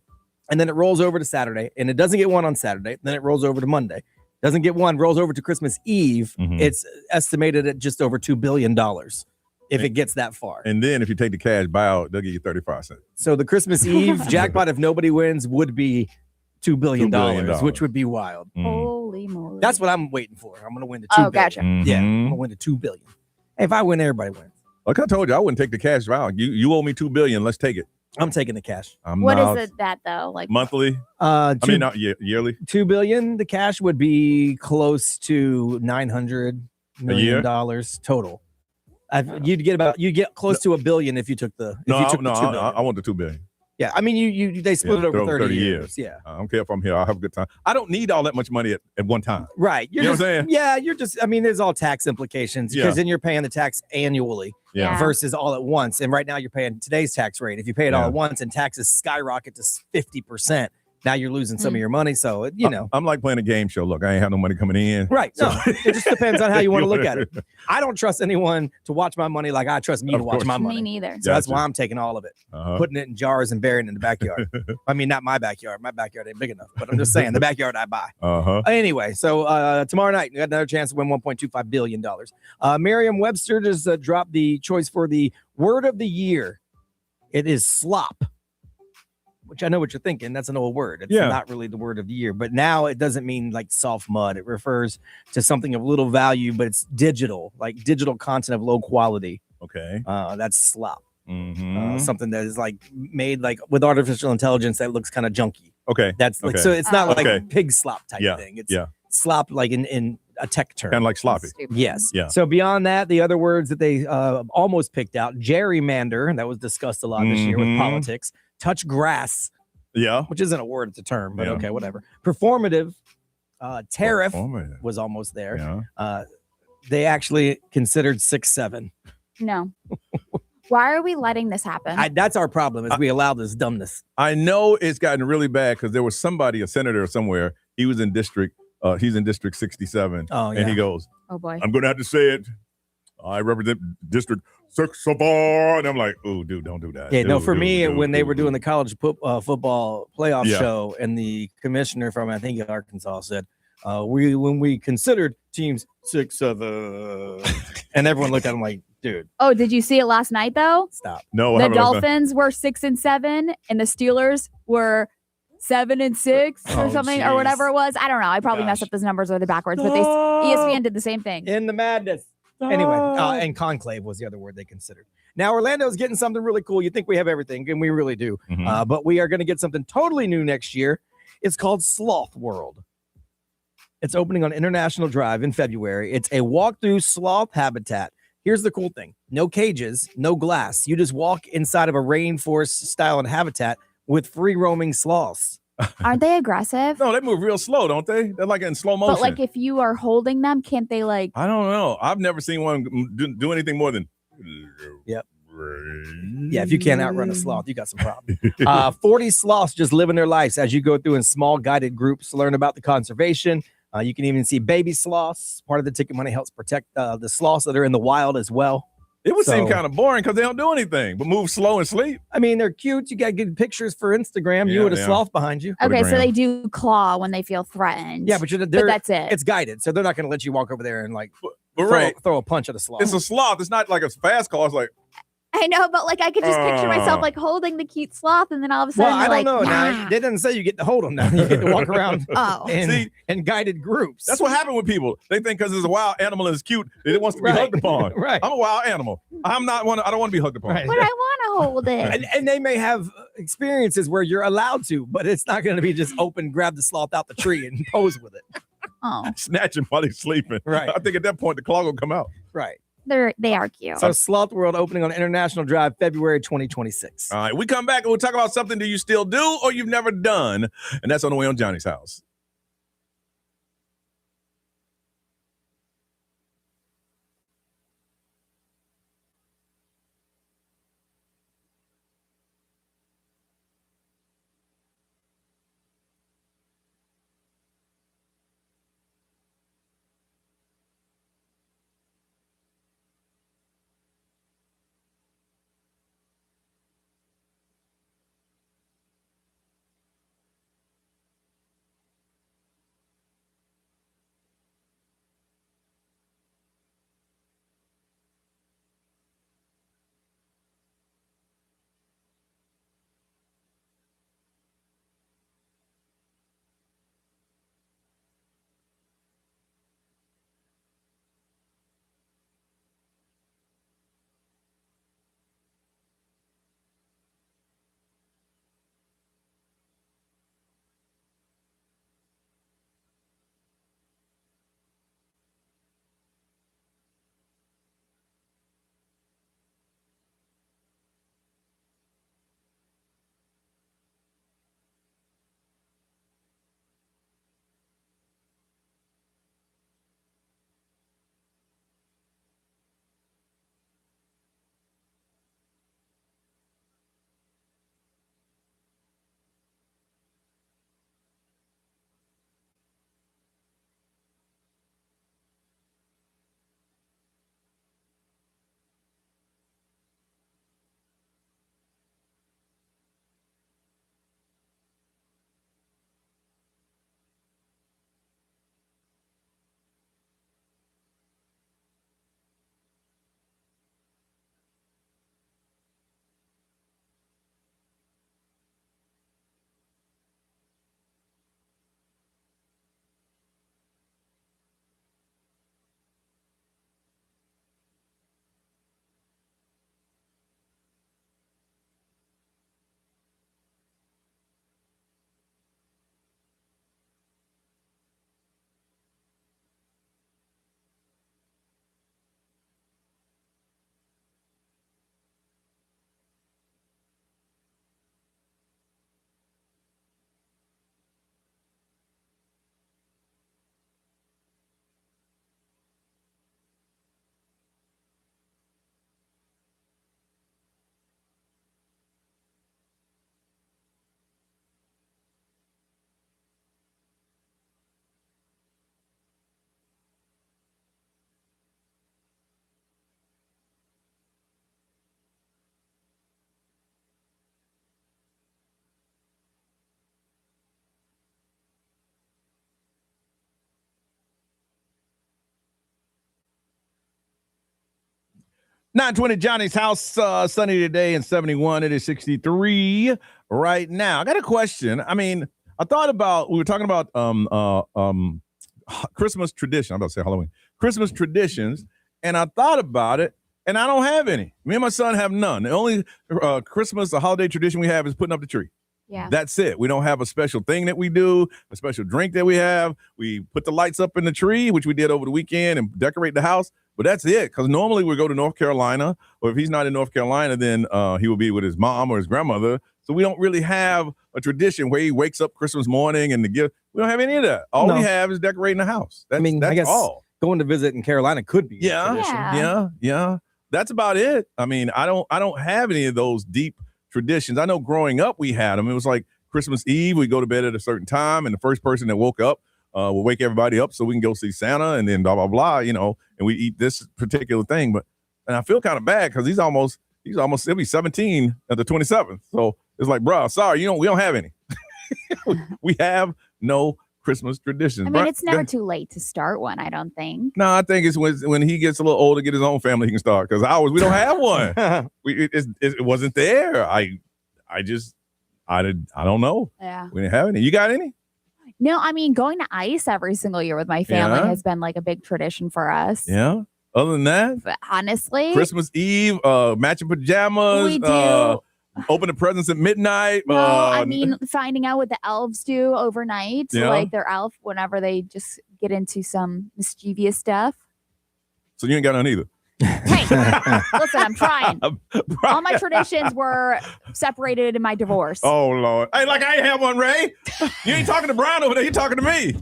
and then it rolls over to Saturday, and it doesn't get one on Saturday, then it rolls over to Monday, doesn't get one, rolls over to Christmas Eve, it's estimated at just over $2 billion. If it gets that far. And then if you take the cash buyout, they'll give you 35 cents. So the Christmas Eve jackpot, if nobody wins, would be $2 billion, which would be wild. Holy moly. That's what I'm waiting for. I'm going to win the $2 billion. Gotcha. Yeah, I'm going to win the $2 billion. Hey, if I win, everybody wins. Like I told you, I wouldn't take the cash buyout. You owe me $2 billion. Let's take it. I'm taking the cash. What is that though? Like monthly? Not yearly. $2 billion. The cash would be close to $900 million total. You'd get close to $1 billion if you took the. I want the $2 billion. Yeah, I mean, they split it over 30 years. Yeah, I don't care if I'm here. I'll have a good time. I don't need all that much money at one time. Right. You know what I'm saying? Yeah, you're just. I mean, there's all tax implications because then you're paying the tax annually versus all at once. And right now you're paying today's tax rate. If you pay it all at once and taxes skyrocket to 50%, Now you're losing some of your money. So, you know. I'm like playing a game show. Look, I ain't have no money coming in. Right. So. No, it just depends on how you want to look at it. I don't trust anyone to watch my money like I trust me to watch my money. Me neither. So that's why I'm taking all of it, putting it in jars and burying it in the backyard. I mean, not my backyard. My backyard ain't big enough, but I'm just saying the backyard I buy. Anyway, so tomorrow night, you got another chance to win $1.25 billion. Merriam-Webster just dropped the choice for the word of the year. It is slop. Which I know what you're thinking. That's an old word. It's not really the word of the year. But now it doesn't mean like soft mud. It refers to something of little value, but it's digital, like digital content of low quality. Okay. That's slop. Something that is like made like with artificial intelligence that looks kind of junky. Okay. That's like so it's not like pig slop type thing. It's slop like in a tech term. Kind of like sloppy. Yes. Yeah. So beyond that, the other words that they almost picked out, gerrymander, that was discussed a lot this year with politics. Touch grass, which isn't a word, it's a term, but okay, whatever. Performative, tariff was almost there. They actually considered 6-7. No. Why are we letting this happen? That's our problem, is we allow this dumbness. I know it's gotten really bad because there was somebody, a senator somewhere, he's in district 67. And he goes, oh boy, I'm going to have to say it. I represent District 64. And I'm like, oh, dude, don't do that. Yeah, no, for me, when they were doing the college football playoff show, and the commissioner from, I think, Arkansas said, when we considered teams 6-7, and everyone looked at him like, dude. Oh, did you see it last night, though? Stop. No. The Dolphins were 6-7, and the Steelers were 7-6 or something, or whatever it was. I don't know. I probably messed up those numbers or the backwards, but ESPN did the same thing. In the madness. Anyway, and conclave was the other word they considered. Now, Orlando's getting something really cool. You think we have everything, and we really do. But we are going to get something totally new next year. It's called Sloth World. It's opening on International Drive in February. It's a walk-through sloth habitat. Here's the cool thing. No cages, no glass. You just walk inside of a rainforest-style habitat with free-roaming sloths. Aren't they aggressive? No, they move real slow, don't they? They're like in slow motion. But like if you are holding them, can't they like... I don't know. I've never seen one do anything more than... Yep. Yeah, if you can't outrun a sloth, you got some problems. 40 sloths just living their lives as you go through in small guided groups to learn about the conservation. You can even see baby sloths. Part of the ticket money helps protect the sloths that are in the wild as well. It would seem kind of boring because they don't do anything but move slow and sleep. I mean, they're cute. You got good pictures for Instagram. You with a sloth behind you. Okay, so they do claw when they feel threatened. Yeah, but that's it. It's guided, so they're not going to let you walk over there and like throw a punch at a sloth. It's a sloth. It's not like a fast claw. It's like... I know, but like I could just picture myself like holding the cute sloth, and then all of a sudden, I don't know. Now, they didn't say you get to hold them. Now you get to walk around in guided groups. That's what happened with people. They think because it's a wild animal and it's cute, it wants to be hugged upon. Right. I'm a wild animal. I'm not one. I don't want to be hugged upon. Right. But I want to hold it. And they may have experiences where you're allowed to, but it's not going to be just open, grab the sloth out the tree and pose with it. Snatch him while he's sleeping. Right. I think at that point the claw will come out. Right. They are cute. So Sloth World opening on International Drive, February 2026. All right, we come back and we'll talk about something that you still do or you've never done, and that's on the way on Johnny's House. 920 Johnny's house, sunny today and 71. It is 63 right now. I got a question. I mean, I thought about, we were talking about Christmas tradition. I'm about to say Halloween. Christmas traditions, and I thought about it, and I don't have any. Me and my son have none. The only Christmas, the holiday tradition we have is putting up the tree. Yeah. That's it. We don't have a special thing that we do, a special drink that we have. We put the lights up in the tree, which we did over the weekend, and decorate the house. But that's it, because normally we go to North Carolina, or if he's not in North Carolina, then he will be with his mom or his grandmother. So we don't really have a tradition where he wakes up Christmas morning and the gift. We don't have any of that. All we have is decorating the house. That's, I guess all. Going to visit in Carolina could be a tradition. Yeah. That's about it. I mean, I don't have any of those deep traditions. I know growing up we had them. It was like Christmas Eve, we go to bed at a certain time, and the first person that woke up will wake everybody up so we can go see Santa, and then blah blah blah, and we eat this particular thing. And I feel kind of bad because he's almost he'll be 17 at the 27th. So it's like, bro, sorry, we don't have any. We have no Christmas traditions. I mean, it's never too late to start one, I don't think. No, I think it's when he gets a little older, get his own family, he can start. Because we don't have one. It wasn't there. I don't know. Yeah. We didn't have any. You got any? No, I mean, going to ice every single year with my family has been like a big tradition for us. Yeah. Other than that, but honestly, Christmas Eve, matching pajamas. We do. Open the presents at midnight. No, I mean, finding out what the elves do overnight, like their elf, whenever they just get into some mischievous stuff. So you ain't got none either. Hey, listen, I'm trying. All my traditions were separated in my divorce. Oh, Lord. Hey, like I ain't have one, Ray. You ain't talking to Brian over there. You talking to me.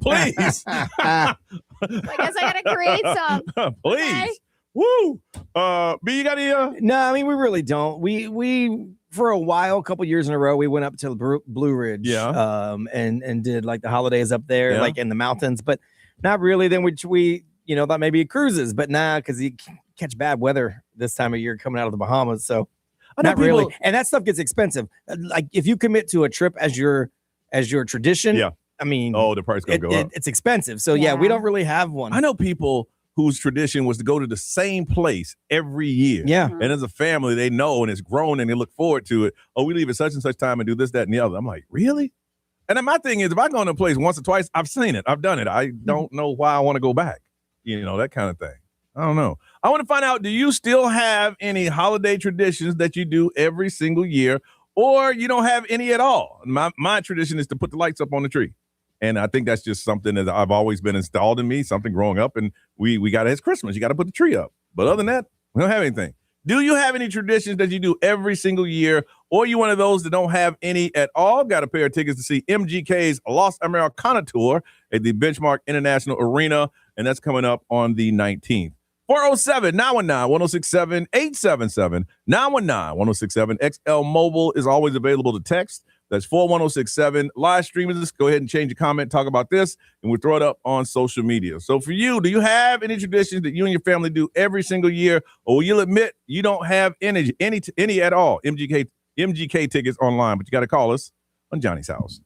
Please. I guess I got to create some. Please. Okay? Woo. B, you got any? No, I mean, we really don't. We for a while, a couple years in a row, we went up to the Blue Ridge, and did like the holidays up there, like in the mountains, but not really. Then we thought maybe cruises, but because you catch bad weather this time of year coming out of the Bahamas, so not really. And that stuff gets expensive. Like if you commit to a trip as your tradition, I mean, the price gonna go up. It's expensive. So we don't really have one. I know people whose tradition was to go to the same place every year. Yeah. And as a family, they know, and it's grown, and they look forward to it. Oh, we leave at such and such time and do this, that, and the other. I'm like, really? And then my thing is, if I go to a place once or twice, I've seen it. I've done it. I don't know why I want to go back. That kind of thing. I don't know. I want to find out, do you still have any holiday traditions that you do every single year, or you don't have any at all? My tradition is to put the lights up on the tree. And I think that's just something that I've always been installed in me, something growing up. And we got it. It's Christmas. You got to put the tree up. But other than that, we don't have anything. Do you have any traditions that you do every single year? Or you one of those that don't have any at all? Got a pair of tickets to see MGK's Los Americana Tour at the Benchmark International Arena. And that's coming up on the 19th. 407-919-1067, 877-919-1067. XL Mobile is always available to text. That's 41067. Live streaming this. Go ahead and change your comment, talk about this, and we'll throw it up on social media. So for you, do you have any traditions that you and your family do every single year, or will you admit you don't have any at all? MGK tickets online, but you got to call us on Johnny's House.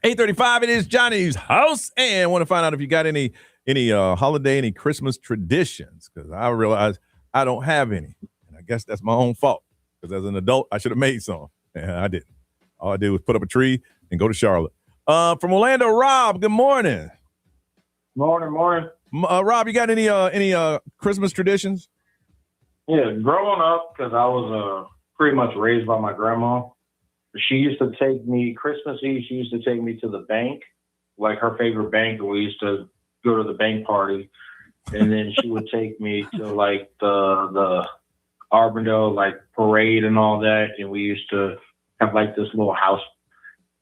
8:35. It is Johnny's house, and I want to find out if you got any holiday, any Christmas traditions, because I realize I don't have any, and I guess that's my own fault. Because as an adult, I should have made some, and I didn't. All I did was put up a tree and go to Charlotte. From Orlando, Rob. Good morning. Morning. Rob, you got any Christmas traditions? Yeah, growing up, because I was pretty much raised by my grandma. She used to take me Christmas Eve. She used to take me to the bank, like her favorite bank, and we used to go to the bank party. And then she would take me to like the Arbondale like parade and all that. And we used to have like this little house,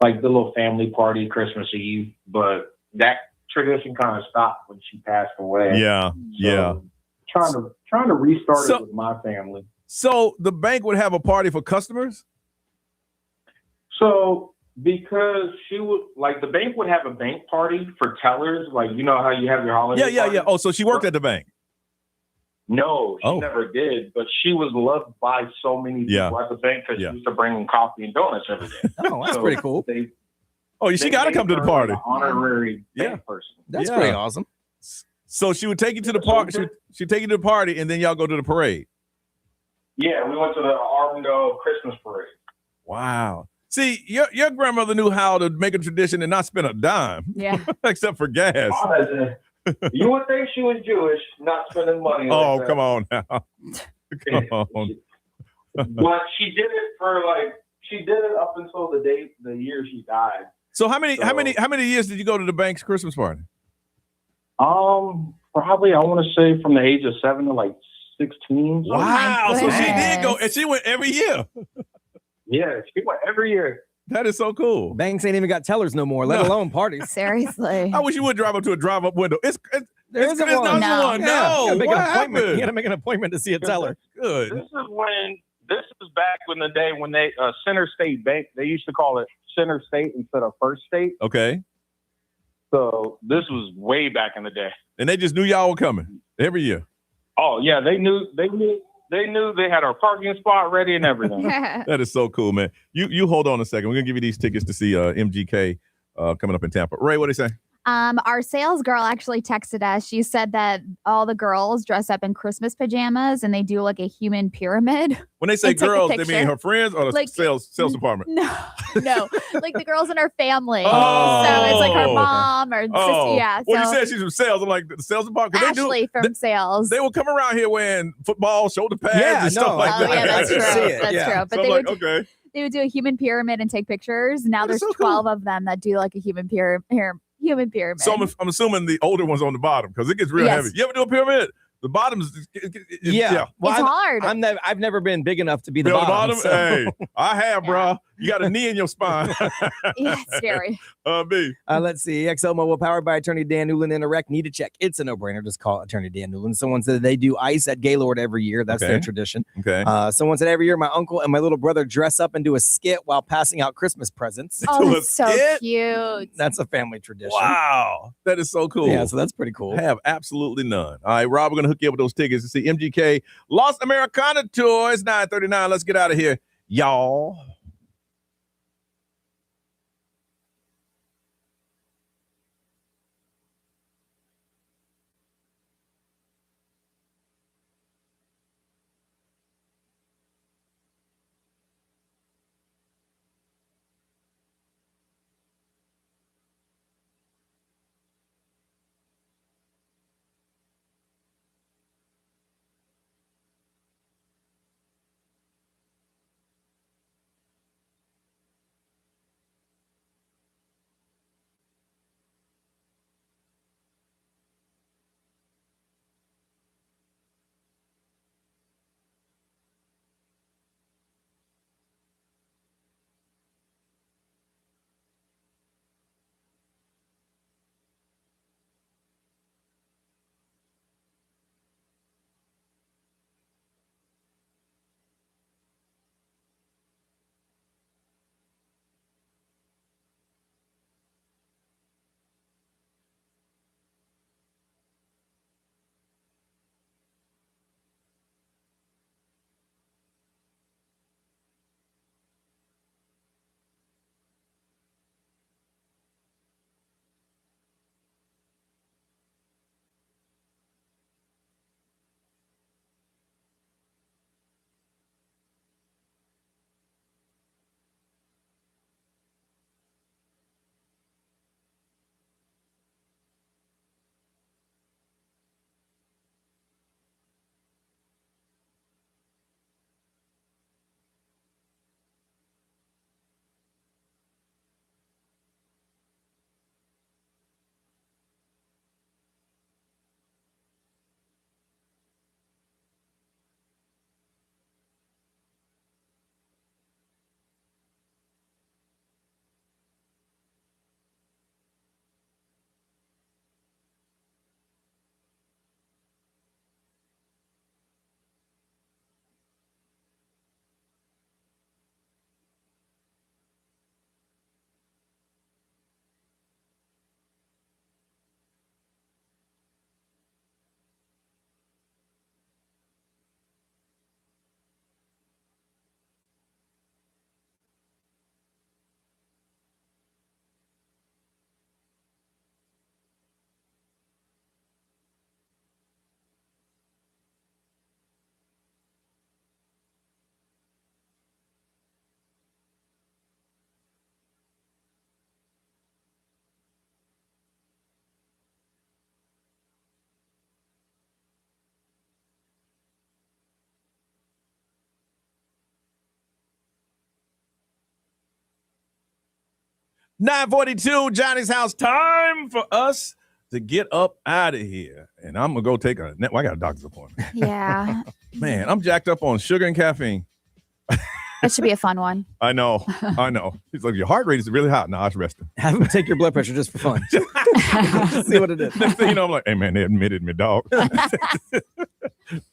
like the little family party Christmas Eve. But that tradition kind of stopped when she passed away. Yeah. Trying to restart it with my family. So the bank would have a party for customers? So because she would like the bank would have a bank party for tellers, like you know how you have your holiday. Yeah. Oh, so she worked at the bank? No, she never did. But she was loved by so many people at the bank because she used to bring them coffee and donuts every day. Oh, that's pretty cool. She got to come to the party. Like honorary bank person. That's pretty awesome. So she would take you to the party. She'd take you to the party, and then y'all go to the parade. Yeah, we went to the Arbondale Christmas parade. Wow. See, your grandmother knew how to make a tradition and not spend a dime. Yeah. Except for gas. You would think she was Jewish, not spending money. Oh, come on now. Come on. But she did it up until the year she died. So how many years did you go to the bank's Christmas party? Probably I want to say from the age of 7 to like 16. Wow. So she did go, and she went every year. Yeah, she went every year. That is so cool. Banks ain't even got tellers no more, let alone parties. Seriously. I wish you would drive up to a drive-up window. There isn't one. No. You gotta make an appointment to see a teller. Good. This is back in the day when they Center State Bank, they used to call it Center State instead of First State. Okay. So this was way back in the day. And they just knew y'all were coming every year. Oh yeah, they knew they had our parking spot ready and everything. That is so cool, man. You hold on a second. We're gonna give you these tickets to see MGK coming up in Tampa. Ray, what do you say? Our sales girl actually texted us. She said that all the girls dress up in Christmas pajamas and they do like a human pyramid. When they say girls, they mean her friends or the like, sales department? No, like the girls in her family. Oh, so it's like her mom or sister. Yeah. Well, so you said she's from sales. I'm like, the sales department. Ashley from sales. They will come around here wearing football, shoulder pads and stuff like that. Yeah, that's true. That's true. But so they would do a human pyramid and take pictures. Now there's so 12 of them that do like a human pyramid. So I'm assuming the older one's on the bottom because it gets real heavy. You ever do a pyramid? The bottom's Well, it's hard. I've never been big enough to be the bottom. So. Hey, I have, bro. You got a knee in your spine. Yeah, it's scary. B. Let's see. XL Mobile powered by Attorney Dan Newland in a wreck. Need a check. It's a no-brainer. Just call Attorney Dan Newland. Someone said they do ice at Gaylord every year. That's their tradition. Okay. Someone said every year my uncle and my little brother dress up and do a skit while passing out Christmas presents. Oh, that's so cute. That's a family tradition. Wow. That is so cool. Yeah, so that's pretty cool. I have absolutely none. All right, Rob, we're going to hook you up with those tickets to see MGK Lost Americana Tour. It's 9:39. Let's get out of here, y'all. 9:42, Johnny's house. Time for us to get up out of here. And I'm going to go take a nap. Well, I got a doctor's appointment. Yeah. Man, I'm jacked up on sugar and caffeine. That should be a fun one. I know. He's like, your heart rate is really high. No, I was resting. Have him take your blood pressure just for fun. See what it is. Next thing you know, I'm like, hey, man, they admitted me, dog.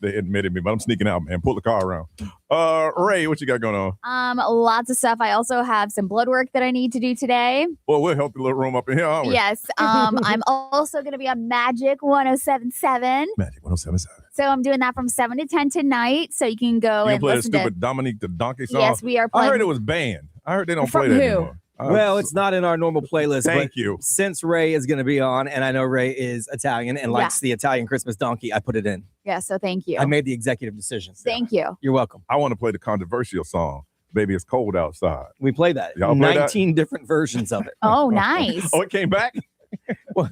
They admitted me, but I'm sneaking out, man. Pull the car around. Ray, what you got going on? Lots of stuff. I also have some blood work that I need to do today. Well, we'll help the little room up in here, aren't we? Yes. I'm also going to be on Magic 107.7. Magic 107.7. So I'm doing that from 7 to 10 tonight. So you can go and play listen the stupid Dominique the Donkey song? Yes, we are playing. I heard it was banned. I heard they don't From play that who? anymore. Well, it's not in our normal playlist. Thank you. Since Ray is going to be on, and I know Ray is Italian and likes the Italian Christmas donkey, I put it in. Yeah, so thank you. I made the executive decision. Thank you. You're welcome. I want to play the controversial song, Baby It's Cold Outside. We play that. Y'all play 19 different versions of it. Oh, nice. Oh, it came back? Well,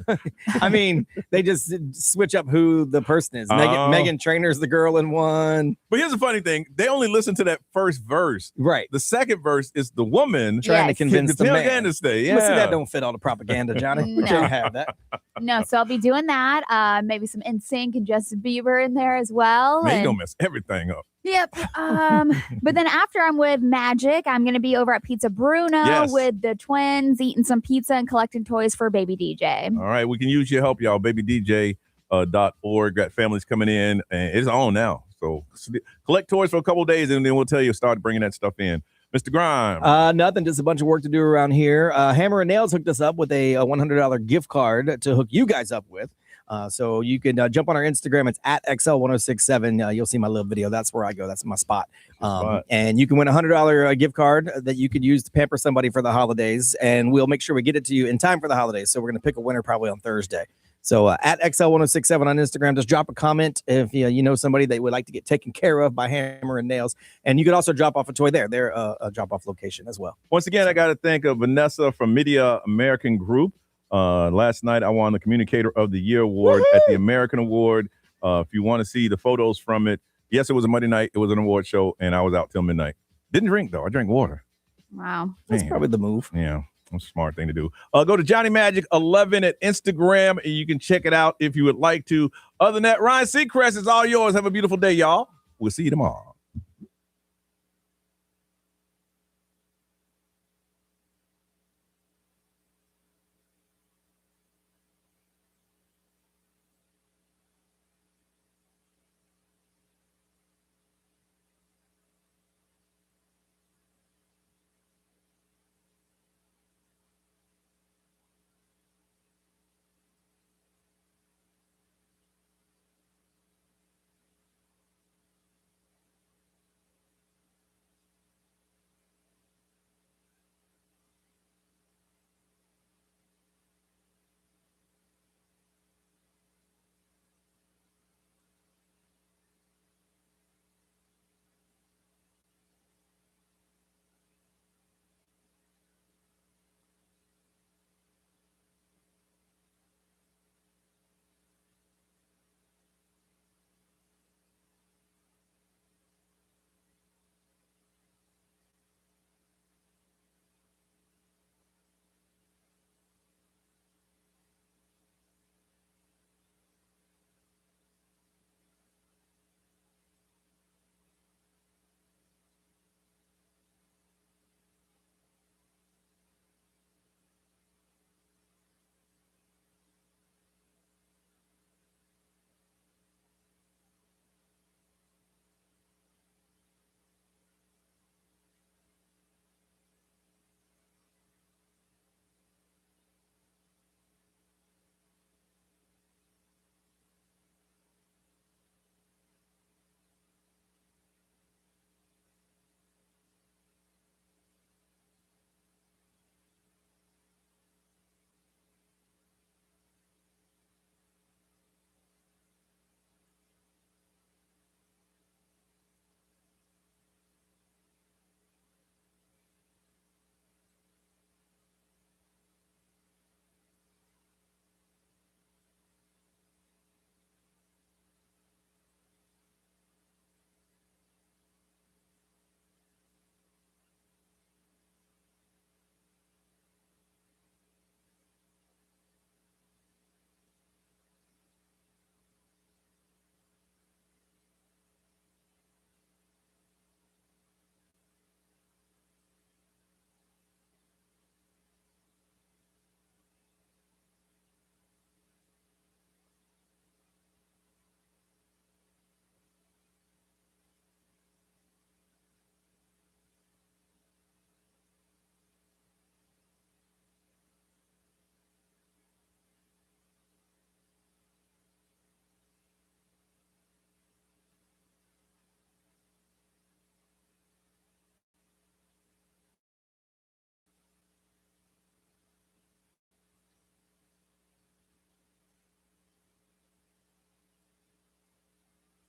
I mean, they just switch up who the person is. Megan Trainor's the girl in one. But here's the funny thing. They only listen to that first verse. Right. The second verse is the woman trying to convince the man to stay. But see, that don't fit all the propaganda, Johnny. We can't have that. No, so I'll be doing that. Maybe some NSYNC and Justin Bieber in there as well. Man, you gonna mess everything up. Yep. But then after I'm with Magic, I'm going to be over at Pizza Bruno with the twins, eating some pizza and collecting toys for Baby DJ. All right. We can use your help, y'all. BabyDJ.org. Got families coming in, and it's on now. So collect toys for a couple of days, and then we'll tell you start bringing that stuff in. Mr. Grime. Nothing. Just a bunch of work to do around here. Hammer and Nails hooked us up with a $100 gift card to hook you guys up with. So you can jump on our Instagram. It's at XL1067. You'll see my little video. That's where I go. That's my spot. And you can win a $100 gift card that you could use to pamper somebody for the holidays. And we'll make sure we get it to you in time for the holidays. So we're going to pick a winner probably on Thursday. So at XL1067 on Instagram, just drop a comment if you know somebody that would like to get taken care of by Hammer and Nails. And you can also drop off a toy there. They're a drop-off location as well. Once again, I got to thank Vanessa from Media American Group. Last night, I won the Communicator of the Year award at the American Award. If you want to see the photos from it, yes, it was a Monday night. It was an award show, and I was out till midnight. Didn't drink, though. I drank water. Wow. That's probably the move. Yeah, that's a smart thing to do. Go to Johnny Magic 11 at Instagram, and you can check it out if you would like to. Other than that, Ryan Seacrest is all yours. Have a beautiful day, y'all. We'll see you tomorrow.